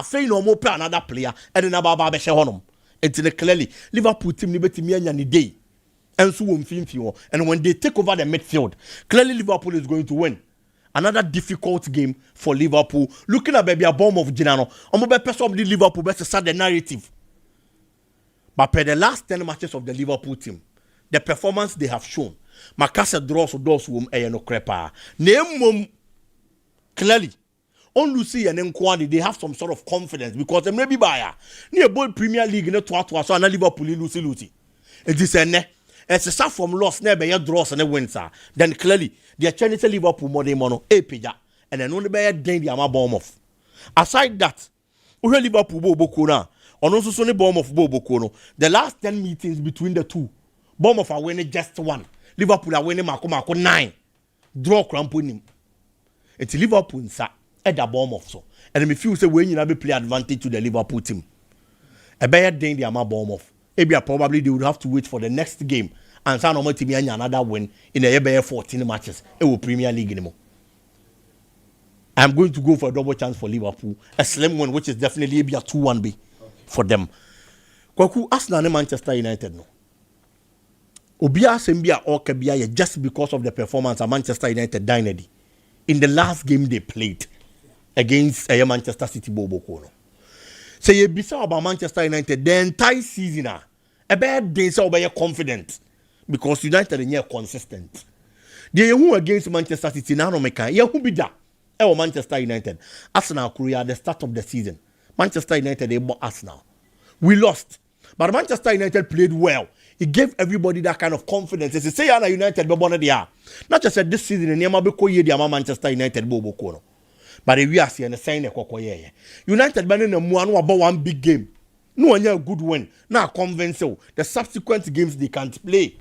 Fail no more play another player and then about Babesha honum. Until clearly Liverpool team liberty me and the day. And so and when they take over the midfield, clearly Liverpool is going to win. Another difficult game for Liverpool. Looking at baby a bomb of Ginano. I'm going to of the Liverpool best to start the narrative. But per the last 10 matches of the Liverpool team, the performance they have shown, Makasa draws to those whom no crepa. Name clearly. On Lucy and Nkwani, they have some sort of confidence because they may be buyer. Near both Premier League in the so and Liverpool Lucy. It is a it's a start from loss, never your draws and a wins. Then clearly, they are trying to Liverpool more than mono, pija, and then only by a danger, I'm a bomb off. Aside that, we Liverpool Bobokona, on also Sonny bomb of Bobokono. The last 10 meetings between the two, bomb of are winning just 1. Liverpool are winning Marco 9. Draw cramping him. It's Liverpool inside at the bomb of so. And if you say when you have a play advantage to the Liverpool team, a bad danger, I'm a bomb off. Probably they would have to wait for the next game and sign on to another win in the 14 matches. It will Premier League anymore. I'm going to go for a double chance for Liverpool, a slim one, which is definitely a 2-1B for them. Kwaku Arsenal and Manchester United no. Obia Sembia or Kabia just because of the performance of Manchester United dynasty in the last game they played against Manchester City Bobo Kono. Say you be about Manchester United the entire season a bad day so be confident because United are consistent. They who against Manchester City now no make ya who be that. Manchester United Arsenal Korea at the start of the season Manchester United, they bought Arsenal. We lost. But Manchester United played well. It gave everybody that kind of confidence. They say, United, not just said this season, Manchester United, but we are seeing the sign United, about one big game. No one a good win. Now convince you the subsequent games they can't play.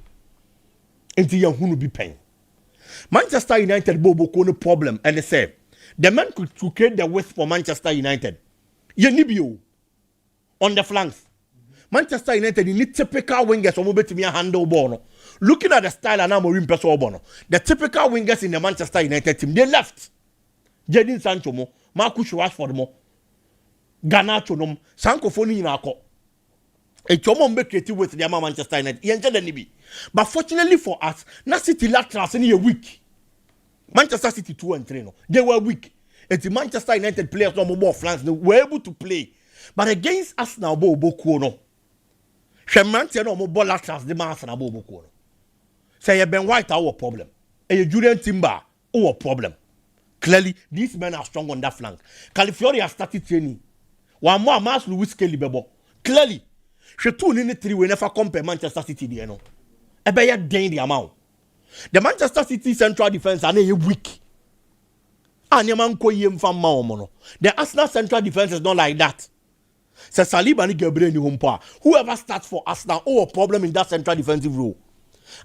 Until you who be paying. Manchester United bobo no problem and they say the man could create the width for Manchester United. You on the flanks. Manchester United need typical wingers or to be a handle ball. Looking at the style and now Bono. The typical wingers in the Manchester United team, they left. Jadon Sancho mo, Marcus Rashford mo, Garnacho nom, Sanko Foni inako. A chomon be creative with the Manchester United. But fortunately for us, na City laterals in a week. Manchester City 2 and 3 no. They were weak. And the Manchester United players no more flanks, they were able to play. But against Arsenal boku no. Shemantia no more ball laterals the Arsenal boku no. Say Ben White our problem. And Julian Timber our problem. Clearly, these men are strong on that flank. California has started training. One more Mas Louis Kelly bebo. Clearly, she 2 in 3 we never compare Manchester City there no. Ebe ya den the amount. The Manchester City central defense are weak. The Arsenal central defense is not like that. Say Saliba ni Gabriel ni humpa. Whoever starts for Arsenal, a problem in that central defensive role.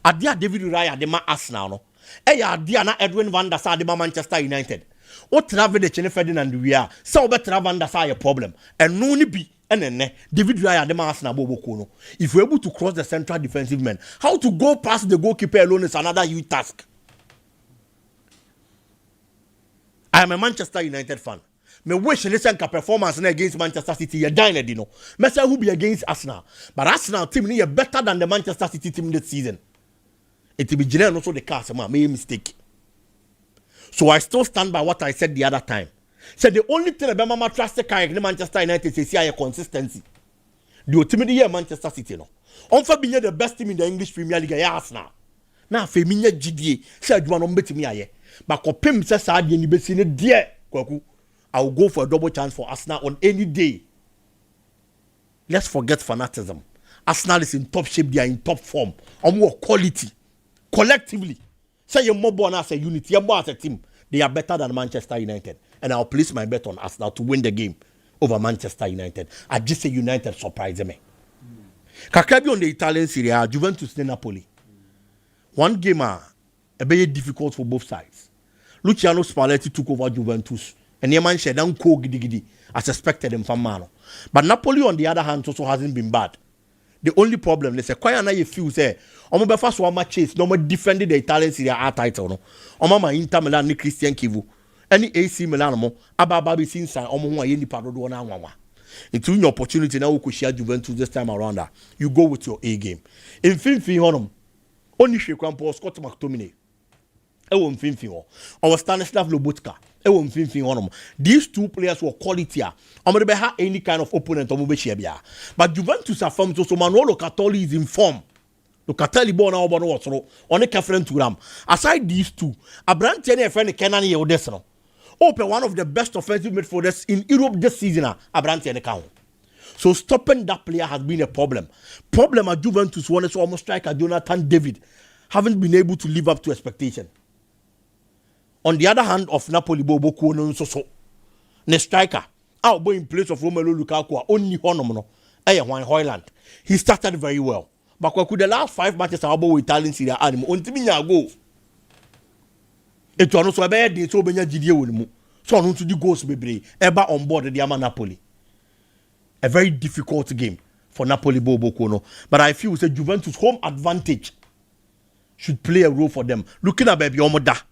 Adia David Raya de ma Arsenal no. Eya adia na Edwin van der Sar de ma Manchester United. O travel the Chene Ferdinand we are. So be travel van der Sar a problem. And no ni be and David Raya de ma Arsenal bobo no. If we're able to cross the central defensive men, how to go past the goalkeeper alone is another huge task. I am a Manchester United fan. Me wish listen ka performance against Manchester City you dying you know. Me say who be against Arsenal. But Arsenal team ni better than the Manchester City team this season. It will be general also the cast man made mistake. So I still stand by what I said the other time. Said the only thing about Mama trust the Manchester United is see consistency. The team the year Manchester City no. On for being the best team in the English Premier League Arsenal. Now for me GDA say adwuma no betimi aye. But kopem say saa de ni besi ne de kwaku. I will go for a double chance for Arsenal on any day. Let's forget fanaticism. Arsenal is in top shape, they are in top form. On more quality. Collectively. Say you're more born as a unit, you're more as a team. They are better than Manchester United. And I'll place my bet on Arsenal to win the game over Manchester United. I just say United surprise me. Kakabi on the Italian Serie A, Juventus and Napoli. One game a very difficult for both sides. Luciano Spalletti took over Juventus. And Yeman said, don't go giddy as expected him from Mano. But Napoli, on the other hand, also hasn't been bad. The only problem, they say, quite a few say, Omo first one match chase, no more defended the Italian Serie A title. No, Omo Inter Milan ni Christian Kivu, any AC Milan mo, Abababi since Omo wa yeni parodo na wawa. It's an opportunity now to share Juventus this time around. You go with your A game. In Finfi honum, only Shekrampo Scott McTominay. Ewo Finfi ho. Our Stanislav Lobotka. These two players were quality. I'm be have any kind of opponent. But Juventus are formed, so Manuel Locatelli is in form. Locatelli born now born what's wrong. On a different to them. Aside these two, Abraham Tierney friend Kenan Yodesno. Open one of the best offensive midfielders in Europe this season. Abraham Tierney count. So stopping that player has been a problem. Problem at Juventus one is almost striker Jonathan David haven't been able to live up to expectation. On the other hand of Napoli Bobo Kuno so ne striker I'll be in place of Romelu Lukaku only Honomono Juan Hoyland. He started very well. But the last 5 matches I'll with Italian Serie A on Timinya go. It was also a bad day so many GDO so on to the goals be ever on board the Ama Napoli. A very difficult game for Napoli Bobo Kuno. But I feel the Juventus home advantage should play a role for them. Looking at baby Omoda.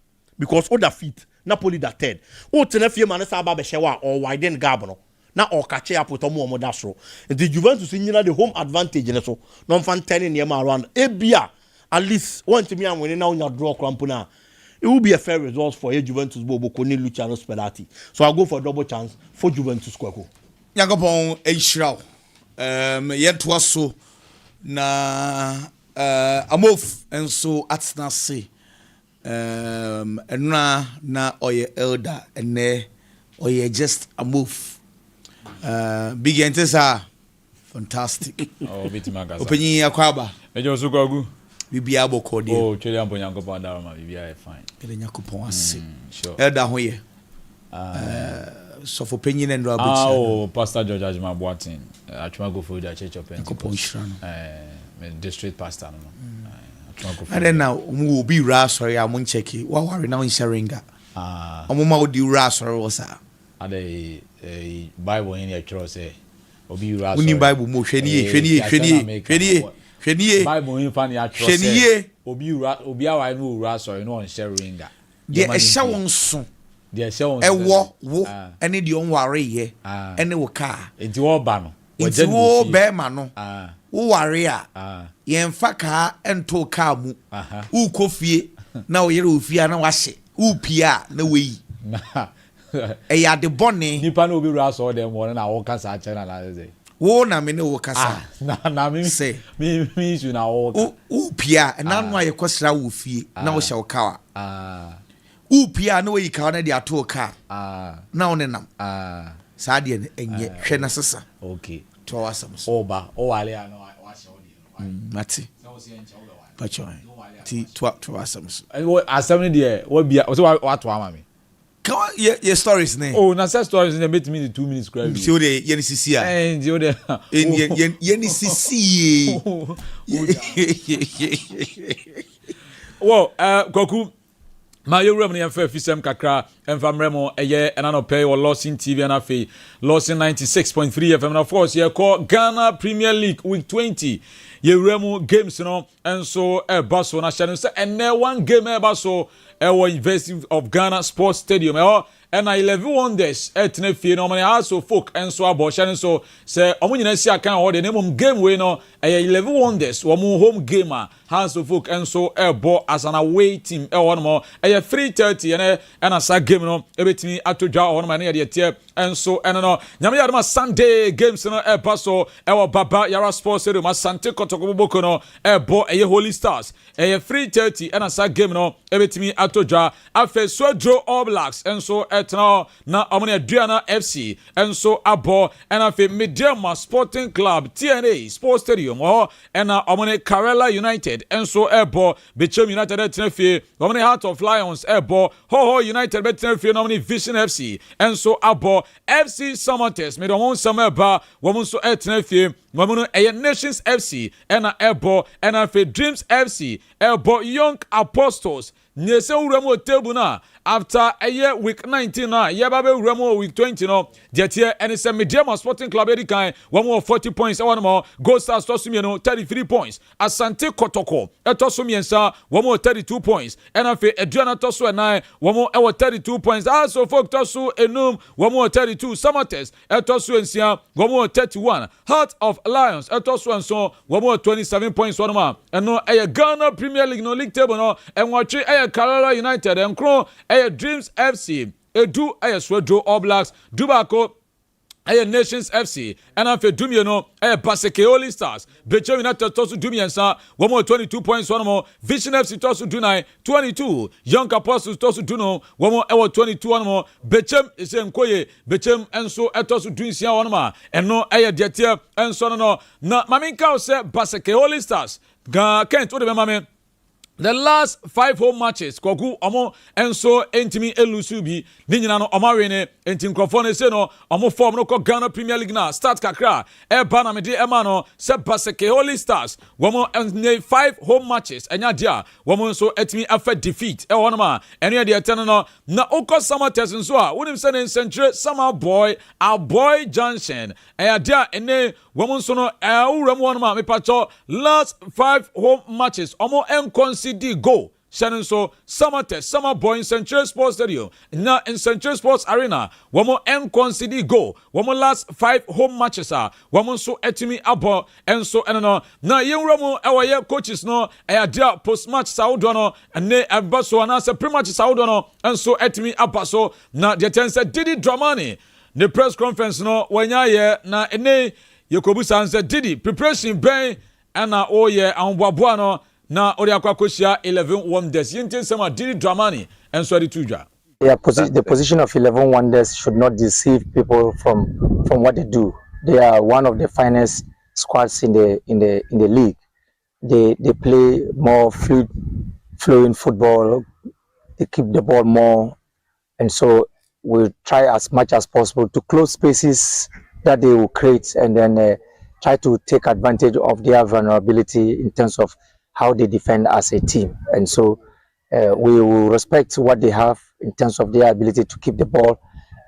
Because other feet, Napoli that third. O tenefie man sa ba be shewa or widen gap no. Na or catch up with omo modasro. The Juventus in the home advantage ne so. No fan 10 in yema around. Ebia at least one to me and when now your draw crampuna. It will be a fair result for a Juventus Bobo Koni Luciano Spalletti. So I'll go for a double chance for Juventus Kwako. Yagopon Eishrao. Yet was so na Amof and so Arsenal say. And na oye elder and ne oye just a move. Big Entesa. Fantastic. Oh, biti magasa. Openyi akwaba. Ejo sugogu. Bibia boko de. Oh, chele ampo nyankopon da ma bibia fine. Ele nyakopon ase. Sure. Elda hoye. So for penyin and rabbit. Oh, Pastor George Ajima Boatin. Atuma go for the Church of Pentecost. District pastor no. And then now we be ra sorry am check it. What worry now in Sharinga. Omuma odi ra sorry was a Bible in your church say obi ra sorry. Uni Bible mo hwenie. Bible in fan ya church say obi awa no ra sorry no on Sharinga. De e sha won so. De sha won. E wo ene de on ware ye. Ene wo ka. Enti wo ba no. Enti wo be ma no. Wo ware a. Yemfa ka ento ka mu. U kofie na wo yere ofia na wahye. U pia na weyi. E ya de bone. Nipa na obi ra so dem won na wo kasa a chena na say. Wo na me ne wo kasa. Na me say. Me issue na wo. U pia na no aye kwasra wo fie na wo hye wo kawa. U pia na wo yi kawa na de ato ka. Na wo ne nam. Sa de enye hwe na sesa. Okay. To wasam. Oba, o wale ana wa hye wo de. Mati. Pacho. Ti to wasam. Asem de wo bia o so wa to ama me. Come on, your stories name. Oh, na say stories in the 2 minutes crowd. So the YNCC ah. Eh, you the YNCC. Well, Koku ma yewura me yemfa fisem kakra emfa mremo eye enano pay or Lawson TV and afi Lawson 96.3 FM and of course ye call Ghana Premier League week 20 yewura mu games no enso e baso na channel say ene one game e baso Ewa University of Ghana Sports Stadium. And 11 wonders at Nefi, no money also folk and so abortion. So say, Omunina see I can't order the name of game winner. 11 wonders, one more home gamer, has of folk and so airborne as an away team. One more, 3:30 and a sad game. No, everything me at to draw on my near the tier and so and no. Yamiyama Sunday games no air paso, our Baba Yara Sports Stadium, my Sante Kotoko no airborne a Holy Stars. 3:30 and a sad game. No, everything me at to draw. After Swedro All Blacks and so. Now amone Adriana FC and so abo and afi Mediama Sporting Club TNA Sports Stadium and amone Karela United and so abo Bechem United TNF amone Heart of Lions abo Ho United TNF amone Vision FC and so abo FC Samates me don some ba womun so TNF womun Nations FC and abo and afi Dreams FC abo Young Apostles Nyese uramo table na after a year week 19 na yebabe uramo week 20 no jetie and it's a Mediama Sporting Club edikan one more 40 points one more Gold Stars tosumi no 33 points Asante Kotoko etosumi ensa one more 32 points and afi Adriana tosu enai one more 32 points also folk tosu enum one more 32 Samates etosu ensia one more 31 Heart of Lions etosu enso one more 27 points one more and no Ghana Premier League no league table no and watch Karela United and Crow Dreams FC Edu Swedro All Blacks Dubako Nations FC and after Dumie no Baseke Holy Stars Bechem United tosu Dumiensa one more 22 points one more Vision FC tosu Dunai 22 Young Apostles tosu Duno one more 22 one more Bechem Isenkoye Bechem enso tosu Dunsia one more and no Detia and so no na maminka se Baseke Holy Stars ga Kent o de mame. The last 5 home matches, Koku Omo enso entimi elusubi ni nyina no omawene enti nkrofo se no omo form no ko Ghana Premier League na start kakra e bana me de ema no se Baseke Holy Stars womo en 5 home matches enya dia womo nso etimi afa defeat e wono ma eno de etene no na okọ Samates nso a wonim se ne centre Sama Boy a Boy Junction e dia ene womo nso no awuram wono ma me pacho last 5 home matches omo en goal. Shannon so Samates, Sama Boy in Central Sports Stadium. Now in Central Sports Arena, one more concede goal. One more last 5 home matches are. One more so etimi abo and so and no. Now young Romo our coaches no dia post match Saudono and ne abaso anasa pre match Saudono and so etimi abaso na the ten said Didi Dramani. The press conference no wanya na ene Yekobusa said Didi preparation ben and na anboaboa no na ori akwa kosia 11 wonders yintin sema Didi Dramani enso adi tudwa The position of 11 Wonders should not deceive people from what they do. They are one of the finest squads in the league. They play more fluid flowing football. They keep the ball more, and so we try as much as possible to close spaces that they will create, and then try to take advantage of their vulnerability in terms of how they defend as a team. And so we will respect what they have in terms of their ability to keep the ball,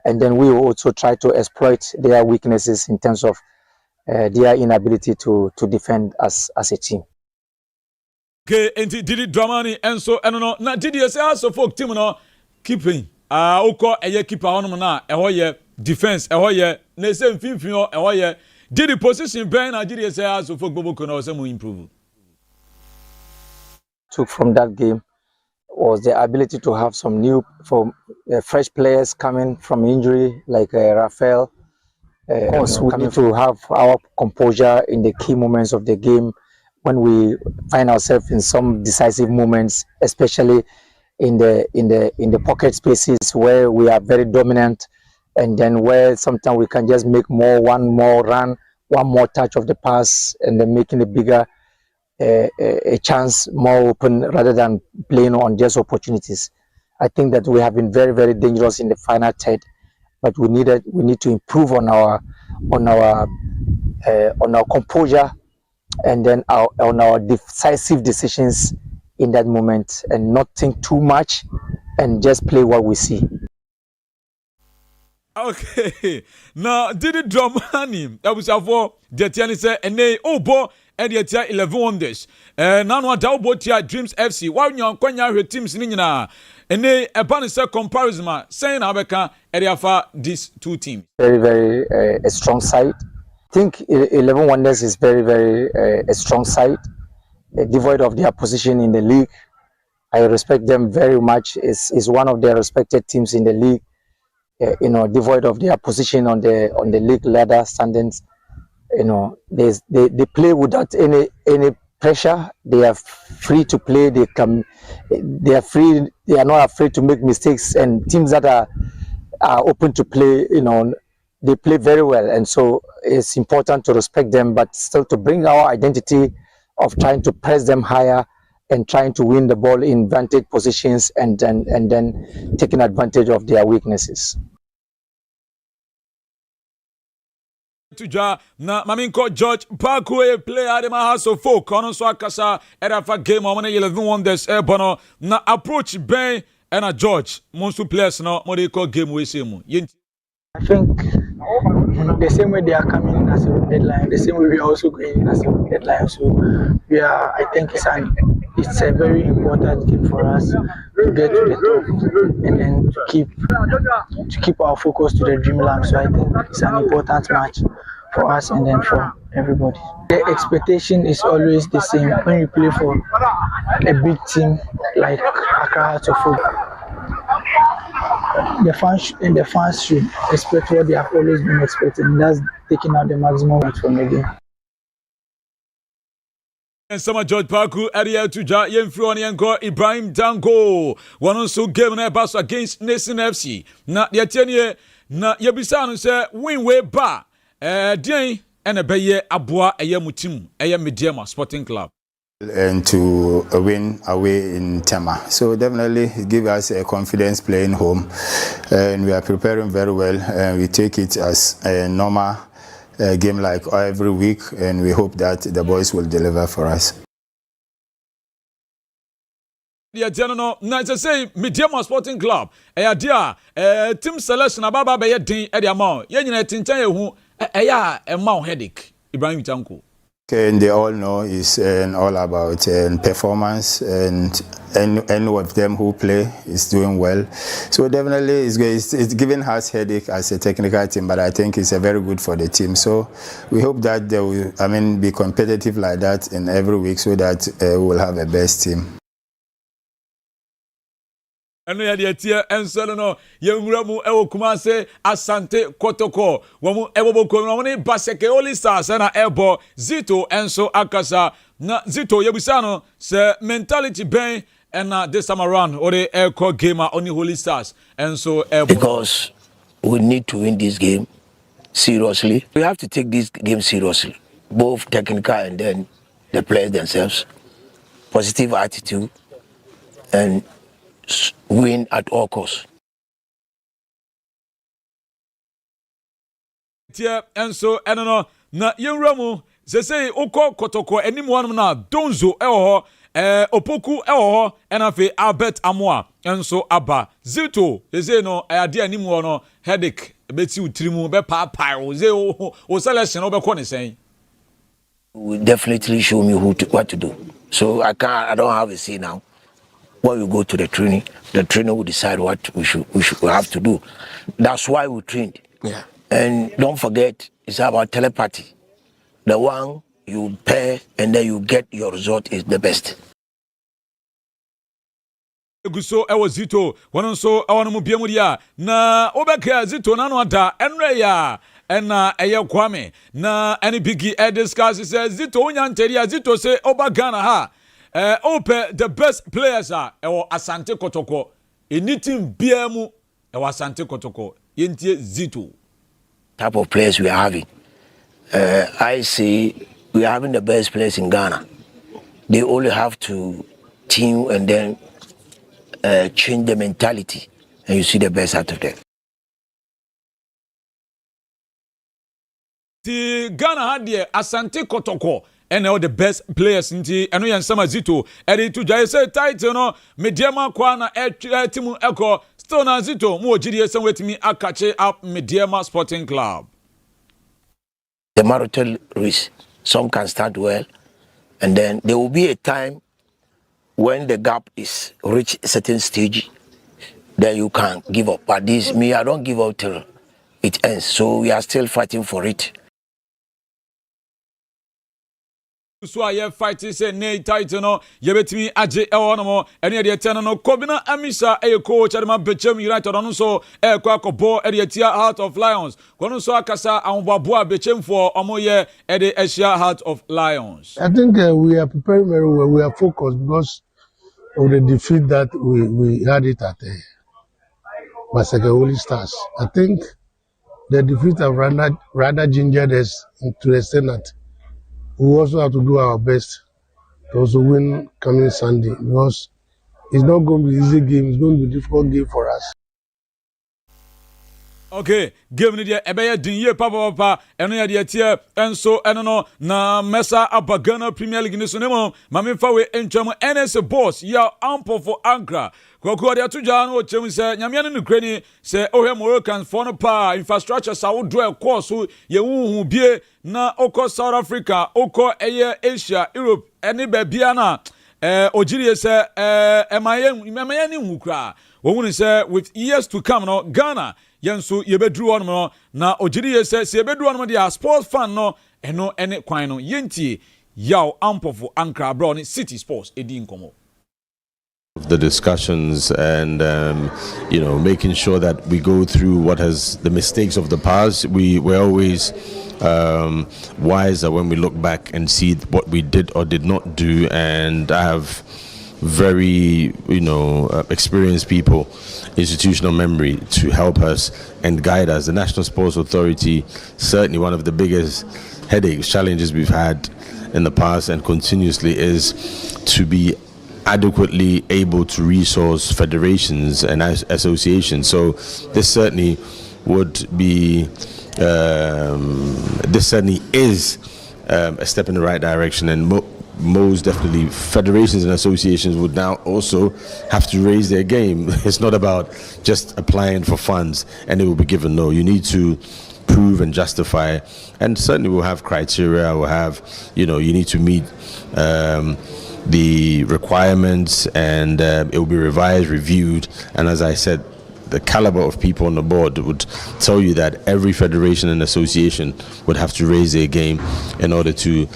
and then we will also try to exploit their weaknesses in terms of their inability to defend as a team. Okay, and Didi Dramani and so no na Didi say also folk team no keeping uko eye keeper hono na ehoye defense ehoye na say mfimfin ehoye Didi position ben na Didi say also folk boboko na say mo improve. Took from that game was the ability to have some fresh players coming from injury like Rafael. Of course, we need to have our composure in the key moments of the game when we find ourselves in some decisive moments, especially in the pocket spaces where we are very dominant, and then where sometimes we can just make one more run, one more touch of the pass, and then making a bigger a chance more open rather than playing on just opportunities. I think that we have been very, very dangerous in the final third, but we need to improve on our composure, and then on our decisive decisions in that moment, and not think too much and just play what we see. Okay, now did it Dramani that was for the Tiani say and bo and the 11 Wonders. Now double Dreams FC. Why you kwanya teams ni nyina and a banner comparison saying Abeka area these two teams. Very, very a strong side. I think 11 Wonders is very, very a strong side, devoid of their position in the league. I respect them very much. Is one of their respected teams in the league. Devoid of their position on the league ladder standings. They play without any pressure. They are free to play. They are free. They are not afraid to make mistakes. And teams that are open to play, they play very well. And so it's important to respect them, but still to bring our identity of trying to press them higher and trying to win the ball in vantage positions, and then taking advantage of their weaknesses. Na maminko George Parkway player de mahaso folk on so akasa erafa game on 11 Wonders bono na approach Ben and George monsu players no mo dey call game we say mu. I think the same way they are coming in as a deadline, the same way we are also going in as a deadline. So I think it's a very important game for us to get to the top and then to keep our focus to the dreamland. So I think it's an important match for us and then for everybody. The expectation is always the same when you play for a big team like Accra to football. The fans should expect what they have always been expecting, and that's taking out the maximum from the game. And some George Parku area to Yemfro and Yanko Ibrahim Dango. One also game na bass against Nation FC. Na the 10 year na Yabisano say win way ba Dien and a Baye Abua a Yamutim a Mediama Sporting Club. And to win away in Tema. So definitely it gives us a confidence playing home, and we are preparing very well, and we take it as a normal game like every week, and we hope that the boys will deliver for us. Yeah, no, na say Mediama Sporting Club. Dia team selection ababa be yedin e dia ma. Ye nyina tintan ehu a ma headache. Ibrahim Tanko. And they all know it's all about performance, and any of them who play is doing well. So definitely it's giving us headache as a technical team, but I think it's a very good for the team. So we hope that they will, be competitive like that in every week, so that we will have a best team. Eno ya de tie enselo no yenwura mu ewo Kumase Asante Kotoko wo mu ewoboko no ne Baseke Oli Stars na ebo Zito enso akasa na Zito yebisa no se mentality ben and this time around or the air core gamer only Holy Stars and so because we need to win this game seriously. We have to take this game seriously, both technical and then the players themselves. Positive attitude and win at all costs. And so I don't know na yenramu say oko kotoko anyone na donzo opoku and afi Albert Amoa and so aba zito say no ade animu no headache beti utrimu be papa o selection obekọ ne sen will definitely show me what to do. So I don't have a say now. When we go to the training will decide what we have to do. That's why we trained. Yeah. And don't forget, it's about telepathy. The one you pay and then you get your result is the best. Guso ewo Zito wono so ewo mu biamu dia na obeka Zito na no ada enre ya ena eye Kwame na any biggie discuss says Zito unya nteri Zito say oba Ghana ha ope the best players are ewo Asante Kotoko anything biamu ewo Asante Kotoko yentie Zito type of players we are having. I say we are having the best players in Ghana. They only have to team and then change the mentality, and you see the best out of them. The Ghana had the Asante Kotoko and all the best players in the and we and Sama Zito. And to Jay say title no Mediama Kwana Timu Echo still na Zito mo GDS with me akache up Mediama Sporting Club. The marathon race, some can start well, and then there will be a time when the gap is reach a certain stage, then you can give up. But this, me, I don't give up till it ends. So we are still fighting for it. So I fighting say nay title no yebetimi age ewonomo ene de tena no Kobina Amisa coach adema Bechem United on so kwa kobo e de Heart of Lions kono so akasa anboabo Bechem for omoye e de Asia Heart of Lions. I think we are preparing very well. We are focused because of the defeat that we had it at Masaka Holy Stars. I think the defeat have rather gingered us to the extent that we also have to do our best to also win coming Sunday because it's not going to be an easy game. It's going to be a difficult game for us. Okay, game ni dia ebeye dinye papa eno ya dia tie enso eno no na Mesa Abagana Premier League ni so nemo mamemfa we entwam NS boss ya ample for Ankara koko dia tuja no chem se nyame ne nukrani se ohwe Moroccan for no pa infrastructure sa wo do e course ye hu bie na oko South Africa oko eye Asia Europe eni bebia na ojiri se emaye ni hukra wo hu se with years to come no Ghana Yansu yebedru on no na ojiri se yebedru on dia sports fan no eno ene kwan no yenti yaw ampofo Ankara bro ni City Sports edi nkomo. The discussions and making sure that we go through the mistakes of the past. We're always wiser when we look back and see what we did or did not do, and I have very experienced people, institutional memory to help us and guide us. The National Sports Authority, certainly one of the biggest headaches, challenges we've had in the past and continuously is to be adequately able to resource federations and associations. So this certainly would be this certainly is a step in the right direction, and most definitely federations and associations would now also have to raise their game. It's not about just applying for funds and it will be given. No, you need to prove and justify, and certainly we'll have criteria. We'll have, you need to meet the requirements, and it will be revised, reviewed, and as I said, the caliber of people on the board would tell you that every federation and association would have to raise their game in order to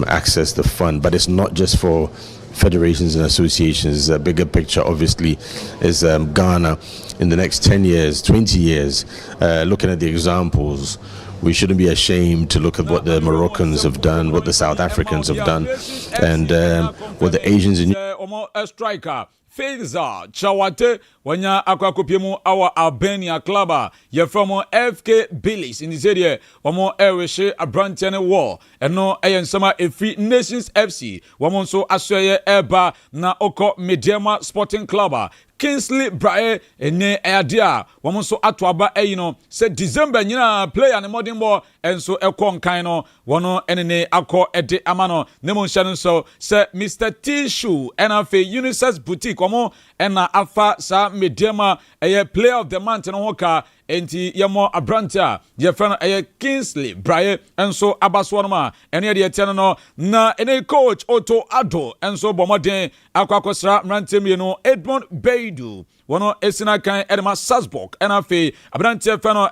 access the fund. But it's not just for federations and associations. A bigger picture, obviously, is Ghana in the next 10 years, 20 years, looking at the examples we shouldn't be ashamed to look at what the Moroccans have done, what the South Africans have done, and what the Asians in striker Faiza Chawate wanya akwakopiemu our Albania club ye from FK Billis in this area omo ereshe abrantiane war eno eyensama efi Nations FC womo so asoye eba na oko Mediama Sporting Club Kingsley Brae ene adia womo so atoaba eyino se December nyina player ne modern ball enso ekon kan no wono enene akọ ede amano nemo nhyano so se Mr Tissue enafe Unisex Boutique omo ena afa sa Mediama player of the month no hoka enti yemo abrantia ye friend Kingsley Brae enso abaswonoma ene de tiano no na ene coach Otto Addo enso bomoden akwakosra mrantem no Edmond Beidu wono esina kan Edma Salzburg enafe abrantia fano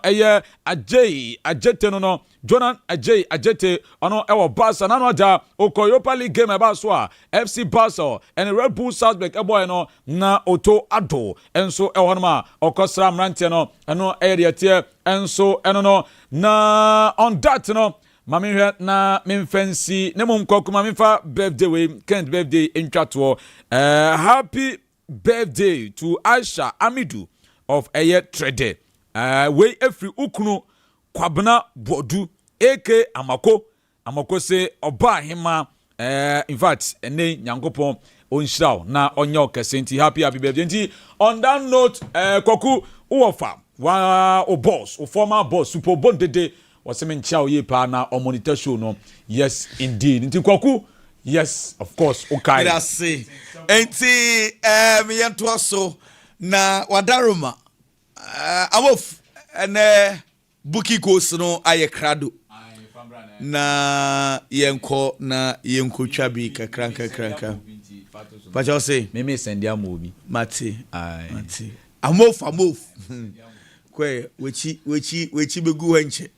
Ajete no Jonan Ajete ono ewo Barca nano da oko Europa League game eba so a FC Barca and Red Bull Salzburg eboy no na Otto Addo enso ewo no ma okosra mrante no eno area tie enso eno no na on that no mami na memfancy ne mum kokuma memfa birthday we Kent birthday intwato happy birthday to Aisha Amidu of Trede we every ukunu Kwabena Bodu AK Amako se oba hima in fact ene nyankopon onhyiraw na onyo kesenti happy birthday nti on that note Kwaku uofa wa o boss o former boss super bon dede waseme nchia ye pa na o monitor show no yes indeed nti Kwaku yes of course okay that's it enti yento aso na wadaruma awof ene Buki course no aye krado na yenko chabi kakranka pacha say me send ya mobi mati amof kwe wechi begu hanche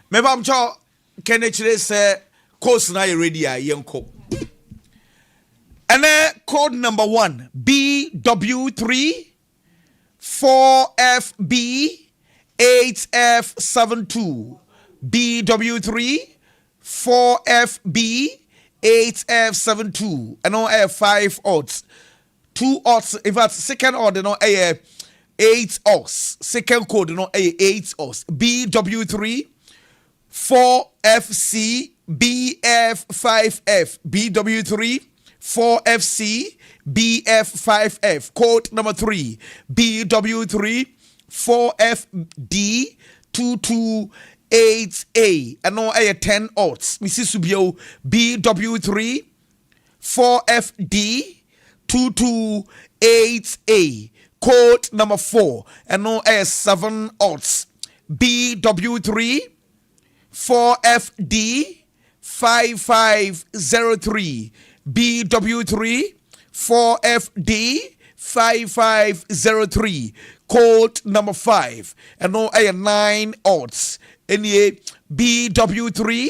me bam cho kene chire se course na ready a yenko ene code number 1 BW3 4FB 8F72 BW3 4FB 8F72 and no 5 odds 2 odds in fact second order no 8 odds second code no 8 odds BW3 4FC BF5F BW3 4FC BF5F code number 3 BW3 4FD 228A and no 10 odds Mrs. Subio BW3 4FD 228A code number 4 and no 7 odds BW3 4FD 5503 BW3 4FD 5503 code number 5 and no 9 odds any BW3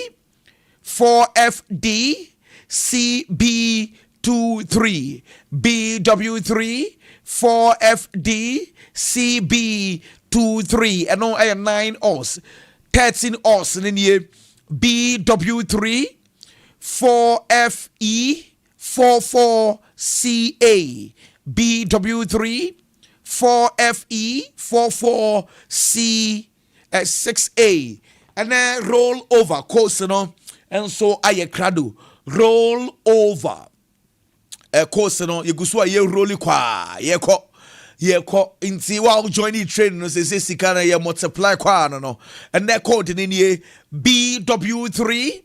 4FD CB23 BW3 4FD CB23 and no 9 odds 13 odds in here BW3 4FE 44CA BW3 4FE 44C 6A and then roll over course no and so aye crado roll over course no you go so aye roll kwa ye ko inti wa join the train no say sika na ye multiply kwa no and that code in here BW3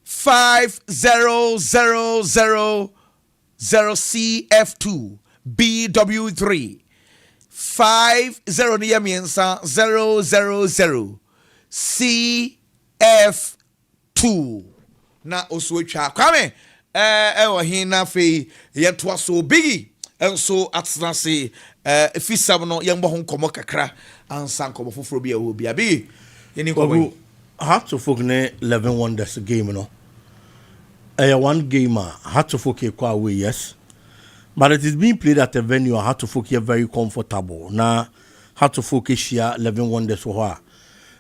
5000 BW3 50 near miensa 000 CF2 na oswetwa kwame hina fe yeto so bigi enso atnase fisam no yembo ho nkomo kakra ansa nkomo foforo bia wo bia bi yeni ko had to focus 11 wonders game no one game had to focus away yes. But it is being played at a venue. I had to focus very comfortable. Now, had to focus here 11 wonders for her.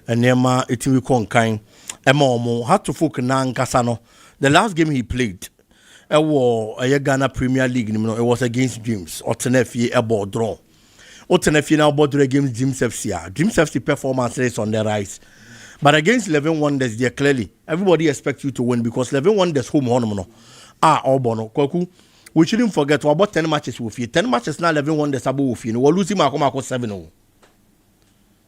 Nema itimi konkan Emomo had to focus na nkasa no. The last game he played Ghana Premier League it was against Dreams Otenefi ebo draw. Otenefi now bought against Dreams FC. Dreams FC performance is on the rise. But against 11 Wonders there clearly everybody expects you to win because 11 Wonders home honomono. Obono Koku. We shouldn't forget about 10 matches with you. 10 matches now 11 Wonders abo with you. We're losing Marco 7.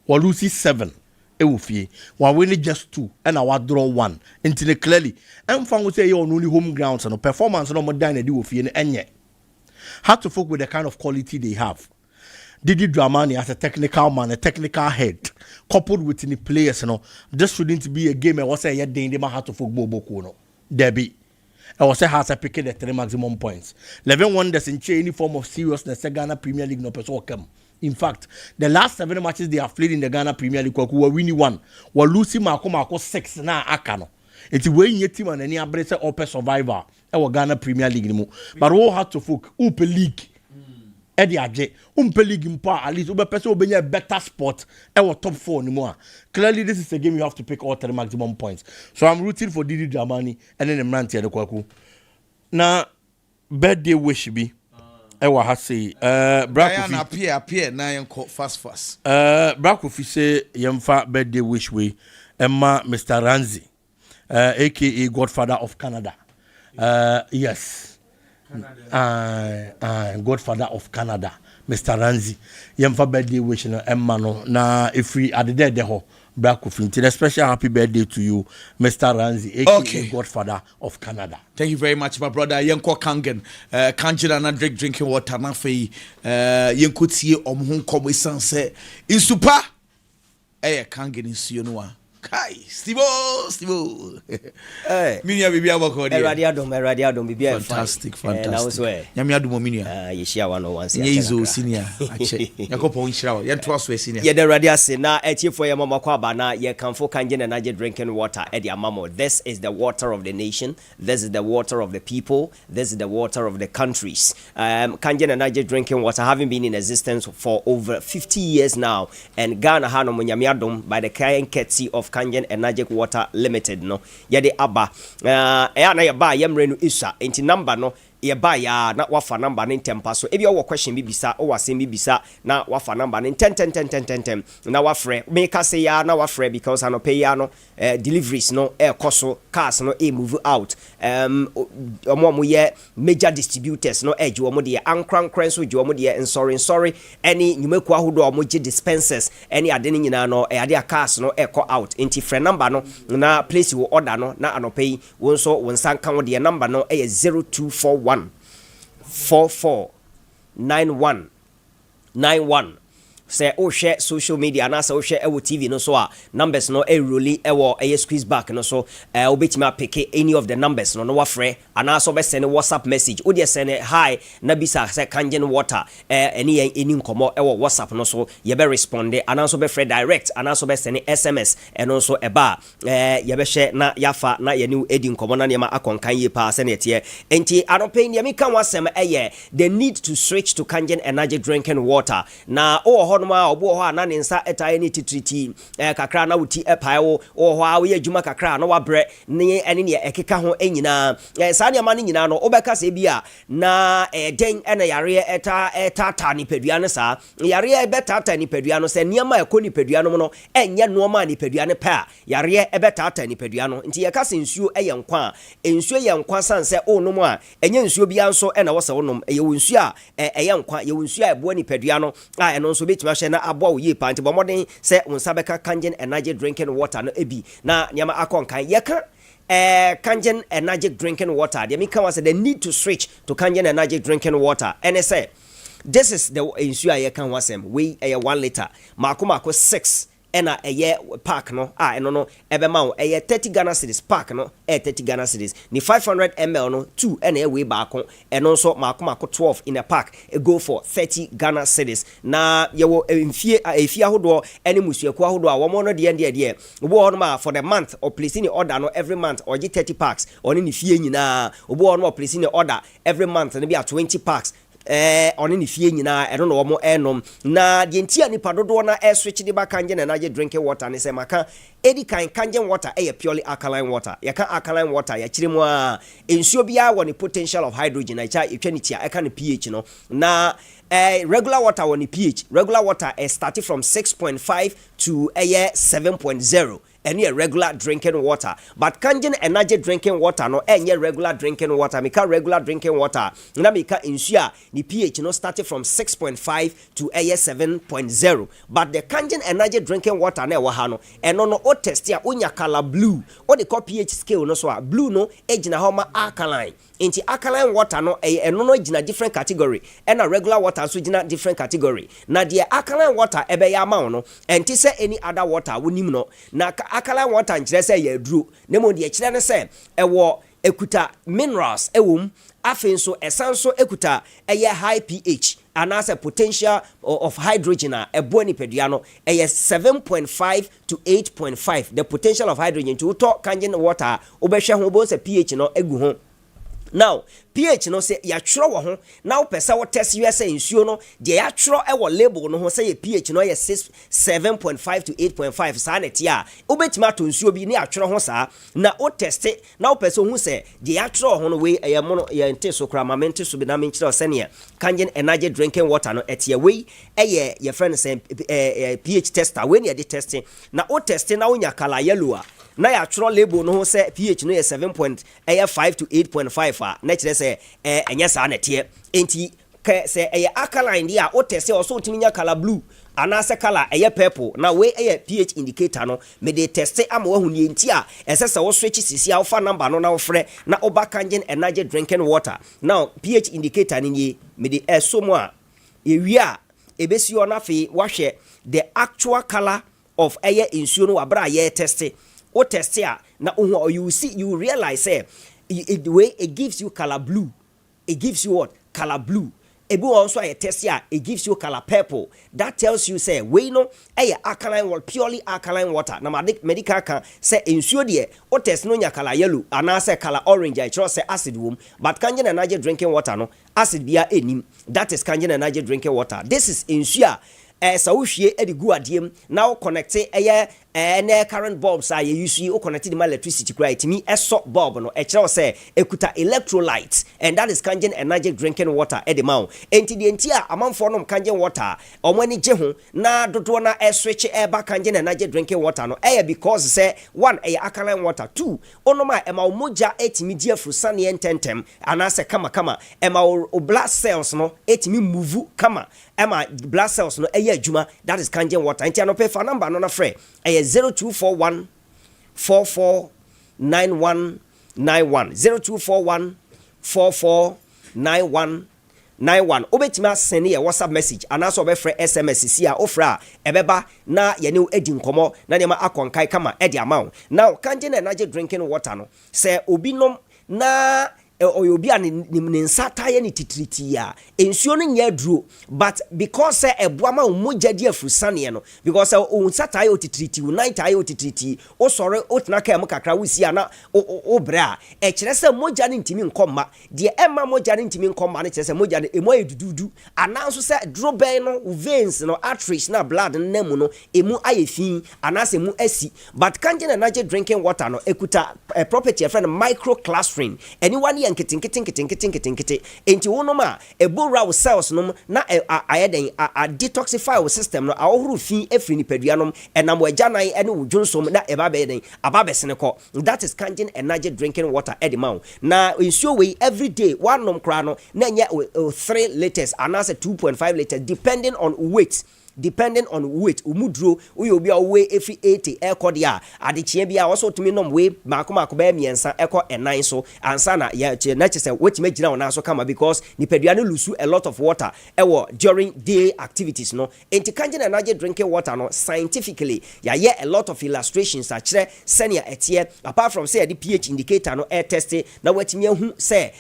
We're losing 7. Ewufie wa win just 2 and our draw 1 until clearly and fan we say you only home grounds and performance no more than do ofie enye had to focus with the kind of quality they have. Didi Dramani as a technical man, a technical head coupled with the players this shouldn't be a game I was say yeah they had to focus bobo no Debbie I was say has a pick the 3 maximum points 11 Wonders in any form of seriousness Ghana Premier League no person come. In fact, the last 7 matches they have played in the Ghana Premier League, we were winning 1. We're losing Marco 6 na akano. It's way in your team and any abrese upper survivor. Our Ghana Premier League but we had to focus Upe League. Eddie Aje, League impa at least Upe person will be a better spot. Our top 4 anymore. Clearly, this is a game you have to pick all 3 maximum points. So I'm rooting for Didi Dramani and then Mranti the Kwaku. Now, birthday wish be. Ewa ha say Brian appear na yanko fast Brakofi say yemfa birthday wish we Emma Mr. Ranzi aka Godfather of Canada. Yes. Godfather of Canada, Mr. Ranzi. Yemfa birthday wish no Emma no na if we at the ho Brakofi. A special happy birthday to you, Mr. Ranzi, aka Godfather of Canada. Thank you very much, my brother. Yenko Kangen, Kanjira na drinking water na fe. Yenko tie omhun komo isanse. Insupa, Kangen insuyo noa. Kai, Stivo. Minia bibi abako dia. Eradiadom bibi. Fantastic. Nyami adum minia. Yeshia 101. Nyezo senior. Ache. Yakopo nshirawo. Yento aso senior. Ye the radia se na etiefo ye mama kwa ba na ye kanfo Kangen Energy drinking water e dia mamo. This is the water of the nation. This is the water of the people. This is the water of the countries. Kangen Energy drinking water having been in existence for over 50 years now, and Ghana hano nyami adom by the kind courtesy of Kangen Energy Water Limited no yede aba na ye ba yemre no isa enti number no ye ba ya na wafa number ne tempa so ebi o question bibisa o wasem bibisa na wafa number ne 10 na wafre me ka say ya na wafre because anope ya no deliveries no koso cars no move out omo ye major distributors no eje omo de ankran so je omo de sorry any nyumeku ahodo omo je dispensers any ade ne nyina no ade cars no ko out enti free number no na place wo order no na anope won so won san kan wo de number no 0241 449191 say o share social media na say o share ewo TV no so numbers no really ewo squeeze back no so obetima pick any of the numbers no wafre ana so be send WhatsApp message o dey send hi na bisa say Kangen water any nkomo ewo WhatsApp no so ye be respond ana so be free direct ana so be send SMS and also eba ye be share na yafa na ye ni edi nkomo na ma akonkan ye pa se na tie enti anope ni mi kan wasem the need to switch to Kangen Energy drinking water na noma obo ho ana ne nsa etae ne titriti kakra na wuti epae wo ho a wo ye adwuma kakra na wabre ne ene ne ekeka ho enyina saa ne ma ne nyina no obeka se bia na den ene yare eta ni pedua ne saa yare ebeta ni pedua no se niam ekoni pedua no no enye noma ni pedua ne pa yare ebeta ni pedua no nti ye ka se nsuo eye nkwa nsuo ye nkwa sanse onom a enye nsuo bia nso ena wo se wonom eye nsuo a eye nkwa ye nsuo a ebo ni pedua no a eno nso betima na abo wo ye panti bo modern se unsa beka Kangen Energy drinking water no ebi na nyama akonkan ye ka Kangen Energy drinking water they can was the need to switch to Kangen Energy drinking water and say this is the ensure ye kan wasem we 1 liter mako 6 ena pack no eno no ebema wo 30 Ghana cedis pack no 30 Ghana cedis ni 500 ml no 2 ena we baako eno nso mako 12 in a pack go for 30 Ghana cedis na yewo efie ahodo ene musuaku ahodo a wo mo no de obo on ma for the month or placing order no every month or 30 packs on ni fie nyina obo on ma placing order every month na be 20 packs ɔne ne fie nyinaa ɛno na ɔmo ɛnom na deɛ ntia nipa dodoɔ na switch de ba kangen energy drinking water ne sɛ maka edi kan kangen water purely alkaline water yɛka alkaline water yɛkyerɛ mu a nsuo biara wɔ ne potential of hydrogen ɛkyɛ etwa ne tia ɛka ne pH no na regular water wɔ ne pH regular water starting from 6.5 to 7.0 and a regular drinking water but kangen energy drinking water no regular drinking water meka regular drinking water na meka insua the pH no started from 6.5 to 7.0 but the kangen energy drinking water na ha no eno no o test ya onya color blue o de pH scale no so a blue no ejina ho ma alkaline into alkaline water no eno no gina different category and a regular water so gina different category na the alkaline water ebe ya ma no enti se any other water wonim no na alkaline water nkyerɛ sɛ yɛ aduro na mo deɛ kyerɛ ne sɛ ɛwɔ ekuta minerals ɛwom afei nso ɛsan so ekuta ɛyɛ high pH anaasɛ potential of hydrogen a ɛboa nipadua no ɛyɛ 7.5 to 8.5 the potential of hydrogen to wotɔ kangen water wobɛhwɛ ho bo sɛ pH no egu ho now pH no say ya tworo wo ho na wo pese wo test you say nsuo no de ya tworo e wo label no ho say pH no ye 7.5 to 8.5 sa na tie a obetima to nsuo bi na ya tworo ho sa na wo test na wo pese hu say de ya tworo ho no we ye mo no ye nte so kra ma mente so bi na me nkire se ne kangen energy drinking water no etie we ye friend say pH tester we ne de testing na wo test na wo nya color yellow a na ya tworo label no ho say pH no ye 7.5 to 8.5 a na kire say enye sa na tie enti say alkaline dia o test o so timinya color blue anase color purple na we pH indicator no me de test ama wahu ni enti a esese wo switch sisi a fa number no na wo frɛ na oba kangen energy drinking water now pH indicator ni me de esomo a ewi a ebesi o na fe wahwɛ the actual color of insuo no wabra test o test a na you realize say the way it gives you color blue, it gives you what? Color blue. Ebu also a test here, it gives you color purple. That tells you say we know alkaline water, purely alkaline water. Na medical can say ensure there o test no nya color yellow and say color orange. I trust say acid womb, but kangen energy drinking water no acid bia enim. That is kangen energy drinking water. This is ensure sa wohwie edi gu adiem na wo connect current bulbs a you use you connect the electricity right me so bulb no e kire say ekuta electrolytes and that is kangen energy drinking water edi maw enti de enti a amanfo no kangen water omani je ho na dodo na switch ba kangen energy drinking water no because say one alkaline water two onoma e ma moja etimi di afrusane ententem anase kama e ma blood cells no etimi move kama e ma blood cells no adwuma that is kangen water enti anope fa number no na frɛ 0241 449191 0241 449191 obetima send your WhatsApp message anaso obefre SMS si a ofra ebeba na yene edi nkomo na nema akonkai kama edi amount now kangen energy drinking water no say obinom na oyobi a ne nsata ye ne titiriti ya ensuo no nya duro but because say eboama umujadi afusane no because onsata ye otitiriti united ye otitiriti o sore otna ka em kakra wusi ana o bra e kire say moja ne ntimi nkomma de emma moja ne ntimi nkomma ne kire say moja ne emo edududu ananso say duro ben no veins no arteries na blood nemu no emu ayefin anase mu asi but kangen energy drinking water no ekuta property friend microclustering anyone nkete enti wonoma ebora cells nom na ayeden a detoxify our system no ahohuru fi efri nipadua nom enam wajanan ene wodwonsom na ebabeden ababesene ko that is kangen energy drinking water edimau na ensure we every day one nom kra no na nya 3 liters anase 2.5 liters depending on weight umudro uyobi awe efi 80 ekod ya adechie bia wo so tumi nom we makomako ba miensa eko enan so ansa na ya na chese wetima gina wona so kama because nipadua no lose a lot of water ewo during day activities no enti kangen energy drinking water no scientifically ya a lot of illustrations a kire senior etie apart from say the pH indicator no test na wetima hu say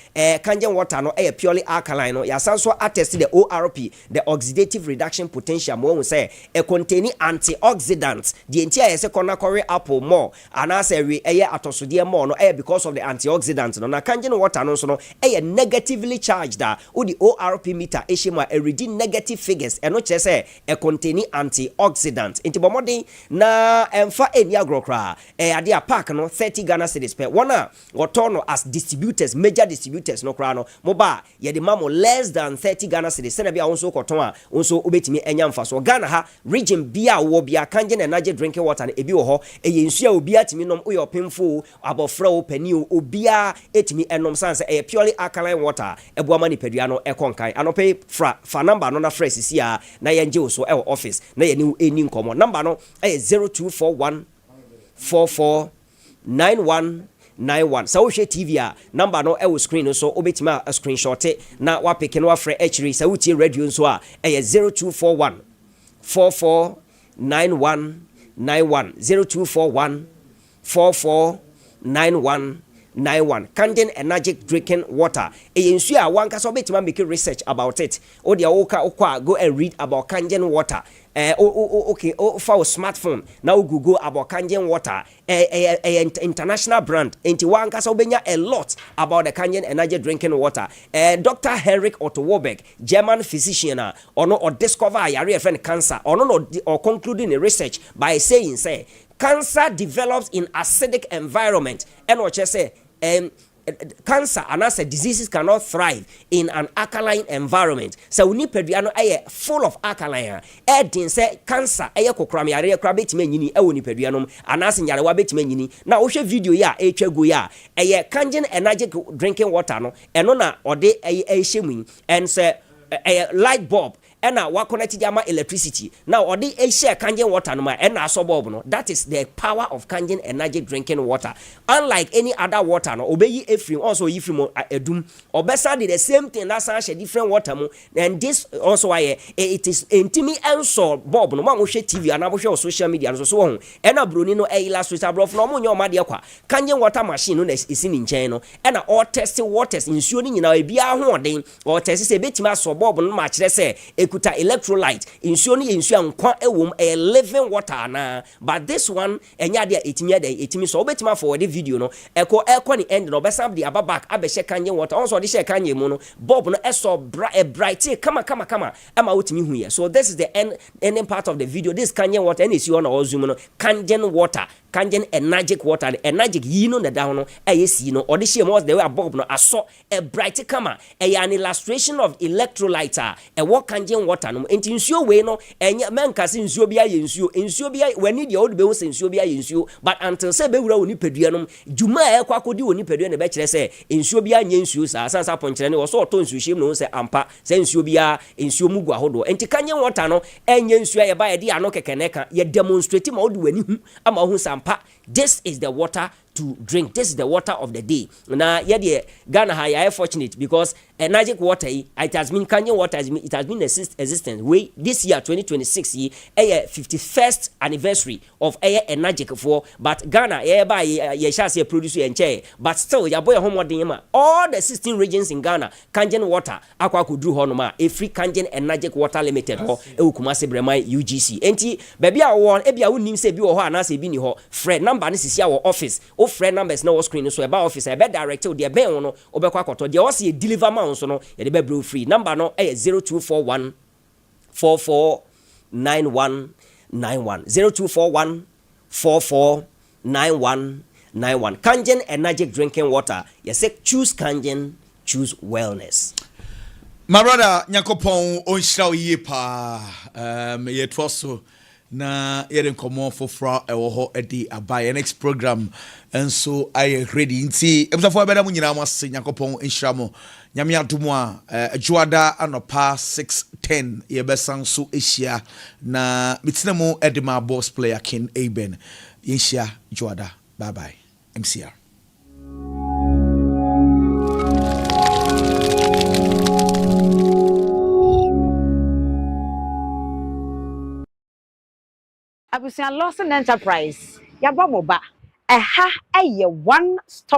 kangen water no purely alkaline no ya sanso attest the ORP the oxidative reduction potential mo say e contain antioxidants the entire yɛsɛ kɔna kɔre apple more anaasɛ we ɛyɛ atɔsodeɛ more no ɛyɛ because of the antioxidants no na kangen water no so no ɛyɛ negatively charged wo the ORP meter ɛhyɛ mu a ready negative figures ɛno kyerɛ sɛ e contain antioxidants nti bɔmɔden na ɛmfa ɛni agorɔ koraa ade a pack no 30 Ghana cedis per one a wɔtɔn no as distributors major distributors no koraa no moba yɛde ma mo less than 30 Ghana cedis sɛna bia wo nso kɔtɔn a wo nso wobɛtumi anya mfa so Ghana ha region bia wo bia kangen energy drinking water no ebi wɔ hɔ ɛyɛ nsu a obi atimi nom woyɛ ɔpemfo abɔfra wo pani o obia etimi enom sanse ɛyɛ purely alkaline water ɛboa ma nipadua no ɛkɔnkan anɔpɛ fa number no na fresh sisi a na yɛngye wo so ɛwɔ office na yɛne ɛni nkɔmmɔ number no ɛyɛ 0241 44 9191 sa wo hwɛ TV a number no ɛwɔ screen no so obetima a screenshot na wa pick no afrɛ actually sa wo tie radio nso a ɛyɛ 0241 44 9191 0241 44 9191 Kangen Energic Drinking Water. Nsu a wankasa obetima make research about it. O dia oka go and read about Kangen water. Okay, for smartphone. Now Google about Kangen water. International brand. Enti wankasa obenya a lot about the Kangen Energy Drinking Water. Dr. Henrik Otto Warburg, German physician, or discover a friend cancer, or concluding a research by saying say cancer develops in acidic environment. And what you say cancer and as diseases cannot thrive in an alkaline environment. So we need peduano full of alkaline. Din say cancer kokram yare kra betime nyini e woni peduano anas nyare wa betime nyini. Na wo hwe video ya etwago ya Kangen Energy Drinking Water no eno na ode ehye and say light bulb ena wa connect jama electricity now odi share Kangen water no ma ena so bulb no that is the power of Kangen Energy Drinking Water. Unlike any other water no obeyi efrim also yi from edum obesa the same thing that share different water mo and this also why it is intimi enso bulb no ma mo hwe TV ana mo hwe social media no so ho ena broni no illustrate abrof no mo nya o ma de kwa Kangen water machine no na isi ni nchen no ena all test waters nsuo ni nyina ebia ho odin all test se betima so bulb no ma kire se ekuta electrolyte insuo ni insuo ankwa ewom a living water na but this one enya de etimi so obetima forward the video no eko ni end no obesa de ababak abehye Kangen water also de share Kangen mu no bulb no eso bright kama ama wotimi hu ye so this is the ending part of the video. This Kangen water and is you on zoom no Kangen water Kangen Energic water Energic yi no na down no ayesi no ode share mo the way bulb no aso a bright kama an illustration of electrolyte what Kangen water no enti nsuo we no enya menkase nsuo bia ye nsuo bia wani de odo be wo nsuo bia ye nsuo but until say be wura oni padua no djuma kwakodi oni padua ne be kire say nsuo bia nye nsuo sa sansa ponkyere ne wo so oto nsuo hiem no say ampa say nsuo bia nsuo mugu ahodo enti Kangen water no enye nsuo ye ba ye de ano kekeneka ye demonstrate ma odi wani hu ama hu sampa. This is the water to drink. This is the water of the day. Now, Ghana are fortunate because Energic water, it has been Kangen water, it has been existence. We this year 2026 51st anniversary of Energic for, but Ghana by shall say produce and chair, but still your boy home all the 16 regions in Ghana Kangen water aqua could do honoma a free Kangen Energic Water Limited or Kumasi Bremai UGC. Enti baby I want ebia unim say bi wo ho anase bi ni ho Fred number ni sisi our office o friend numbers na wo screen so eba office ebe direct de ben no obekwa akoto de wo se deliver man so no ye de be bro free number no 0241 44 9191 0241 44 9191 Kangen Energic Drinking Water. You say choose Kangen, choose wellness. My brother Nyakopon onhyira ye pa ye twoso na yɛde nkɔmmɔ foforɔ ɛwɔ hɔ ɛde aba next program nso ayɛ ready nti ebusafo ɛbɛda mu nyinaa mo ase Nyakopɔn nhyira mo nyame adomu a adwoada anɔpa 6:10 yɛbɛsan so ehyia na mitina mu ɛde ma boss player King Eben yɛhyia adwoada bye bye MCR. Abusian Lawson Enterprise, Yabamoba, a one stop.